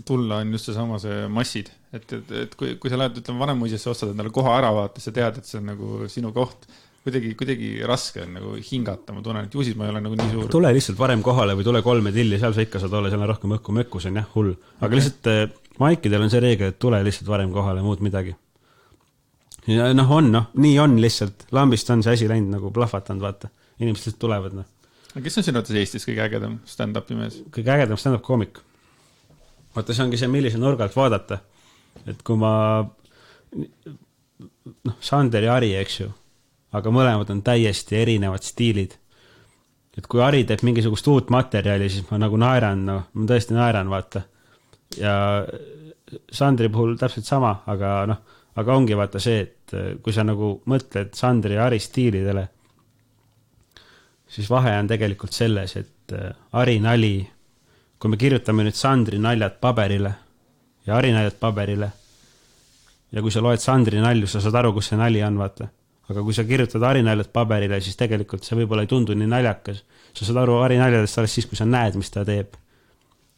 tulla, on just see massid. Et kui sa lähed, ütleme, Vanemuisesse ostad endale koha ära vaata, sa tead, et see on nagu sinu koht. Kuidagi raske on nagu hingata, ma tunnen, et juusis ma ei ole nagu nii suur. Tule lihtsalt varem kohale või tule 3 tilli, seal sa ikka saad olla, seal on rohkem õkku, see on jah hull. Aga lihtsalt maikidel on see reegel, et tule lihtsalt varem kohale, muud midagi. Ja nii on lihtsalt. Lambist on see asi läinud nagu plahvatanud, vaata. Inimesed lihtsalt tulevad. Kes on sinu mõttes Eestis kõige ägedam stand-upi mees? Kõige ägedam stand-up koomik. Vaata, see ongi see, millise nurgalt vaadata. Et kui ma Sander ja Ari, eks ju, aga mõlemad on täiesti erinevad stiilid. Et kui Ari teeb mingisugust uut materjali, siis ma nagu naeran, ma tõesti naeran, vaata. Ja Sandri puhul täpselt sama, aga ongi vaata see, et kui sa nagu mõtled Sandri ja Ari stiilidele, siis vahe on tegelikult selles, et Ari nali, kui me kirjutame nüüd Sandri naljad paberile ja Ari naljad paberile, ja kui sa loed Sandri nalju, sa saad aru, kus see nali on, vaata. Aga kui sa kirjutad Ari naljad paberile, siis tegelikult see võib-olla ei tundu nii naljakas. Sa saad aru Ari naljadest alles siis, kui sa näed, mis ta teeb.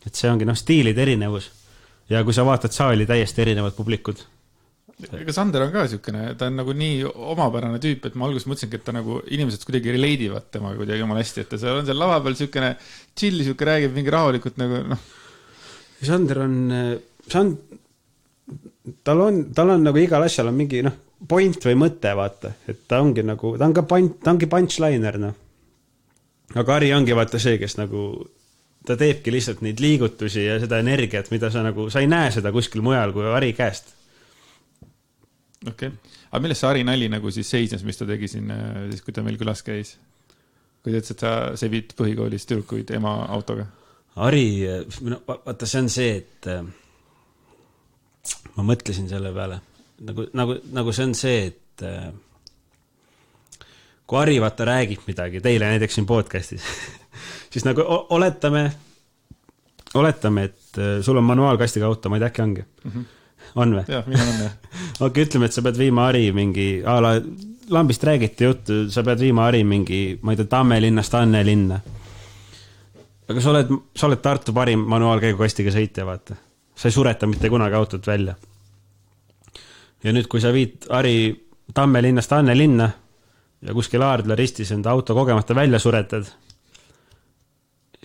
Et see ongi stiilid erinevus. Ja kui sa vaatad saali, täiesti erinevad publikud. Ega Sander on ka siukene, ta on nagu nii omapärane tüüp, et ma alguses mõtlesingi, et ta nagu inimesed kuidagi releidivad tema kuidagi omal hästi, et ta on seal lava peal siukene chill, siuke räägib mingi rahulikult nagu Sander on tal on nagu igal asjal on mingi point või mõte, vaata, et ta ongi nagu, ta ongi punchliner, aga Ari ongi vaata see, kes nagu, ta teebki lihtsalt neid liigutusi ja seda energiat, mida sa ei näe seda kuskil mujal kui Ari käest. Okei. Aga millest see Ari nali nagu siis seisnes, mis ta tegi siin, siis kui ta meil külas käis? Kui ta ütles, et sa viid põhikoolis tüdrukuid ema autoga? Ari, vaata, see on see, et ma mõtlesin selle peale. Nagu see on see, et kui Ari vaata räägib midagi, teile näiteks siin podcastis, siis nagu oletame, et sul on manuaalkastiga auto, ma ei tea, äkki ongi. On või? Jah, mina on jah. Okei, ütleme, et sa pead viima Ari mingi, Lambist räägiti juttu, sa pead viima Ari mingi, ma ei tea, Tamme linnast Anne linna. Aga sa oled Tartu parim manuaalkäigukastiga sõitja, vaata. Sa ei sureta mitte kunagi autot välja. Ja nüüd, kui sa viid Ari Tamme linnast Anne linna ja kuskil Aardla ristis enda auto kogemata välja suretad,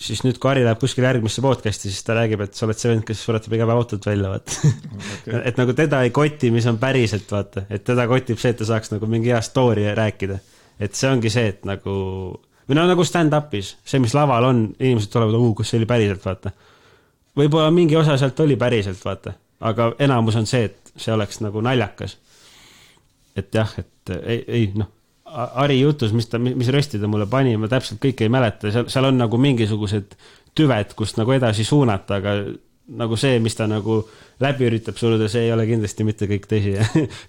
siis nüüd, kui Ari läheb kuskil järgmisse podcasti, siis ta räägib, et sa oled see vend, kes suretab iga päev autot välja, vaata. Okay. Et nagu teda ei koti, mis on päriselt, vaata. Et teda kotib see, et ta saaks nagu mingi hea story rääkida. Et see ongi see, et nagu, või nagu stand-upis, see, mis laval on, inimesed tulevad, kus see oli päriselt, vaata. Võib-olla mingi osa sealt oli päriselt, vaata. Aga enamus on see, et see oleks nagu naljakas. Et jah, et Ari jutus, mis röstida mulle pani, ma täpselt kõik ei mäleta. Seal on nagu mingisugused tüved, kust nagu edasi suunata, aga nagu see, mis ta nagu läbi üritab suruda, see ei ole kindlasti mitte kõik tõsi.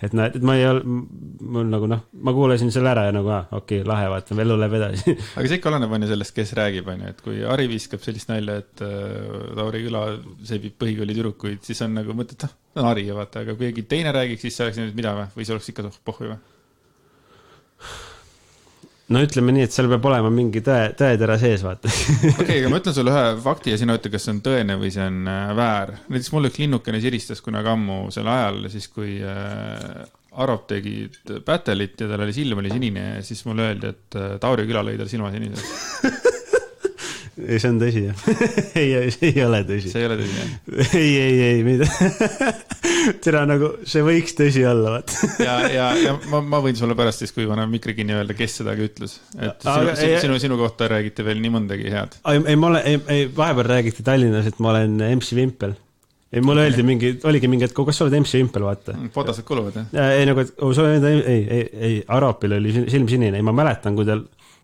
Et ma ei ole, mul nagu ma kuulasin selle ära ja nagu, okei, lahe, vaata, elu läheb edasi. Aga see ikka oleneb on ju sellest, kes räägib, on ju, et kui Ari viskab sellist nalja, et Tauri küla seebib põhikooli tüdrukuid, siis on nagu mõte, et on Ari, vaata, aga kui keegi teine räägiks, siis see oleks nüüd mida või see oleks ikka pohhu või? No ütleme nii, et seal peab olema mingi tõetera sees, vaata. Okei, aga ma ütlen sulle ühe fakti ja sina ütle, kas see on tõene või see on väär. Näiteks mul üks linnukene siristas kunagi ammu selle ajal, siis kui Arop tegi battle'it ja tal oli silm oli sinine ja siis mulle öeldi, et Tauri küla lõi tal silma sinine. Ei, see on tõsi, jah. ei ole tõsi. See ei ole tõsi, jah? Ei, mida. Tere, nagu see võiks tõsi olla, vaat. ja ma võin sulle pärast siis, kui ma mikri kinni öelda, kes seda ütles. Et sinu kohta räägiti veel nii mõndagi head. Ei, vahepeal räägiti Tallinnas, et ma olen MC Vimpel. Ei, mulle öeldi oligi mingi, et kas sa oled MC Vimpel, vaata. Podased kuluvad, jah? Ei, nagu, et ei, Arapil oli silm sinine. Ei, ma mäletan, kui tal,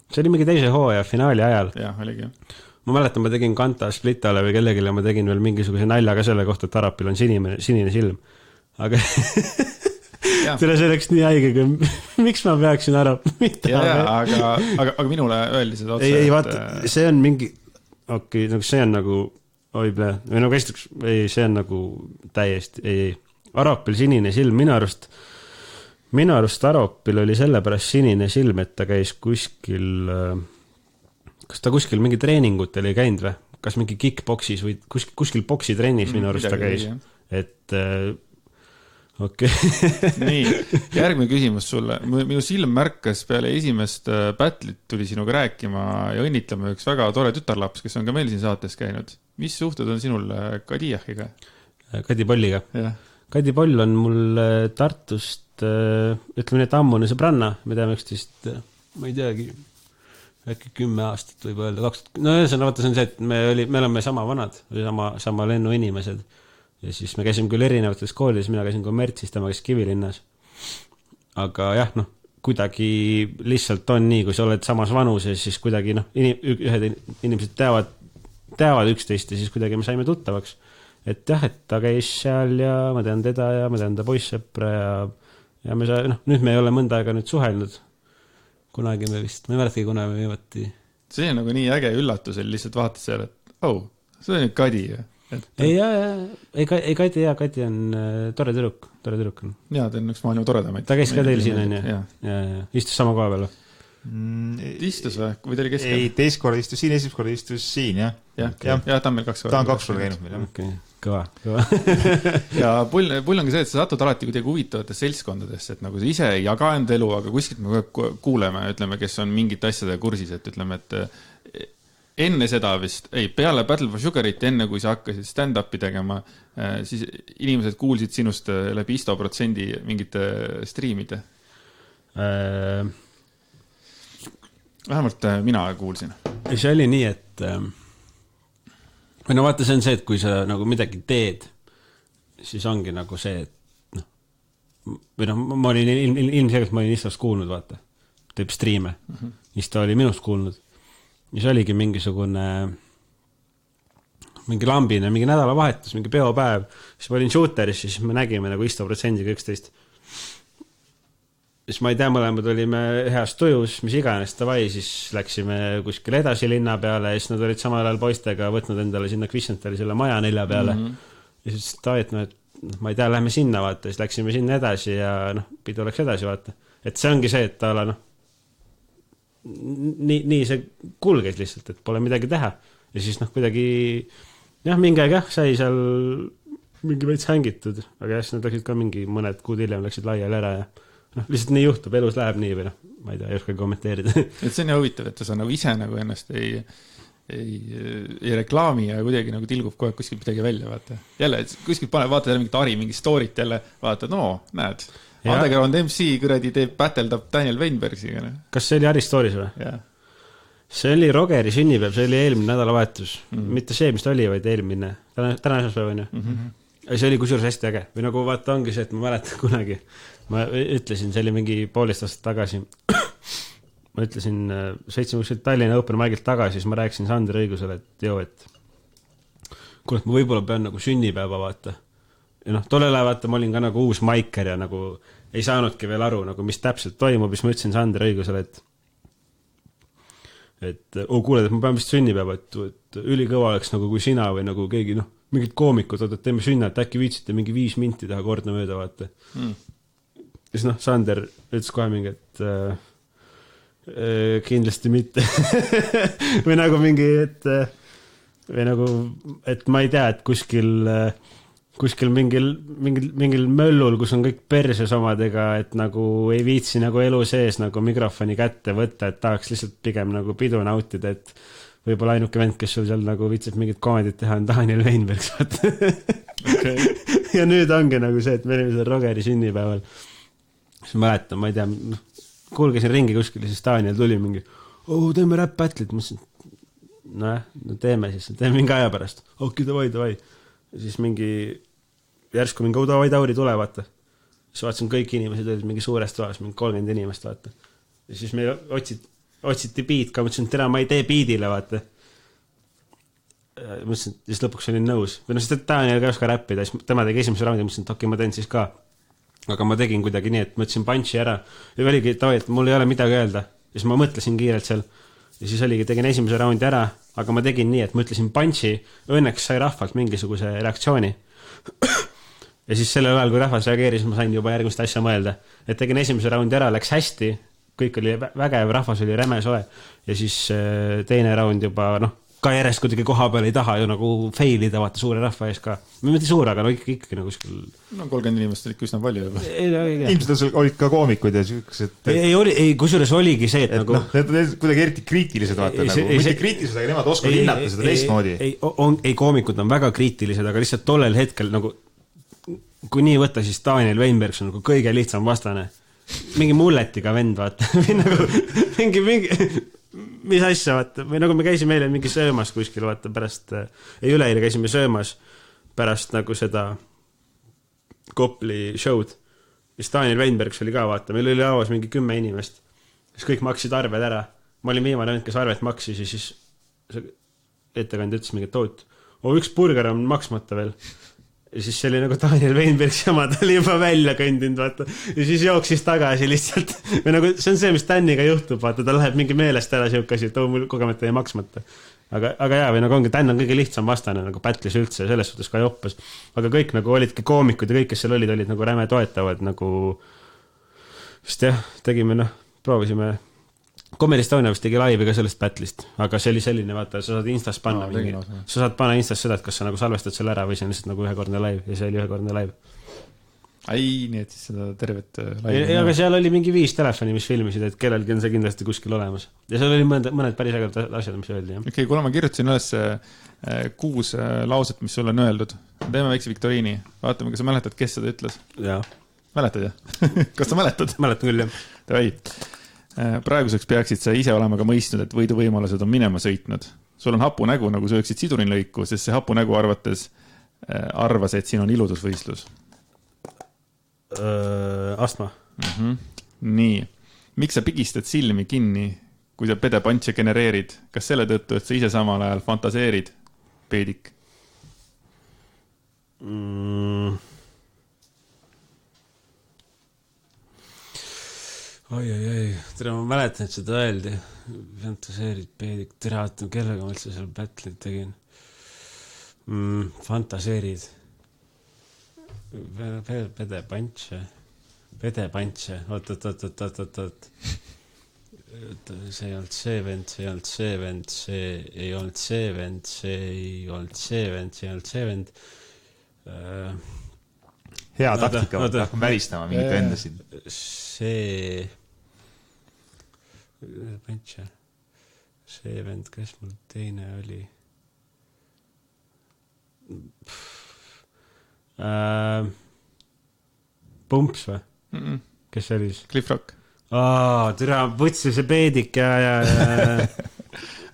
see oli mingi teise hooaja finaali ajal. Jah, oligi. Ma mäletan, ma tegin Kanta Splitale või kellelegi ja ma tegin veel mingisuguse nalja ka selle kohta, et Arapil on sinine silm. Aga selle selleks nii haige, kui miks ma peaksin Arap? Aga minule öeldi seda otse. Ei, vaata, see on mingi, okei, nagu see on nagu või nagu esiteks, see on nagu täiesti, ei. Arapil sinine silm, minu arust Arapil oli sellepärast sinine silm, et ta käis kuskil, kas ta kuskil mingi treeningutel ei käinud või? Kas mingi kickboxis või kuskil boksitrennis minu arust ta käis, et okei. Nii, järgmine küsimus sulle. Minu silm märkas peale esimest battle'it tuli sinuga rääkima ja õnnitlema üks väga tore tütarlaps, kes on ka meil siin saates käinud. Mis suhted on sinul Kadiahiga? Kadi Polliga. Kadi Poll on mul Tartust, ütleme nii, et ammune sõbranna, me teame üksteist, ma ei teagi, äkki 10 aastat võib öelda, 2000, no vaata see on see, et me oleme sama vanad, sama lennu inimesed ja siis me käisime küll erinevates koolides, mina käisin kommertsis, tema käis Kivilinnas, aga jah, noh, kuidagi lihtsalt on nii, kui sa oled samas vanuses, siis kuidagi, noh, ühed inimesed teavad üksteist ja siis kuidagi me saime tuttavaks. Et jah, et ta käis seal ja ma tean teda ja ma tean ta poissõpra ja me nüüd me ei ole mõnda aega nüüd suhelnud. Kunagi me vist, ma ei mäletagi kunagi me viimati. See on nagu nii äge üllatus, lihtsalt vaatad seal, et see on nüüd Kadi. Ei Kadi, Kadi on tore tüdruk. Jaa, ta on üks maailma toredamaid. Ta käis ka teil siin, on ju? Istus sama koha peal. Istus või ta oli keskel? Ei, teist korda istus siin, esimest korda istus siin, jah. Ja, ta on meil 2 korda. Ta on 2 korda käinud meil, jah. Okay. Kõva. Ja pull on ka see, et sa satud alati kuidagi huvitavates seltskondadesse, et nagu sa ise ei jaga enda elu, aga kuskilt me kuuleme, ütleme, kes on mingit asjade kursis, et ütleme, et enne seda vist, peale Battle for Sugarit, enne kui sa hakkasid stand-upi tegema, siis inimesed kuulsid sinust läbi 100% mingite striimide. Vähemalt mina kuulsin. See oli nii, et või no vaata, see on see, et kui sa nagu midagi teed, siis ongi nagu see, et või ma olin ilmselgelt ma olin istast kuulnud, vaata, teeb striime, siis ta oli minust kuulnud ja see oligi mingisugune mingi lambine, mingi nädalavahetus, mingi peopäev, siis ma olin shooteris, siis me nägime nagu 100% üksteist. Siis ma ei tea, mõlemad olime heas tujus, mis iganes tavai, siis läksime kuskil edasi linna peale ja siis nad olid samal ajal poistega võtnud endale sinna Kvissentali selle maja 4 peale. Ja siis tavait, ma ei tea, lähme sinna, vaata, siis läksime sinna edasi ja pidu läks edasi, vaata. Et see ongi see, et ta ole, nii see kulges lihtsalt, et pole midagi teha. Ja siis kuidagi, mingi aeg sai seal mingi veits hängitud, aga jah, nad läksid ka mingi mõned kuud hiljem läksid laiali ära ja lihtsalt nii juhtub, elus läheb nii või ma ei tea, ei oska kommenteerida. Et see on huvitav, et sa nagu ise nagu ennast ei reklaami ja kuidagi nagu tilgub kohe kuskil midagi välja, vaata. Jälle, kuskil vaatad jälle mingit Ari, mingi story't jälle, vaatad, näed, Underground MC kuradi teeb battledab Daniel Weinbergsiga. Kas see oli Ari stories või? Jah. See oli Rogeri sünnipäev, see oli eelmine nädalavahetus. Mitte see, mis ta oli, vaid eelmine. Täna esmaspäev on ju. See oli kusjuures hästi äge. Või nagu vaata ongi see, et ma mäletan kunagi. Ma ütlesin, see oli mingi 1,5 aastat tagasi. Ma ütlesin, sõitsime kuskilt Tallinna Open Mic'ilt tagasi, siis ma rääkisin Sander Õigusele, et kuule, ma võib-olla pean nagu sünnipäeva vaata. Ja tollel ajal vaata, ma olin ka nagu uus maiker ja nagu ei saanudki veel aru, nagu mis täpselt toimub, siis ma ütlesin Sander Õigusele, et kuule, et ma pean vist sünnipäeva, et ülikõva oleks nagu kui sina või nagu keegi, mingid koomikud, et teeme sünna, et äkki viitsite mingi 5 minti teha kordne mööda, vaata. Ja siis Sander ütles kohe mingi, et kindlasti mitte. Või nagu mingi, et ma ei tea, et kuskil kuskil mingil möllul, kus on kõik perses omadega, et nagu ei viitsi nagu elu sees nagu mikrofoni kätte võtta, et tahaks lihtsalt pigem nagu pidu nautida, et võib-olla ainuke vend, kes sul seal nagu viitsib mingit komedit teha, on Daniel Weinberg, saate. Okay. Ja nüüd ongi nagu see, et me olime seal Rogeri sünnipäeval. Siis mäletan, ma ei tea, kuulgesin ringi kuskil, siis Daniel tuli mingi, teeme rap-battle'it, mõtlesin, no teeme siis, teeme mingi aja pärast. Okei, davai. Ja siis mingi, järsku mingi, davai, Tauri tule, vaata. Siis vaatasin, kõik inimesed olid mingi suures toas, mingi 30 inimest, vaata. Ja siis meil otsiti beat ka, mõtlesin, et tere, ma ei tee beatile, vaata. Mõtlesin, siis lõpuks olin nõus. Või siis Daniel ka oska räppida, siis tema tegi esimese raundi, mõtlesin, et okei, ma teen siis ka. Aga ma tegin kuidagi nii, et mõtlesin punchi ära. Ja oligi, et mul ei ole midagi öelda. Ja siis ma mõtlesin kiirelt seal. Ja siis oligi, tegin esimese raundi ära, aga ma tegin nii, et mõtlesin punchi. Õnneks sai rahvalt mingisuguse reaktsiooni. Ja siis sellel ajal, kui rahvas reageeris, ma sain juba järgmist asja mõelda. Et tegin esimese raundi ära, läks hästi. Kõik oli vägev, rahvas oli räme soe. Ja siis teine raund juba, ka järjest kuidagi koha peal ei taha ju nagu failida, vaata suure rahva ees ka. Ma mitte suur, aga ikkagi nagu kuskil. 30 inimest oli üsna palju juba. Ilmselt olid ka koomikud ja siuksed. Ei, kusjuures oligi see, et nagu. Need kuidagi eriti kriitilised, vaata nagu. Mitte kriitilised, aga nemad oskavad hinnata seda teistmoodi. Ei, koomikud on väga kriitilised, aga lihtsalt tollel hetkel nagu, kui nii võtta, siis Daniel Weinberg on nagu kõige lihtsam vastane. Mingi mulletiga vend, vaata. mingi mis asja, vaata, või nagu me käisime eile mingi söömas kuskil, vaata, pärast, üleeile käisime söömas pärast nagu seda Kopli show'd. Siis Daniel Weinberg oli ka, vaata, meil oli lauas mingi 10 inimest. Siis kõik maksid arved ära. Ma olin viimane vend, kes arvet maksis ja siis ettekandja ütles mingi toot. Üks burger on maksmata veel. Ja siis see oli nagu Daniel Weinberg sama, ta oli juba välja kõndinud, vaata. Ja siis jooksis tagasi lihtsalt. Või nagu, see on see, mis Daniga juhtub, vaata, ta läheb mingi meelest ära siukasi, et mul kogemata ei maksmata. Aga jaa, või nagu ongi, Dan on kõige lihtsam vastane nagu battle'is üldse ja selles suhtes ka ei oppas. Aga kõik nagu olidki koomikud ja kõik, kes seal olid nagu räme toetavad nagu. Vist jah, tegime, proovisime. Comedy Estonia vist tegi laivi ka sellest battle'ist, aga see oli selline, vaata, sa saad Instas panna mingi. Sa saad panna Instas seda, et kas sa nagu salvestad selle ära või see on lihtsalt nagu ühekordne laiv ja see oli ühekordne laiv. Nii et siis seda tervet laivi. Aga seal oli mingi 5 telefoni, mis filmisid, et kellelgi on see kindlasti kuskil olemas. Ja seal oli mõned päris ägedad asjad, mis öeldi. Okei, kuule ma kirjutasin üles 6 lauset, mis sul on öeldud. Teeme väikse viktoriini. Vaatame, kas sa mäletad, kes seda ütles? Jaa. Mäletad, jah? Kas sa mäletad? Mäletan küll, jah. Davai. Praeguseks peaksid sa ise olema ka mõistnud, et võiduvõimalused on minema sõitnud. Sul on hapu nägu, nagu sööksid sidurinlõiku, sest see hapu nägu arvas, et siin on iludusvõistlus. Astma. Nii. Miks sa pigistad silmi kinni, kui sa pedepantse genereerid? Kas selle tõttu, et sa ise samal ajal fantaseerid, peedik? Oi, tere, ma mäletan, et seda öeldi. Fantaseerid, peedik, tere, vaatan, kellega ma üldse seal battle'id tegin. Fantaseerid. Pedepantse. Oot. See ei olnud see vend, see ei olnud see vend, see ei olnud see vend, see ei olnud see vend, see ei olnud see vend. Hea taktika, hakkame välistama mingit vendasid. See vend, kes mul teine oli? Pumps või? Kes see oli? Cliff Rock. Türa, võtsi see peedik ja.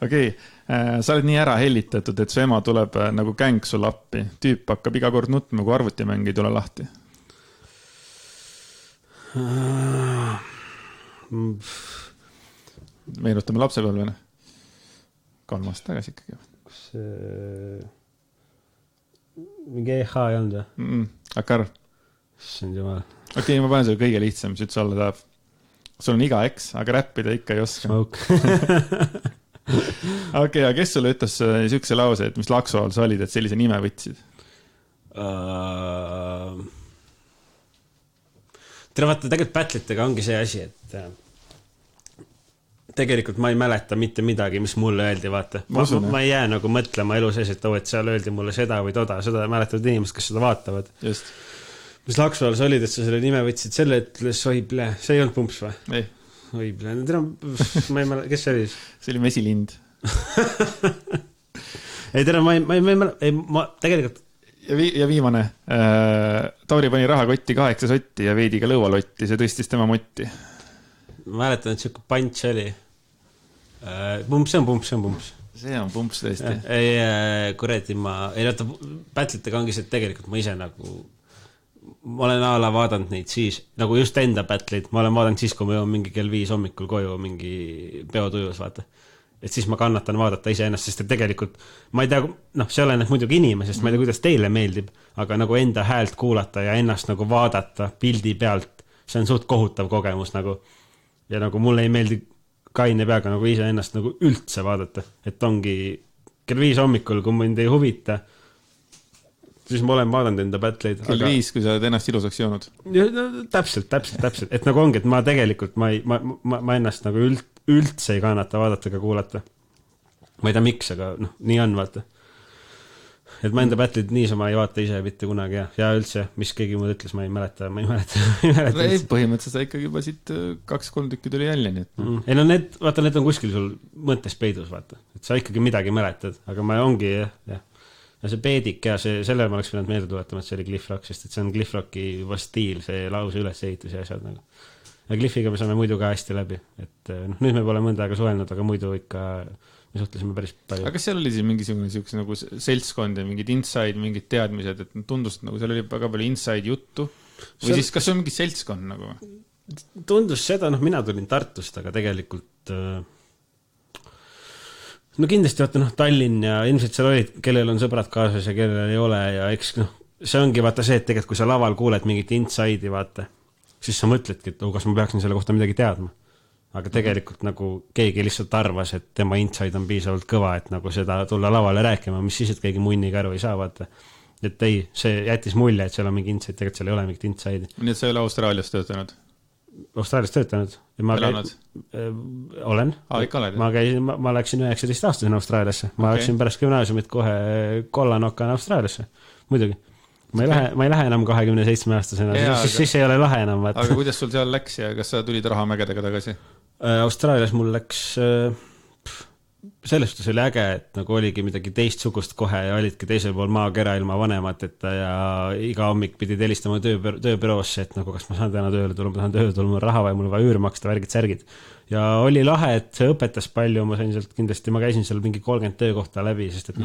Okei, sa oled nii ära hellitatud, et su ema tuleb nagu gäng sul appi. Tüüp hakkab iga kord nutma, kui arvutimäng ei tule lahti. Meenutame lapsepõlvena. 3 aastat tagasi ikkagi. See mingi EH ei olnud või? Akar. See on jumal. Okei, ma panen selle kõige lihtsam, mis üldse olla tahab. Sul on iga eks, aga räppida ikka ei oska. Smoke. Okei, aga kes sulle ütles siukse lause, et mis laksual sa olid, et sellise nime võtsid? Tere, vaata, tegelikult battle'itega ongi see asi, et tegelikult ma ei mäleta mitte midagi, mis mulle öeldi, vaata. Ma ei jää nagu mõtlema elu sees, et seal öeldi mulle seda või toda, seda mäletavad inimesed, kes seda vaatavad. Just. Mis Laksvaalas olid, et sa selle nime võtsid, selle ütles Oible, see ei olnud Pumps või? Ei. Oible, ma ei mäleta, kes see oli? See oli Mesilind. Ei tere, ma tegelikult... Ja viimane, Tauri pani rahakotti 8 sotti ja veidi ka lõualotti, see tõstis tema motti. Ma mäletan, et siuke punch oli. Pumps, see on Pumps. See on Pumps tõesti. Ei, kureti, pätlitega ongi see, et tegelikult ma ise nagu... Ma olen ala vaadanud neid siis, nagu just enda pätleid, ma olen vaadanud siis, kui ma jõuan mingi kell 5 hommikul koju mingi peotujus, vaata. Et siis ma kannatan vaadata ise ennast, sest et tegelikult, ma ei tea, see oleneb muidugi inimesest, ma ei tea, kuidas teile meeldib, aga nagu enda häält kuulata ja ennast nagu vaadata pildi pealt, see on suht kohutav kogemus nagu. Ja nagu mulle ei meeldi kaine peaga nagu ise ennast nagu üldse vaadata, et ongi kell 5 hommikul, kui mind ei huvita, siis ma olen vaadanud enda pätleid. Kell 5, kui sa oled ennast ilusaks joonud. Täpselt. Et nagu ongi, et ma tegelikult, ma ennast nagu üldse ei kannata vaadata ega kuulata. Ma ei tea miks, aga nii on, vaata. Et ma enda pätleid niisama ei vaata ise mitte kunagi ja üldse, mis keegi mulle ütles, ma ei mäleta. Põhimõtteliselt sa ikkagi juba siit 2-3 tükki tuli jälle. Ei no need, vaata, need on kuskil sul mõttes peidus, vaata. Et sa ikkagi midagi mäletad, aga ma ongi, jah. Ja see peedik ja selle ma oleks pidanud meelde tuletama, et see oli Cliff Rock, sest et see on Cliff Rocki juba stiil, see lause ülesehitus ja asjad nagu. Ja Cliffiga me saame muidu ka hästi läbi, et nüüd me pole mõnda aega suhelnud, aga muidu ikka me suhtlesime päris palju. Aga kas seal oli siis mingisugune siukse nagu seltskond ja mingid inside, mingid teadmised, et tundus, et nagu seal oli väga palju inside juttu või siis kas see on mingi seltskond nagu? Tundus seda, mina tulin Tartust, aga tegelikult no kindlasti vaata, Tallinn ja ilmselt seal olid, kellel on sõbrad kaasas ja kellel ei ole ja eks see ongi vaata see, et tegelikult kui sa laval kuuled mingit inside'i vaata, siis sa mõtledki, et kas ma peaksin selle kohta midagi teadma. Aga tegelikult nagu keegi lihtsalt arvas, et tema inside on piisavalt kõva, et nagu seda tulla lavale rääkima, mis siis, et keegi munniga aru ei saa vaata. Et ei, see jättis mulje, et seal on mingi inside, tegelikult seal ei ole mingit inside'i. Nii et sa ei ole Austraalias töötanud? Austraalias töötanud. Olen. Ma läksin 19 aastasena Austraaliasse. Ma läksin pärast gümnaasiumit kohe kollanokana Austraaliasse. Muidugi. Ma ei lähe enam 27 aastasena. Siis ei ole lahe enam. Aga kuidas sul seal läks ja kas sa tulid rahamägedega tagasi? Austraalias mul läks... Selles suhtes oli äge, et nagu oligi midagi teistsugust kohe ja olidki teisel pool maakera ilma vanemateta ja iga hommik pidi telistama tööbüroosse, et nagu kas ma saan täna tööle tulla, ma saan tööle tulla, mul raha või mul vaja üür maksta, värgid-särgid. Ja oli lahe, et see õpetas palju, ma sain sealt kindlasti, ma käisin seal mingi 30 töökohta läbi, sest et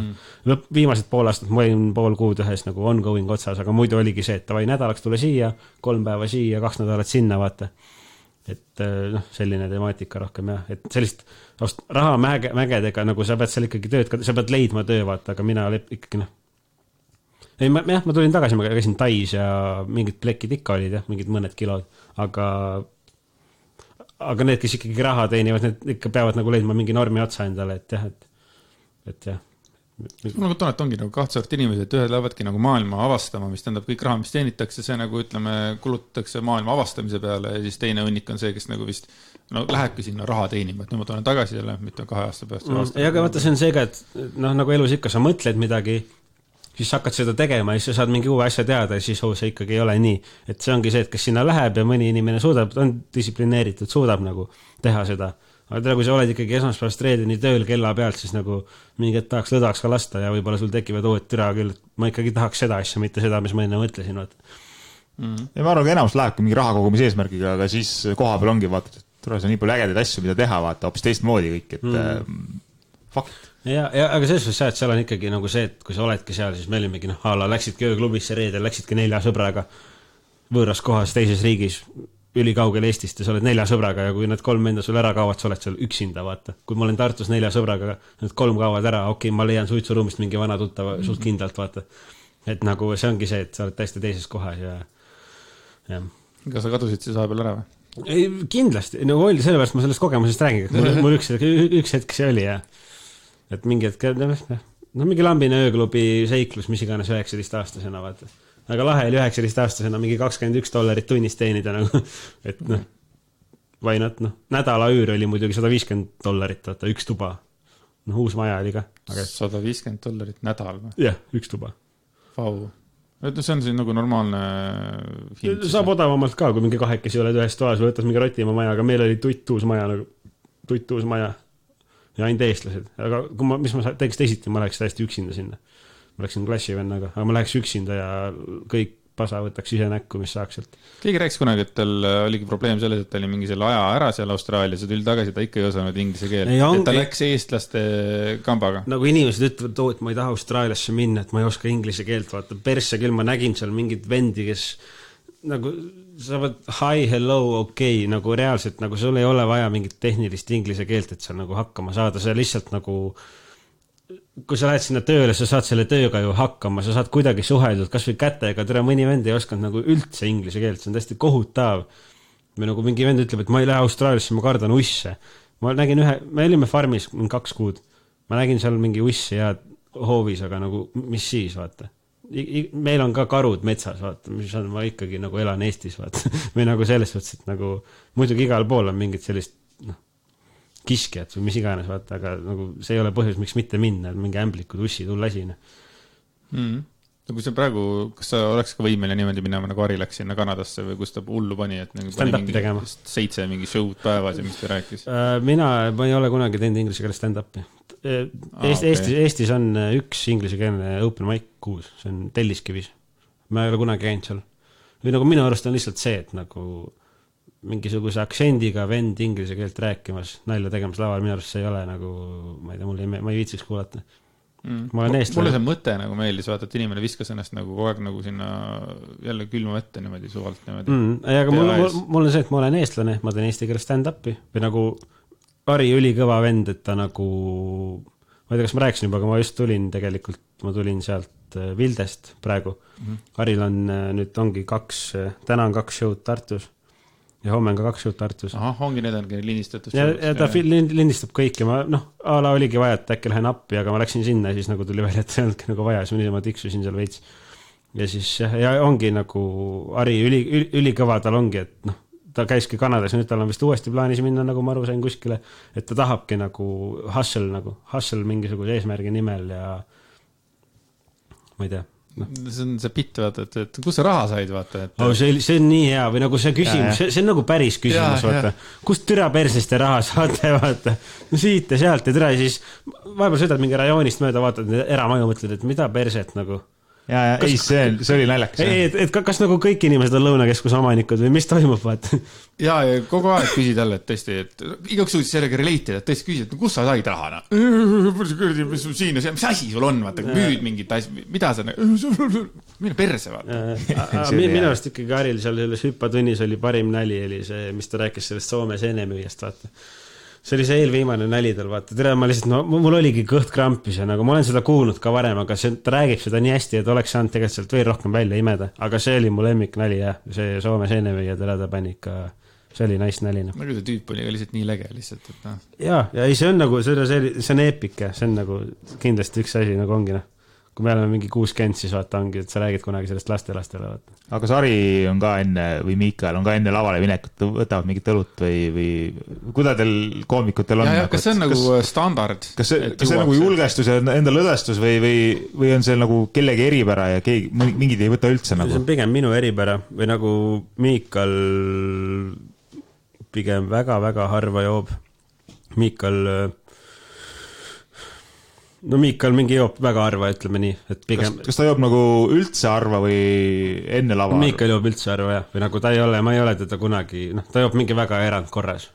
viimased pool aastat ma olin pool kuud ühes nagu ongoing otsas, aga muidu oligi see, et tavai nädalaks tule siia, 3 päeva siia, 2 nädalat sinna, vaata. Et selline temaatika rohkem jah, et sellist raha mägedega nagu sa pead seal ikkagi tööd, sa pead leidma töö vaata, aga mina ikkagi ei, ma tulin tagasi, ma käisin Tais ja mingid plekid ikka olid jah, mingid mõned kilod, aga need, kes ikkagi raha teenivad, need ikka peavad nagu leidma mingi normi otsa endale, et jah. Ma nagu tunnet ongi nagu 2 sort inimesed, et ühed lähevadki nagu maailma avastama, mis tähendab kõik raha, mis teenitakse, see nagu ütleme, kulutatakse maailma avastamise peale ja siis teine õnnik on see, kes nagu vist lähebki sinna raha teenima, et nüüd ma tulen tagasi jälle, mitte 2 aasta pärast. Ja aga vaata, see on see ka, et nagu elus ikka sa mõtled midagi, siis hakkad seda tegema ja siis sa saad mingi uue asja teada ja siis see ikkagi ei ole nii. Et see ongi see, et kes sinna läheb ja mõni inimene suudab, on distsiplineeritud, suudab nagu teha seda. Aga tea, kui sa oled ikkagi esmaspäevast reedeni tööl kella pealt, siis nagu mingi tahaks lõdaks ka lasta ja võib-olla sul tekivad türa küll, et ma ikkagi tahaks seda asja, mitte seda, mis ma enne mõtlesin. Ja ma arvan, et enamus lähebki mingi raha kogumise eesmärgiga, aga siis koha peal ongi vaata, et tuleb nii palju ägedaid asju, mida teha, vaata, hoopis teistmoodi kõik, et fuck it. Ja, aga selles suhtes et seal on ikkagi nagu see, et kui sa oledki seal, siis me olimegi läksidki ööklubisse reedel, läksidki 4 sõbraga võõras kohas teises riigis ülikaugel Eestist ja sa oled 4 sõbraga ja kui need 3 enda sul ära kaovad, sa oled seal üksinda, vaata. Kui ma olen Tartus 4 sõbraga, need 3 kaovad ära, okei, ma leian suitsuruumist mingi vana tuttava suht kindlalt, vaata. Et nagu see ongi see, et sa oled täiesti teises kohas ja. Kas sa kadusid siis vahepeal ära või? Ei, kindlasti, nagu oli sellepärast ma sellest kogemusest räägin, mul üks hetk see oli ja et mingi hetk, mingi lambine ööklubi seiklus, mis iganes 19 aastasena, vaata. Aga lahe oli 19 aastasena mingi $21 tunnist teenida nagu, et why not, noh, nädala üür oli muidugi $150, vaata, üks tuba. Noh, uus maja oli ka. $150 nädal või? Jah, üks tuba. Vau. See on siin nagu normaalne hind. Saab odavamalt ka, kui mingi kahekesi oled ühes toas või võtad mingi Rotimaa maja, aga meil oli tutt-uus maja ja ainult eestlased. Aga mis ma teeks teisiti, ma läheks täiesti üksinda sinna. Ma läksin klassivennaga, aga ma läheks üksinda ja kõik pasa võtaks ise näkku, mis saaks sealt. Keegi rääkis kunagi, et tal oligi probleem selles, et ta oli mingi selle aja ära seal Austraalias ja tuli tagasi, ta ikka ei osanud inglise keel. Et ta läks eestlaste kambaga. Nagu inimesed ütlevad, et ma ei taha Austraaliasse minna, et ma ei oska inglise keelt, vaata persse küll, ma nägin seal mingid vendi, kes nagu saavad hi, hello, okei, nagu reaalselt, nagu sul ei ole vaja mingit tehnilist inglise keelt, et seal nagu hakkama saada, see lihtsalt nagu kui sa lähed sinna tööle, sa saad selle tööga ju hakkama, sa saad kuidagi suheldud, kas või kätega, tere mõni vend ei oskanud nagu üldse inglise keelt, see on täiesti kohutav. Või nagu mingi vend ütleb, et ma ei lähe Austraaliasse, ma kardan usse. Ma nägin me olime farmis 2 kuud, ma nägin seal mingi ussi ja hoovis, aga nagu mis siis, vaata. Meil on ka karud metsas, vaata, mis on, ma ikkagi nagu elan Eestis, vaata. Või nagu selles suhtes, et nagu muidugi igal pool on mingid sellist kiskjad või mis iganes, vaata, aga nagu see ei ole põhjus, miks mitte minna, mingi ämblikud ussi tulla asina. Kui sa praegu, kas sa oleks ka võimeline niimoodi minema, nagu Ari läks sinna Kanadasse või kus ta hullu pani, et stand-upi tegema. 7 mingi show'd päevas ja mis ta rääkis? Ma ei ole kunagi teinud inglise keele stand-upi. Eestis on üks inglise keelne open mic kuus, see on Telliskivis. Ma ei ole kunagi käinud seal. Või nagu minu arust on lihtsalt see, et nagu mingisuguse aktsendiga vend inglise keelt rääkimas, nalja tegemas laval, minu arust see ei ole nagu, ma ei tea, ma ei viitsiks kuulata. Ma olen eestlane. Mulle see mõte nagu meeldis, vaata, et inimene viskas ennast nagu kogu aeg nagu sinna jälle külma vette niimoodi suvalt niimoodi. Aga mul on see, et ma olen eestlane, ma teen eesti keeles stand-upi või nagu Ari ülikõva vend, et ta nagu, ma ei tea, kas ma rääkisin juba, aga ma just tulin tegelikult, ma tulin sealt Vildest praegu. Aril on nüüd ongi täna on 2 show'd Tartus. Ja homme on ka 2 show'd Tartus. Ongi need ongi lindistatud. Ja ta lindistab kõik ja ma, ala oligi vaja, et äkki lähen appi, aga ma läksin sinna ja siis nagu tuli välja, et see ongi nagu vaja, siis ma tiksusin seal veits. Ja siis ja ongi nagu Ari ülikõva tal ongi, et ta käiski Kanadas ja nüüd tal on vist uuesti plaanis minna, nagu ma aru sain kuskile, et ta tahabki nagu hustle mingisuguse eesmärgi nimel ja ma ei tea. See on see pitt, vaata, et kus sa raha said, vaata. See on nii hea või nagu see küsimus, see on nagu päris küsimus, vaata. Kust türa persiste raha saate, vaata. Siit ja sealt ja türa siis vahepeal sõidad mingi rajoonist mööda, vaatad eramaju, mõtled, et mida perset nagu. Ei, see oli naljakas. Et kas nagu kõik inimesed on Lõunakeskuse omanikud või mis toimub, vaata? Ja kogu aeg küsid jälle, et tõesti, et igaks suutis sellega relate'ida, et tõesti küsid, et kus sa said rahana? Mis asi sul on, vaata, müüd mingit asja, mida sa, mine perse, vaata. Minu arust ikkagi Aril seal selles hüppatunnis oli parim nali, oli see, mis ta rääkis sellest Soome seenemüüjast, vaata. See oli see eelviimane nali tal, vaata. Tere, ma lihtsalt, mul oligi kõht krampis ja nagu ma olen seda kuulnud ka varem, aga ta räägib seda nii hästi, et oleks saanud tegelikult sealt veel rohkem välja imeda. Aga see oli mu lemmik nali, jah. See Soome seenemüüja ta pani ikka, see oli nice nali. Nagu see tüüp oli ka lihtsalt nii lege lihtsalt, et Ja ei, see on nagu, see on eepik, see on nagu kindlasti üks asi, nagu ongi, kui me oleme mingi 60, siis vaata ongi, et sa räägid kunagi sellest lastele. Aga kas Ari on ka enne, või Miikael on ka enne lavale minekut, võtavad mingit õlut või kuidas teil koomikutel on? Ja, kas see on nagu standard? Kas see on nagu julgestus ja enda lõdestus või on see nagu kellegi eripära ja mingid ei võta üldse nagu? See on pigem minu eripära või nagu Miikal pigem väga-väga harva joob. Miikal mingi joob väga harva, ütleme nii, et pigem... Kas ta joob nagu üldse harva või enne lava? Miikal joob üldse harva, jah. Või nagu ta ei ole, ma ei ole teda kunagi... ta joob mingi väga erandkorras.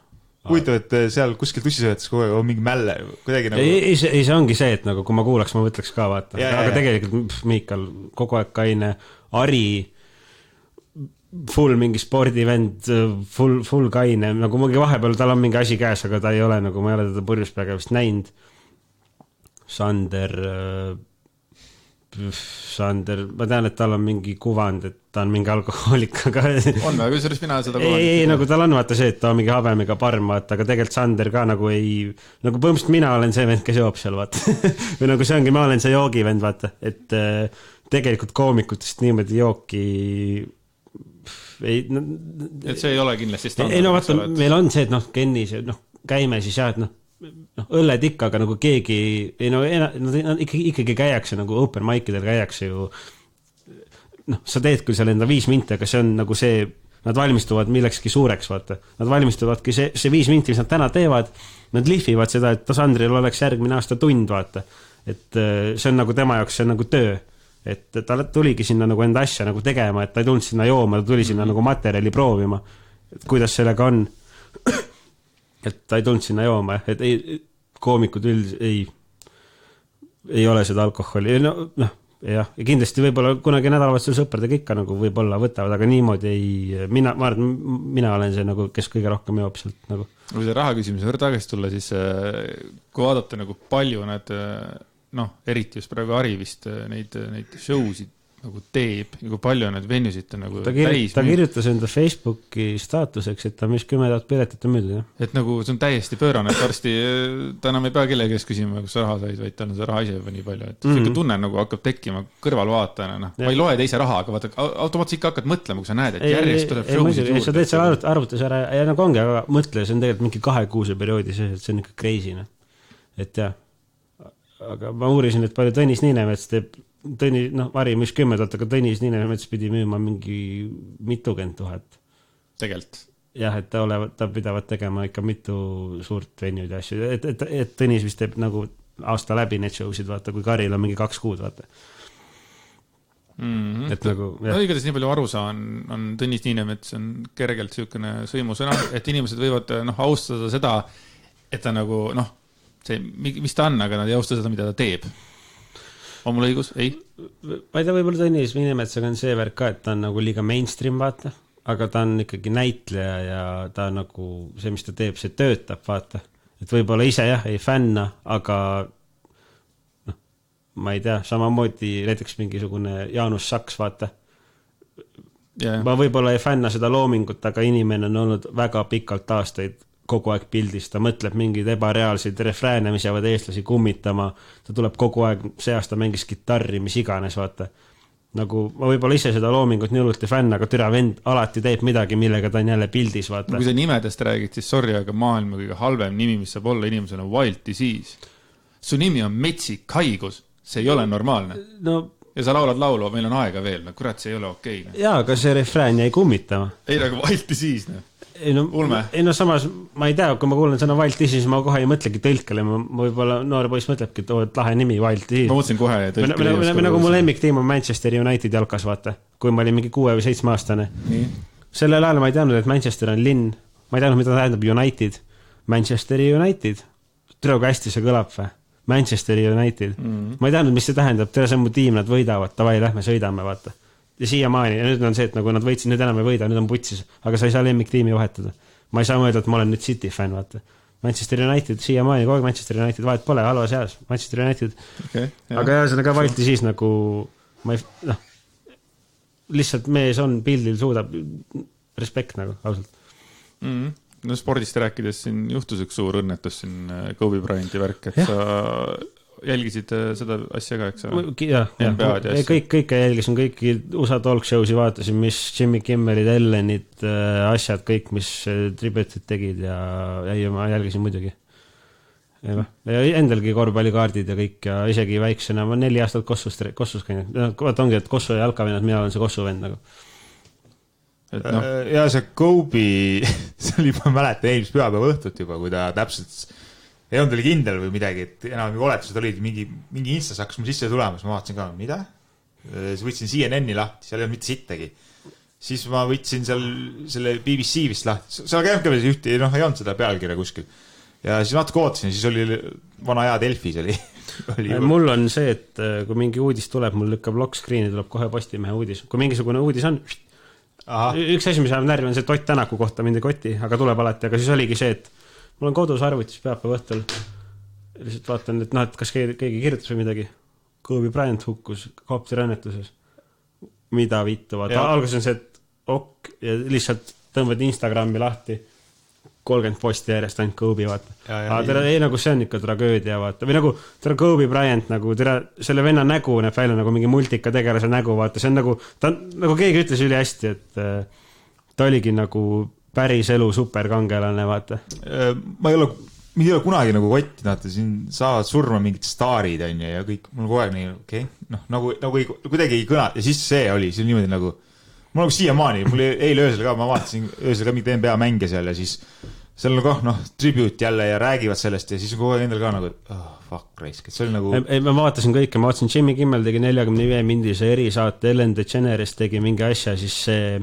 Huvitav, et seal kuskil tussisõetes kogu aeg on mingi mälle, kuidagi nagu... Ei, see ongi see, et nagu kui ma kuulaks, ma mõtleks ka, vaata. Aga tegelikult Miikal kogu aeg kaine, Ari, full mingi spordivend, full kaine, nagu mingi vahepeal tal on mingi asi käes, aga ta ei ole nagu, ma ei ole teda purjuspäega vist näinud. Sander, ma tean, et tal on mingi kuvand, et ta on mingi alkohoolik, aga... On või, kusjuures mina seda kuvand? Ei, nagu tal on vaata see, et ta on mingi habemiga parm, vaata, aga tegelikult Sander ka nagu ei... Nagu põhimõtteliselt mina olen see vend, kes joob seal, vaata. Või nagu see ongi, ma olen see joogivend, vaata. Et tegelikult koomikutest niimoodi jooki et see ei ole kindlasti standard. Ei no vaata, meil on see, et Kennis, käime siis jah, et õlled ikka, aga nagu keegi, ikkagi käiakse nagu open mic'idel käiakse ju, sa teed küll seal enda 5 minti, aga see on nagu see, nad valmistuvad millekski suureks, vaata. Nad valmistuvadki see 5 minti, mis nad täna teevad, nad lihvivad seda, et Sandril oleks järgmine aasta tund, vaata. Et see on nagu tema jaoks, see on nagu töö. Et ta tuligi sinna nagu enda asja nagu tegema, et ta ei tulnud sinna jooma, ta tuli sinna nagu materjali proovima, et kuidas sellega on. Et ta ei tulnud sinna jooma, et koomikud ei ole seda alkoholi. Ja kindlasti võib-olla kunagi nädalavahetusel sõpradega ikka nagu võib-olla võtavad, aga niimoodi ei, mina olen see nagu, kes kõige rohkem joob sealt nagu. Kui see raha küsimus võrd tagasi tulla, siis kui vaadata nagu palju need, eriti just praegu Ari vist neid show'sid nagu teeb ja kui palju need venusid nagu täis. Ta kirjutas enda Facebooki staatuseks, et ta mis 10 000 piletit on müüdud. Et nagu see on täiesti pöörane, et varsti ta enam ei pea kellegi käest küsima, kus raha said, vaid tal on see raha ise juba nii palju. Et see tunne nagu hakkab tekkima kõrvalvaatajana. Ma ei loe teise raha, aga vaata, automaatselt ikka hakkad mõtlema, kui sa näed, et järjest tuleb show'sid juurde. Sa teed seal arvutus ära ja nagu ongi, aga mõtle, see on tegelikult mingi 2 kuuse perioodi, see on ikka crazy. Et jah, aga ma uurisin, et palju Tõnis Niinemets teeb Mari mis 10 000, aga Tõnis Niinemets pidi müüma mingi mitukümmend 000. Tegelt. Jah, et ta pidavad tegema ikka mitu suurt venuid ja asju. Et Tõnis vist teeb nagu aasta läbi need show'sid, vaata, kui Karil on mingi 2 kuud, vaata. Et nagu... Igatahes nii palju aru saan, on Tõnis Niinemets on kergelt süükene sõimusõna, et inimesed võivad austada seda, et ta nagu, see, mis ta on, aga nad ei austa seda, mida ta teeb. On mul õigus? Ei? Ma ei tea, võib-olla Tõnis Niinemetsaga on see värk ka, et ta on nagu liiga mainstream, vaata, aga ta on ikkagi näitleja ja ta nagu see, mis ta teeb, see töötab, vaata. Et võib-olla ise jah, ei fänna, aga ma ei tea, samamoodi näiteks mingisugune Jaanus Saks, vaata. Ma võib-olla ei fänna seda loomingut, aga inimene on olnud väga pikalt aastaid kogu aeg pildis, ta mõtleb mingeid ebareaalseid refrääne, mis jäävad eestlasi kummitama, ta tuleb kogu aeg, see aasta mängis gitarri, mis iganes, vaata. Nagu ma võib-olla ise seda loomingut nii hullult ei fänn, aga türa vend alati teeb midagi, millega ta on jälle pildis, vaata. Kui sa nimedest räägid, siis sorry, aga maailma kõige halvem nimi, mis saab olla inimesel on Wild Disease. Su nimi on metsik haigus, see ei ole normaalne. Ja sa laulad laulu, meil on aega veel, kurat, see ei ole okei. Jaa, aga see refrään jäi kummitama. Ei, aga Wild Disease, samas, ma ei tea, kui ma kuulen sõna Wild Disease, ma kohe ei mõtlegi tõlkele, ma võib-olla noor poiss mõtlebki, et lahe nimi Wild Disease. Ma mõtlesin kohe tõlkele. Nagu mu lemmiktiim on Manchester United jalkas, vaata, kui ma olin mingi 6 või 7 aastane. Sellel ajal ma ei teadnud, et Manchester on linn, ma ei teadnud, mida tähendab United. Manchester United. Tere, kui hästi see kõlab või? Manchester United. Ma ei teadnud, mis see tähendab, tere, see on mu tiim, nad võidavad, tavai, lähme sõidame, vaata. Ja siiamaani, ja nüüd on see, et nagu nad võitsid, nüüd enam ei võida, nüüd on putsis, aga sa ei saa lemmiktiimi vahetada. Ma ei saa mõelda, et ma olen nüüd City fan, vaata. Manchester United, siiamaani, kogu aeg Manchester United, vahet pole, halva seas, Manchester United. Okay, aga jah, see on ka valti siis nagu, lihtsalt mees on pildil, suudab, respekt nagu, ausalt. No spordist rääkides siin juhtus üks suur õnnetus siin Kobe Bryanti värk, et sa jälgisid seda asja ka, eks ole? Jah. Kõike jälgisin, kõiki USA talk show'si vaatasin, mis Jimmy Kimmelid, Ellenid, asjad, kõik, mis tributed tegid ja ma jälgisin muidugi. Ja endalgi korvpallikaardid ja kõik ja isegi väiksena, ma 4 aastat Kossus käinud. Vaat ongi, et Kossu ja jalkavennad, mina olen see Kossu vend nagu. Ja see Kobe, see oli, ma mäletan eelmis pühapäeva õhtut juba, kui ta täpselt ei olnud oli kindel või midagi, et enam oletused olid mingi Instas hakkas mul sisse tulemas, ma vaatasin ka, mida? Siis võtsin CNN-i lahti, seal ei olnud mitte sittagi. Siis ma võtsin seal selle BBC vist lahti, seal käimkabis ühti, ei olnud seda pealkirja kuskil. Ja siis natuke ootasin, siis oli vana hea Delfis oli. Mul on see, et kui mingi uudis tuleb, mul lükkab lock screen'i, tuleb kohe Postimehe uudis. Kui mingisugune uudis on, üks asi, mis ajab närvi, on see Ott Tänaku kohta mind ei koti, aga tuleb alati, aga siis oligi see, et mul on kodus arvutis pühapäeva õhtul. Lihtsalt vaatan, et kas keegi kirjutas või midagi. Kobe Bryant hukkus kopteriõnnetuses. Mida vittu, vaata. Alguses on see, et ja lihtsalt tõmbad Instagrami lahti 30 posti järjest ainult Kobe, vaata. Ei, nagu see on ikka tragöödia, vaata. Või nagu Kobe Bryant, nagu selle venna nägu näeb välja nagu mingi multika tegelase nägu, vaata. See on nagu, ta on, nagu keegi ütles üli hästi, et ta oligi nagu päris elu superkangelane, vaata. Ma ei ole kunagi nagu kotti, näete, siin saavad surma mingid staarid, on ju, ja kõik, mul kogu aeg nii, okei, nagu kuidagi ei kõna, ja siis see oli niimoodi nagu, mul nagu siiamaani, mul eile öösel ka, ma vaatasin öösel ka mingit NBA mänge seal ja siis seal on tribute jälle ja räägivad sellest ja siis on kogu aeg endal ka nagu, fuck raisk, et see oli nagu... Ma vaatasin kõike, ma vaatasin Jimmy Kimmel tegi 45 mindise erisaate, Ellen DeGeneres tegi mingi asja, siis see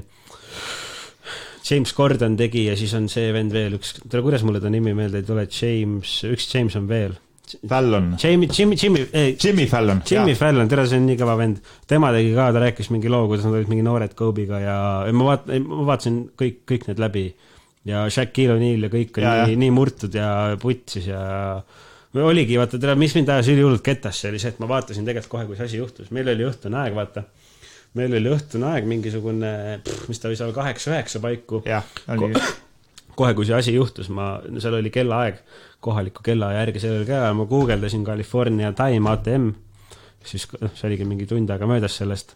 James Corden tegi ja siis on see vend veel üks, kuidas mulle ta nimi meelde ei tule, üks James on veel. Fallon. Jimmy Fallon. Jimmy Fallon, tere, see on nii kõva vend. Tema tegi ka, ta rääkis mingi loo, kuidas nad olid mingi noored Kobe'ga ja ma vaatasin kõik need läbi. Ja Shaquille O'Neal ja kõik on nii murtud ja putsis ja oligi, vaata, tere, mis mind ajas ülihullult ketasse oli see, et ma vaatasin tegelikult kohe, kui see asi juhtus. Meil oli õhtune aeg, vaata. Meil oli õhtune aeg mingisugune, mis ta võis olla 8-9 paiku. Kohe, kui see asi juhtus, seal oli kellaaeg, kohaliku kellaaja järgi sellel ka, ma guugeldasin California Time ATM, siis see oligi mingi tund aega möödas sellest.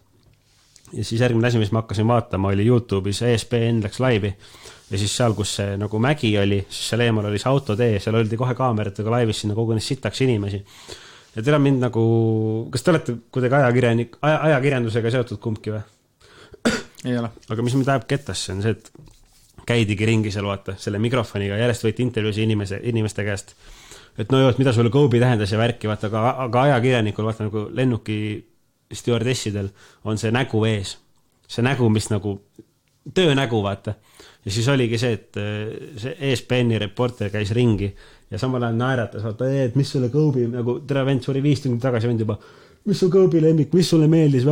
Ja siis järgmine asi, mis ma hakkasin vaatama, oli YouTube'is ESPN läks laivi. Ja siis seal, kus see nagu mägi oli, siis seal eemal oli see autotee, seal oldi kohe kaameratega laivis, sinna kogunes sitaks inimesi. Ja teile mind nagu, kas te olete kuidagi ajakirjandusega seotud kumbki või? Ei ole. Aga mis mind ajab ketasse on see, et käidigi ringi seal vaata, selle mikrofoniga, järjest võiti intervjuusi inimeste käest. Et no joo, et mida sulle Kobe tähendas ja värki, vaata, aga ajakirjanikul, vaata nagu lennuki stewardessidel on see nägu ees. See nägu, mis nagu töönägu, vaata. Ja siis oligi see, et see ESPN-i reporter käis ringi ja samal ajal naeratas, vaata, et mis sulle Kobe, nagu tere vend, suri 5 tundi tagasi vend juba, mis su Kobe lemmik, mis sulle meeldis,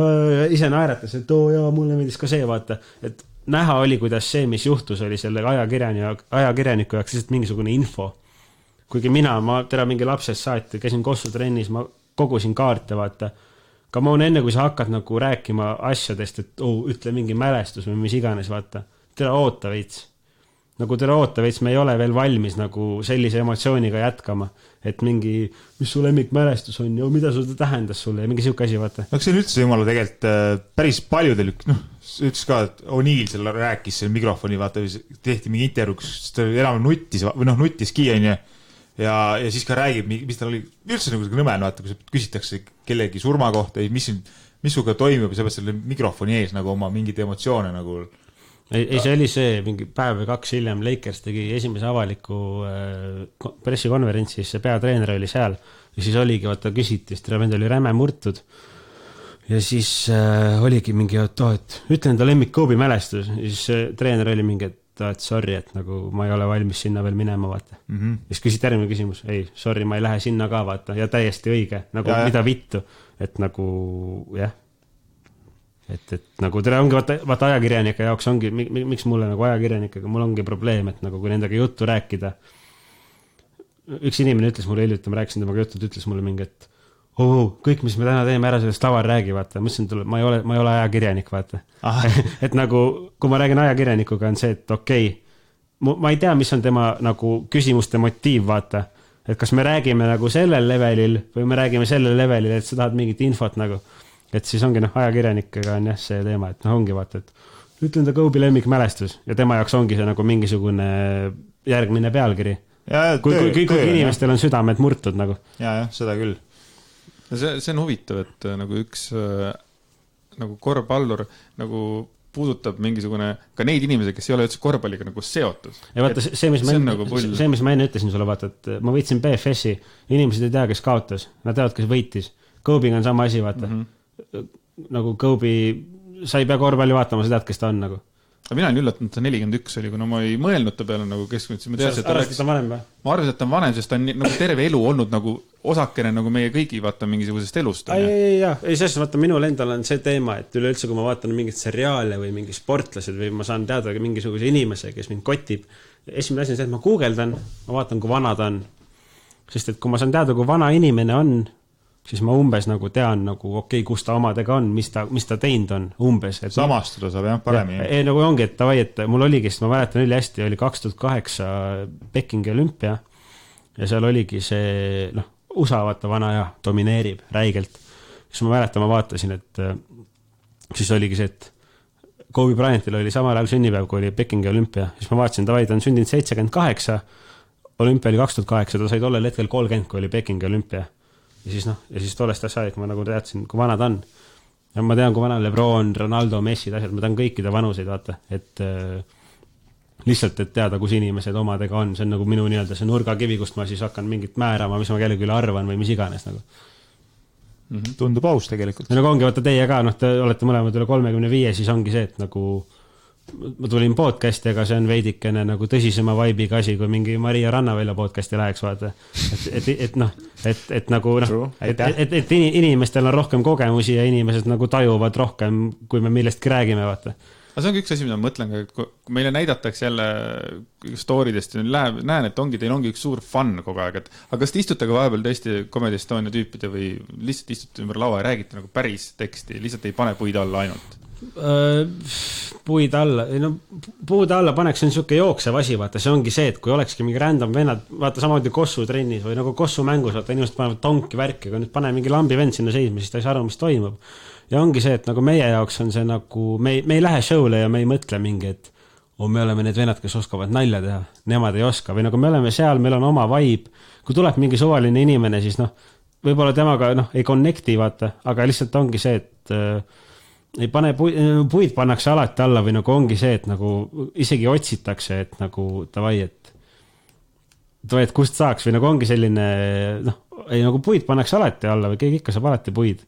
ise naeratas, et jaa, mulle meeldis ka see, vaata, et näha oli, kuidas see, mis juhtus, oli selle ajakirjaniku jaoks lihtsalt mingisugune info. Kuigi ma mingi lapsest saati, käisin kossutrennis, ma kogusin kaarte, vaata, ka ma enne, kui sa hakkad nagu rääkima asjadest, et ütle mingi mälestus või mis iganes, vaata, tere oota veits. Nagu tere oota veits, me ei ole veel valmis nagu sellise emotsiooniga jätkama, et mingi, mis su lemmik mälestus on ja mida sul tähendas sulle ja mingi siuke asi, vaata. See on üldse jumala tegelikult päris paljudel, ütles ka, et O'Neal seal rääkis selle mikrofoni, vaata, tehti mingi intervjuks, ta enam nuttiski, ja siis ka räägib, mis tal oli üldse nagu nõme, vaata, kui küsitakse kellegi surma kohta, mis suga toimub ja seepärast selle mikrofoni ees nagu oma mingid emotsioone nagu... Ei, see oli see, mingi päev või 2 hiljem Lakers tegi esimese avaliku pressikonverentsis, see peatreener oli seal ja siis oligi, vaata, küsiti, sest vend oli räme murtud ja siis oligi mingi, et ütlen ta lemmik Kobe mälestus ja siis treener oli mingi, et sorry, et nagu ma ei ole valmis sinna veel minema, vaata. Ja siis küsid järgmine küsimus, ei, sorry, ma ei lähe sinna ka, vaata, ja täiesti õige, nagu mida vittu, et nagu, jah. Et nagu tere ongi, vaata ajakirjanike jaoks ongi, miks mulle nagu ajakirjanikega, mul ongi probleem, et nagu kui nendega juttu rääkida, üks inimene ütles mulle hiljuti, ma rääkisin temaga juttu, ütles mulle mingi, et kõik, mis me täna teeme ära sellest tavar räägi, vaata, ma ei ole ajakirjanik, vaata. Et nagu, kui ma räägin ajakirjanikuga, on see, et okei, ma ei tea, mis on tema nagu küsimuste motiiv, vaata, et kas me räägime nagu sellel levelil või me räägime sellel levelil, et sa tahad mingit infot nagu. Et siis ongi ajakirjanikega on jah see teema, et ongi vaata, et ütlen ta Kobe lemmik mälestus ja tema jaoks ongi see nagu mingisugune järgmine pealkiri. Kui inimestel on südamed murtud nagu. Ja, seda küll. See on huvitav, et nagu üks nagu korvpallur nagu puudutab mingisugune ka neid inimesi, kes ei ole üldse korvpalliga nagu seotud. Ja vaata, see, mis ma enne ütlesin sulle, vaata, et ma võitsin BFS-i, inimesed ei tea, kes kaotas, nad teavad, kes võitis. Kobe'ga on sama asi, vaata. Nagu Kobe, sa ei pea korvpalli vaatama, sa tead, kes ta on nagu. Aga mina olen üllatanud, ta 41 oli, kuna ma ei mõelnud ta peale nagu keskmine. Ma arvasin, et ta on vanem või? Ma arvasin, et ta on vanem, sest ta on nagu terve elu olnud nagu osakene nagu meie kõigi vaata mingisugusest elust. Ei, sest vaata, minul endal on see teema, et üleüldse, kui ma vaatan mingit seriaale või mingi sportlased või ma saan teada mingisuguse inimese, kes mind kotib, esimene asi on see, et ma guugeldan, ma vaatan, kui vana ta on. Sest et kui ma saan teada, kui vana inimene on, siis ma umbes nagu tean nagu okei, kus ta omadega on, mis ta teinud on umbes. Et samastuda saab jah paremini. Ei, nagu ongi, et tavai, et mul oligi, sest ma mäletan üli hästi, oli 2008 Pekingi olümpia ja seal oligi see, USA vaata vana ja domineerib räigelt. Siis ma mäletan, ma vaatasin, et siis oligi see, et Kobe Bryantil oli samal ajal sünnipäev, kui oli Pekingi olümpia, siis ma vaatasin, ta on sündinud 78, olümpia oli 2008, ta sai tollel hetkel 30, kui oli Pekingi olümpia. Ja siis tollest asjalik ma nagu teadsin, kui vana ta on. Ja ma tean, kui vana Lebron, Ronaldo, Messi, asjad, ma tean kõikide vanuseid, vaata, et lihtsalt, et teada, kus inimesed omadega on, see on nagu minu nii-öelda see nurgakivi, kust ma siis hakkan mingit määrama, mis ma kellegi üle arvan või mis iganes nagu. Tundub aus tegelikult. Ja nagu ongi, vaata teie ka, te olete mõlemad üle 35, siis ongi see, et nagu ma tulin podcasti, aga see on veidikene nagu tõsisema vibe'iga asi, kui mingi Maria Rannavälja podcasti läheks, vaata. Et inimestel on rohkem kogemusi ja inimesed nagu tajuvad rohkem, kui me millestki räägime, vaata. Aga see on üks asi, mida ma mõtlen, et kui meile näidatakse jälle story'dest ja näen, et teil ongi üks suur fun kogu aeg, aga kas te istute ka vahepeal tõesti Comedy Estonia tüüpide või lihtsalt istute ümber laua ja räägite nagu päris teksti, lihtsalt ei pane puid alla ainult? Puid alla, puud alla paneks on niisugune jooksev asi, vaata, see ongi see, et kui olekski mingi random vennad, vaata samamoodi Kossu trennis või nagu Kossu mängus, vaata inimesed panevad tonki värki, kui nüüd pane mingi lambi vend sinna seisma, siis ta ei saa aru, mis toimub. Ja ongi see, et nagu meie jaoks on see nagu, me ei lähe show'le ja me ei mõtle mingi, et me oleme need vennad, kes oskavad nalja teha, nemad ei oska, või nagu me oleme seal, meil on oma vibe, kui tuleb mingi suvaline inimene, siis võib-olla temaga ei connecti, vaata, aga lihtsalt ongi see, et ei pane puid pannakse alati alla või nagu ongi see, et nagu isegi otsitakse, et nagu tavai, et kust saaks või nagu ongi selline, ei nagu puid pannakse alati alla või keegi ikka saab alati puid.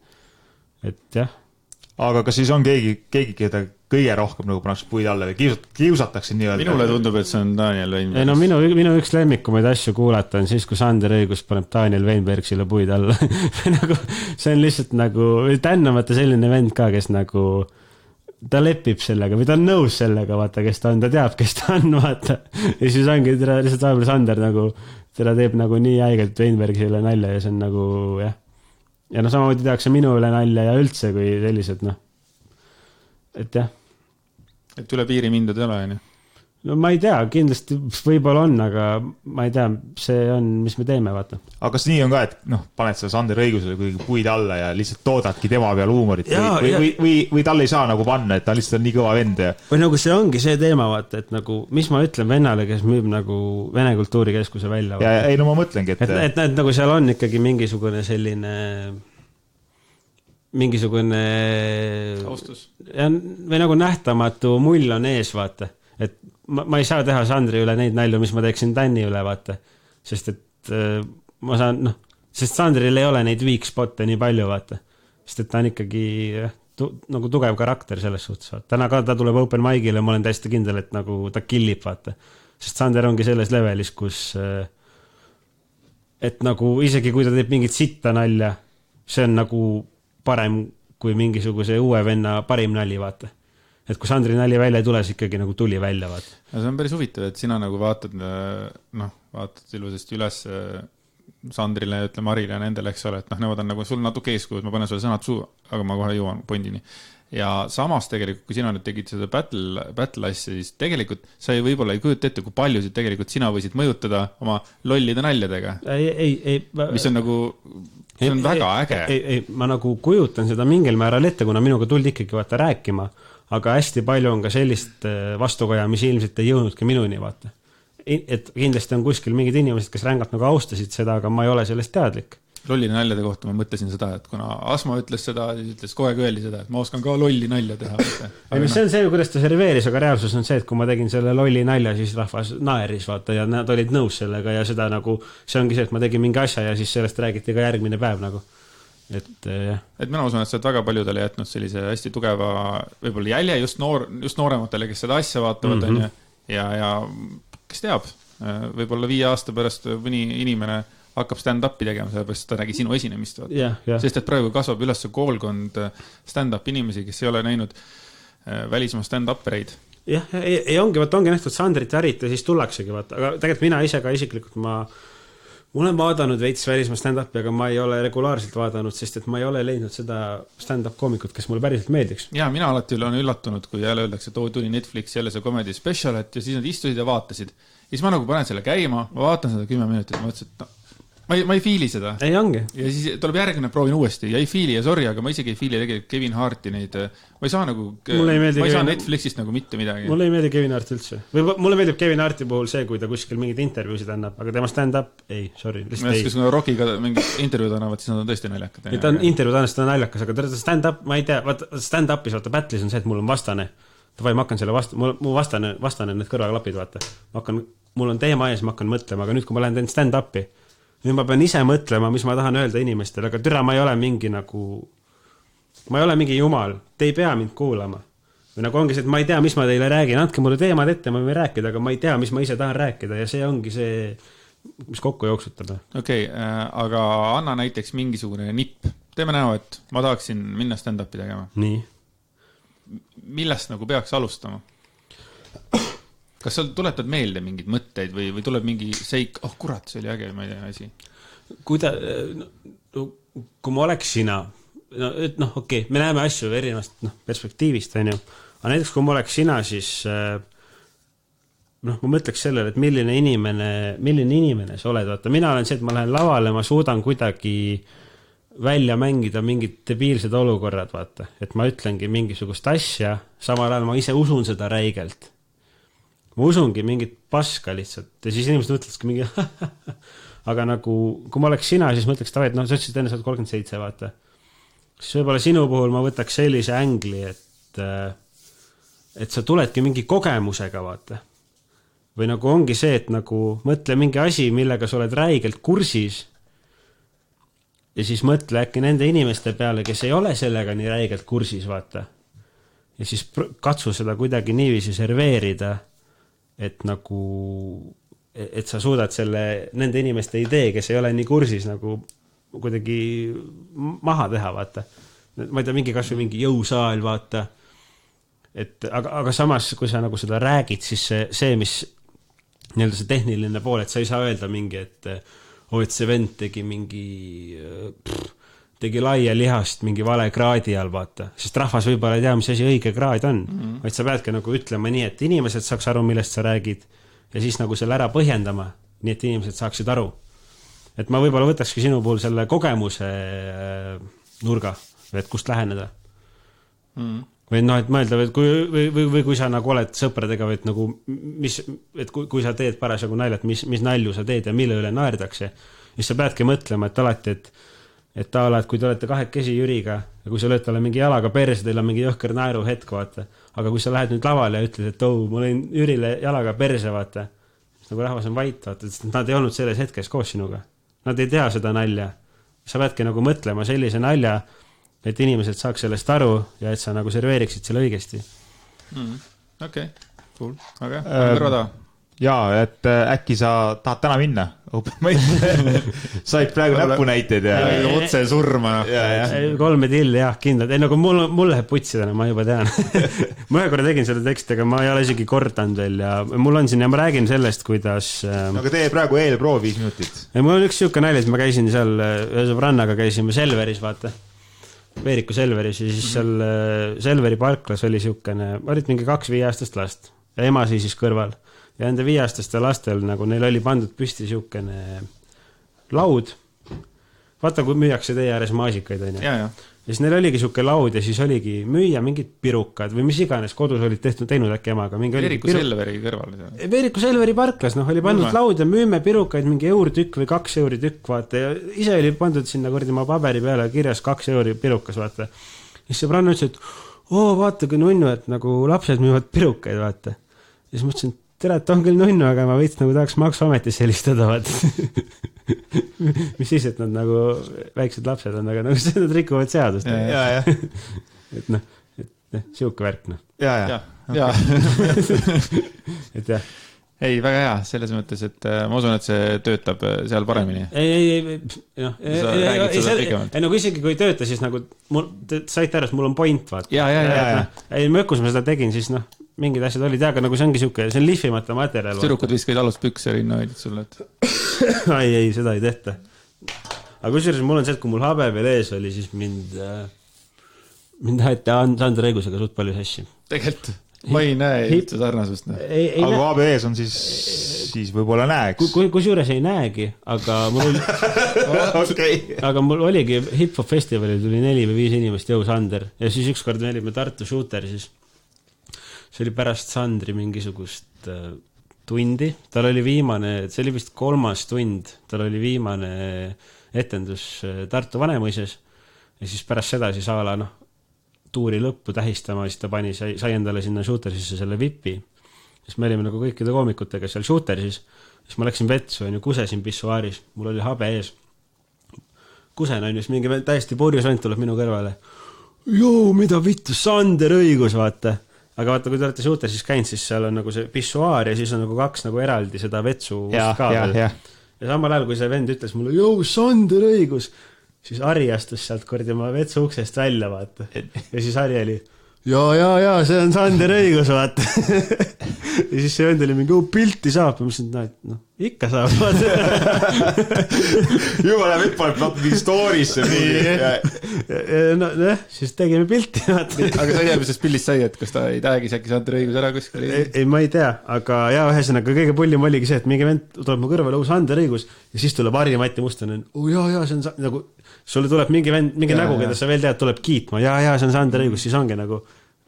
Et jah. Aga kas siis on keegi, keda kõige rohkem nagu pannakse puid alla või kiusatakse nii-öelda? Minule tundub, et see on Daniel Weinberg. Minu üks lemmikumaid asju kuulata on siis, kui Sander Õigus paneb Daniel Weinbergsile puid alla. See on lihtsalt nagu, tännamata selline vend ka, kes nagu ta lepib sellega või ta on nõus sellega, vaata, kes ta on, ta teab, kes ta on, vaata. Ja siis ongi lihtsalt vahepeal Sander nagu, teda teeb nagu nii haigelt Weinbergsile nalja ja see on nagu, jah. Ja samamoodi tehakse minu üle nalja ja üldse kui sellised, et jah. Et üle piiri mindud ei ole, on ju? No ma ei tea, kindlasti võib-olla on, aga ma ei tea, see on, mis me teeme, vaata. Aga kas nii on ka, et paned selle Sander Õigusele kuigi puid alla ja lihtsalt toodadki tema peal huumorit või tal ei saa nagu panna, et ta lihtsalt on nii kõva vend ja... Või nagu see ongi see teema, vaata, et nagu, mis ma ütlen vennale, kes müüb nagu Vene Kultuurikeskuse välja. Ja ei, ma mõtlengi, et nagu seal on ikkagi mingisugune selline austus. Või nagu nähtamatu mull on ees, vaata. Et ma ei saa teha Sandri üle neid nalju, mis ma teeksin Tänni üle, vaata. Sest et ma saan, sest Sandril ei ole neid weak spotte nii palju, vaata. Sest et ta on ikkagi nagu tugev karakter selles suhtes. Vaata. Täna ka ta tuleb open mic'ile, ma olen täiesti kindel, et nagu ta killib, vaata. Sest Sander ongi selles levelis, kus et nagu isegi kui ta teeb mingit sitta nalja, see on nagu parem kui mingisuguse uue venna parim nali, vaata. Et kui Sandri nali välja ei tule, siis ikkagi nagu tuli välja, vaata. Ja see on päris huvitav, et sina nagu vaatad ilusasti üles Sandrile ja Marile ja nendele, eks ole, et nemad on nagu sul natuke eeskuju, et ma panen sulle sõnad suu, aga ma kohe jõuan pointini. Ja samas tegelikult, kui sina nüüd tegid seda battle asja, siis tegelikult sa võib-olla ei kujuta ette, kui paljusid tegelikult sina võisid mõjutada oma lollide naljadega. Mis on nagu... See on väga äge. Ma nagu kujutan seda mingil määral ette, kuna minuga tuldi ikkagi vaata rääkima, aga hästi palju on ka sellist vastukoja, mis ilmselt ei jõudnudki minuni, vaata. Et kindlasti on kuskil mingid inimesed, kes rängalt nagu austasid seda, aga ma ei ole sellest teadlik. Lolli naljade kohta ma mõtlesin seda, et kuna Asma ütles seda, siis ütles kogu aeg öeldi seda, et ma oskan ka lolli nalja teha. See on see, kuidas ta serveeris, aga reaalsus on see, et kui ma tegin selle lolli nalja, siis rahvas naeris, vaata, ja nad olid nõus sellega ja seda nagu, see ongi see, et ma tegin mingi asja ja siis sellest räägiti ka järgmine päev nagu. Et mina usun, et sa oled väga paljudele jätnud sellise hästi tugeva võib-olla jälje just noorematele, kes seda asja vaatavad ja kes teab, võib-olla 5 aasta pärast mõni inimene hakkab stand-upi tegema, sellepärast ta nägi sinu esinemist. Sest et praegu kasvab üles koolkond stand-up inimesi, kes ei ole näinud välismaa stand-upereid. Jah, ei ongi nähtud Sandrit värita, siis tullaksegi, vaata. Aga tegelikult mina ise ka isiklikult, ma olen vaadanud veits välismaa stand-upi, aga ma ei ole regulaarselt vaadanud, sest et ma ei ole leidnud seda stand-up koomikut, kes mulle päriselt meeldiks. Ja mina alati olen üllatunud, kui jälle öeldakse, et tuli Netflix jälle see comedy special, et ja siis nad istusid ja vaatasid. Ja siis ma nagu panen selle käima, ma vaatan seda 10 minutit ja mõtlesin, et ma ei fiili seda. Ei ongi. Ja siis tuleb järgmine, proovin uuesti ja ei fiili ja sorry, aga ma isegi ei fiili tegelikult Kevin Harti neid, ma ei saa nagu, ma ei saa Netflixist nagu mitte midagi. Mulle ei meeldi Kevin Hart üldse. Või mulle meeldib Kevin Harti puhul see, kui ta kuskil mingid intervjuusid annab, aga tema stand-up, ei, sorry, lihtsalt ei. Kui Rockiga mingid intervjuud annavad, siis nad on tõesti naljakad. Ta on intervjuud annast, ta on naljakas, aga stand-up, ma ei tea, stand-upis, vaata, battle'is on see, et mul on vastane. Davai, ma hakkan selle mu vastane need kõrvaklapid, vaata. Mul on teema ees, ma hakkan mõtlema, aga nüüd, kui ma lähen teen stand-upi, nüüd ma pean ise mõtlema, mis ma tahan öelda inimestele, aga türa, ma ei ole mingi jumal, te ei pea mind kuulama. Või nagu ongi see, et ma ei tea, mis ma teile räägin, andke mulle teemad ette, ma võin rääkida, aga ma ei tea, mis ma ise tahan rääkida ja see ongi see, mis kokku jooksutab. Okei, aga anna näiteks mingisugune nipp. Teeme näo, et ma tahaksin minna stand-upi tegema. Nii. Millest nagu peaks alustama? Kas sa tuletad meelde mingid mõtteid või tuleb mingi seik, kurat, see oli äge, ma ei tea asi. Kui ma oleks sina, okei, me näeme asju erinevast perspektiivist, on ju. Aga näiteks, kui ma oleks sina, siis ma mõtleks sellele, et milline inimene sa oled. Vaata, mina olen see, et ma lähen lavale, ma suudan kuidagi välja mängida mingid debiilsed olukorrad, vaata. Et ma ütlengi mingisugust asja, samal ajal ma ise usun seda räigelt. Ma usungi mingit paska lihtsalt ja siis inimesed mõtleski mingi aga nagu, kui ma oleks sina, siis mõtleks tavai, et sa ütlesid enne, sa oled 37, vaata. Siis võib-olla sinu puhul ma võtaks sellise ängli, et sa tuledki mingi kogemusega, vaata. Või nagu ongi see, et nagu mõtle mingi asi, millega sa oled räigelt kursis ja siis mõtle äkki nende inimeste peale, kes ei ole sellega nii räigelt kursis, vaata. Ja siis katsu seda kuidagi niiviisi serveerida, et nagu, et sa suudad nende inimeste idee, kes ei ole nii kursis, nagu kuidagi maha teha, vaata. Ma ei tea, kas või mingi jõusaal, vaata. Aga samas, kui sa nagu seda räägid, siis see, mis nii-öelda see tehniline pool, et sa ei saa öelda mingi, et see vend tegi tegi laia lihast mingi vale kraadi all, vaata. Sest rahvas võib-olla ei tea, mis asi õige kraad on. Vaid sa peadki nagu ütlema nii, et inimesed saaks aru, millest sa räägid ja siis nagu selle ära põhjendama, nii et inimesed saaksid aru. Et ma võib-olla võtakski sinu puhul selle kogemuse nurga, et kust läheneda. Või et mõelda, või kui sa nagu oled sõpradega, või et nagu, et kui sa teed parasjagu naljat, mis nalju sa teed ja mille üle naerdakse, siis sa peadki mõtlema, et alati, et kui te olete kahekesi Jüriga ja kui sa lööd talle mingi jalaga perse, teil on mingi jõhker naeru hetk, vaata. Aga kui sa lähed nüüd lavale ja ütled, et ma lõin Jürile jalaga perse, vaata, siis nagu rahvas on vait, vaata, sest nad ei olnud selles hetkes koos sinuga. Nad ei tea seda nalja. Sa peadki nagu mõtlema sellise nalja, et inimesed saaks sellest aru ja et sa nagu serveeriksid selle õigesti. Okei, cool. Aga kõrvada. Jaa, et äkki sa tahad täna minna? Said praegu näpunäiteid ja otse surma. 3 tilli, jah, kindlalt. Ei, nagu mul läheb putsidena, ma juba tean. Ma ühe korra tegin selle teksti, aga ma ei ole isegi kordanud veel ja mul on siin ja ma räägin sellest, kuidas... Aga tee praegu eelproov 5 minutit. Mul on üks siuke nalja, et ma käisin seal ühe sõbrannaga, käisime Selveris, vaata. Veeriku Selveris ja siis seal Selveri parklas oli siukene, olid mingi 2 5-aastast last ja ema siis kõrval. Ja enda 5-aastaste lastel, nagu neil oli pandud püsti siukene laud. Vaata, kui müüakse teie ääres maasikaid, on ju. Ja siis neil oligi siuke laud ja siis oligi müüa mingid pirukad või mis iganes kodus olid teinud äkki emaga. Veeriku Selveri kõrval. Veeriku Selveri parklas, oli pandud laud ja müüme pirukaid mingi €1 või 2 € tükk, vaata. Ja ise oli pandud sinna kordi ma paberi peale kirjas 2 € pirukas, vaata. Ja siis sõbranna ütles, et vaata kui nunnu, et nagu lapsed müüvad pirukaid, vaata. Ja siis mõtlesin, tere, et on küll nunnu, aga ma veits nagu tahaks maksuametisse helistada, vaata. Mis siis, et nad nagu väiksed lapsed on, aga nagu nad rikuvad seadust. Ja. Et siuke värk, Ja. Et jah. Ei, väga hea, selles mõttes, et ma usun, et see töötab seal paremini. Ei, nagu isegi kui tööta, siis nagu saite ära, et mul on point, vaata. Ja. Ei, mõkus ma seda tegin, siis mingid asjad olid, aga nagu see ongi siuke, see on lihvimata materjal. Tüdrukud viskaid aluspükse rinna öeldid sulle, et... ei, seda ei tehta. Aga kusjuures mul on see, et kui mul habe veel ees oli, siis mind taheti Sander Õigusega suht palju sassi. Tegelikult, ma ei näe üldse sarnasust. Aga habe ees on siis siis võib-olla näeks. Kusjuures ei näegi, aga mul oli aga mul oligi hip-hop festivalil tuli 4 või 5 inimest Joe Sander ja siis ükskord me olime Tartu Shooter, siis see oli pärast Sandri mingisugust tundi, tal oli viimane, see oli vist 3. tund, tal oli viimane etendus Tartu Vanemuises ja siis pärast seda siis a la tuuri lõppu tähistama, siis ta pani, sai endale sinna Shootersisse selle vipi. Siis me olime nagu kõikide koomikutega seal Shootersis. Siis ma läksin vetsu, kusesin pissuaaris. Mul oli habe ees. Kusen on just mingi täiesti purjus vend tuleb minu kõrvale. Joo, mida vittu, Sander õigus, vaata. Aga vaata, kui te olete Shootersis käinud, siis seal on nagu see pissuaar ja siis on nagu 2 nagu eraldi seda vetsu ka veel. Ja samal ajal, kui see vend ütles mulle, joo, Sander õigus, siis Harri astus sealt kordi oma vetsu uksest välja, vaata. Ja siis Harri oli, jaa, see on Sander õigus, vaata. Ja siis see vend oli mingi, pilti saab. Ma mõtlesin, ikka saab, vaata. Juba läheb hüppanud mingi story'sse. Siis tegime pilti, vaata. Aga sa ei tea, mis sellest pildist sai, et kas ta ei tagis äkki Sander õigus ära kuskil? Ei, ma ei tea, aga ühesõnaga kõige pullim oligi see, et mingi vend tuleb mu kõrvale, Sander õigus, ja siis tuleb Harri-Mati Mustonen, jaa, see on nagu, sulle tuleb mingi vend, mingi nägu, keda sa veel tead, tuleb kiitma, jaa, see on Sander õigus, siis ongi nagu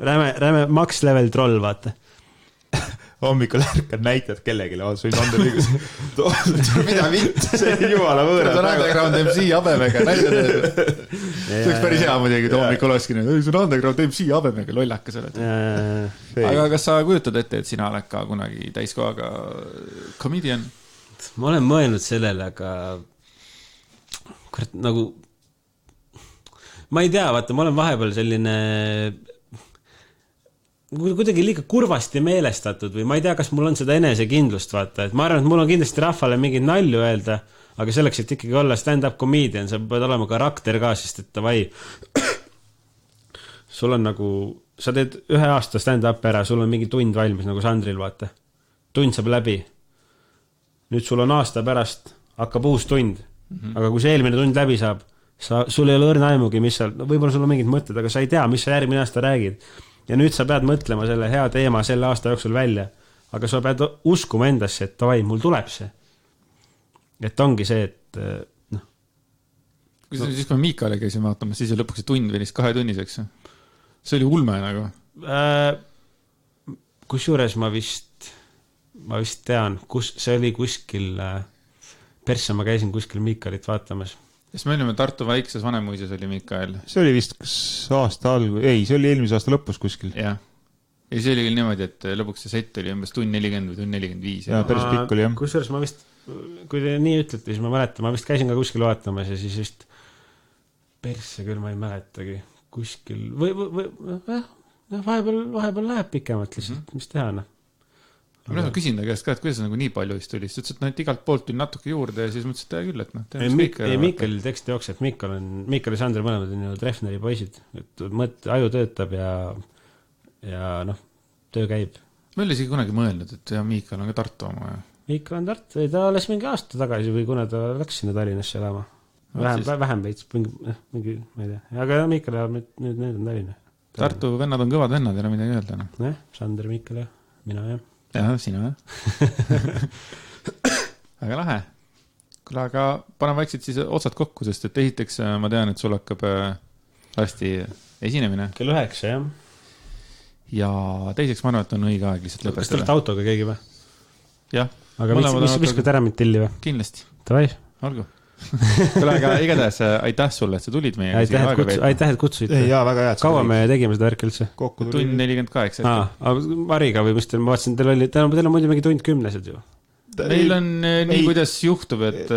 räme max level troll, vaata. Hommikul ärkad näitad kellelegi, see on Sander õigus. Mida vitt, see on jumala võõrad. See on Underground MC Habemega, näitad. See oleks päris hea muidugi, et hommikul olekski nüüd, see on Underground MC Habemega, lollakas oled. Aga kas sa kujutad ette, et sina oled ka kunagi täiskohaga comedian? Ma olen mõelnud sellele, aga nagu ma ei tea, vaata, ma olen vahepeal selline kuidagi liiga kurvasti meelestatud või ma ei tea, kas mul on seda enesekindlust, vaata, et ma arvan, et mul on kindlasti rahvale mingid nalju öelda, aga selleks, et ikkagi olla stand-up comedian, sa pead olema karakter ka, sest et tavai, sul on nagu, sa teed 1 aasta stand-up ära, sul on mingi tund valmis nagu Sandril, vaata, tund saab läbi, nüüd sul on aasta pärast, hakkab uus tund, aga kui see eelmine tund läbi saab, sul ei ole õrna aimugi, mis seal, võib-olla sul on mingid mõtted, aga sa ei tea, mis sa järgmine aasta räägid. Ja nüüd sa pead mõtlema selle hea teema selle aasta jooksul välja, aga sa pead uskuma endasse, et tavai, mul tuleb see. Et ongi see, et Siis kui me Miikale käisime vaatama, siis lõpuks see tund venis 2 tunniseks. See oli ulme nagu. Kusjuures ma vist tean, see oli kuskil persse, ma käisin kuskil Miikalit vaatamas. Siis me olime Tartu Vaikses Vanemuises oli Miikael. See oli vist aasta algu, ei, see oli eelmise aasta lõpus kuskil. Ja see oli küll niimoodi, et lõpuks see set oli umbes tund 40 või tund 45. Ja päris pikk oli, jah. Kusjuures ma vist, kui te nii ütlete, siis ma mäletan, ma vist käisin ka kuskil vaatamas ja siis vist persse küll ma ei mäletagi kuskil, või vahepeal läheb pikemalt lihtsalt, mis teha, Ma küsin ta käest ka, et kuidas nagu nii palju vist tuli, sest ütles, et igalt poolt tuli natuke juurde ja siis mõtlesin, et küll, et Ei, Miikal tekst jookseb, Miikal ja Sander mõlemad on ju Treffneri poisid, et aju töötab ja töö käib. Ma oli isegi kunagi mõelnud, et Miikal on ka Tartu oma. Miikal on Tartu, ta alles mingi aasta tagasi või kuna ta läks sinna Tallinnasse elama. Vähem veits, mingi, ma ei tea. Aga Miikal ja nüüd on Tallinna. Tartu vennad on kõvad vennad, ei ole midagi öelda. Sander, Miikal ja mina, jah. Jah, sina, Väga lahe. Kuule, aga panen vaikselt siis otsad kokku, sest et esiteks ma tean, et sul hakkab hästi esinemine. Kell 9, jah. Ja teiseks ma arvan, et on õige aeg lihtsalt lõpetada. Kas tulete autoga keegi või? Jah. Aga mis viskad ära mind tilli või? Kindlasti. Tavai. Olgu. Kuule, aga igatahes aitäh sulle, et sa tulid meie. Aitäh, et kutsusite. Jaa, väga hea. Kaua me tegime seda värki üldse? Kokku tuli. Tund 48. Mariga või mis teil, ma vaatasin, teil on muidu mingi tund 10 ju. Meil on nii, kuidas juhtub, et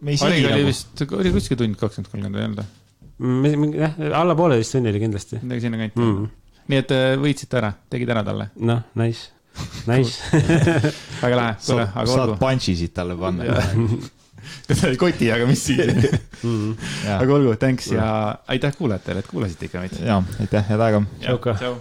Mariga oli vist, oli kuskil tund 20-30 või öelda? Alla poole vist tunni oli kindlasti. Midagi sinna kanti. Nii et võitsite ära, tegid ära talle. Nice. Väga lähe, kuule, aga olgu. Saad punchisid talle panna. Ta oli koti, aga mis siin? Aga olgu, thanks ja aitäh kuulajatele, et kuulasite ikka meid. Jaa, aitäh, head aega. Tšau.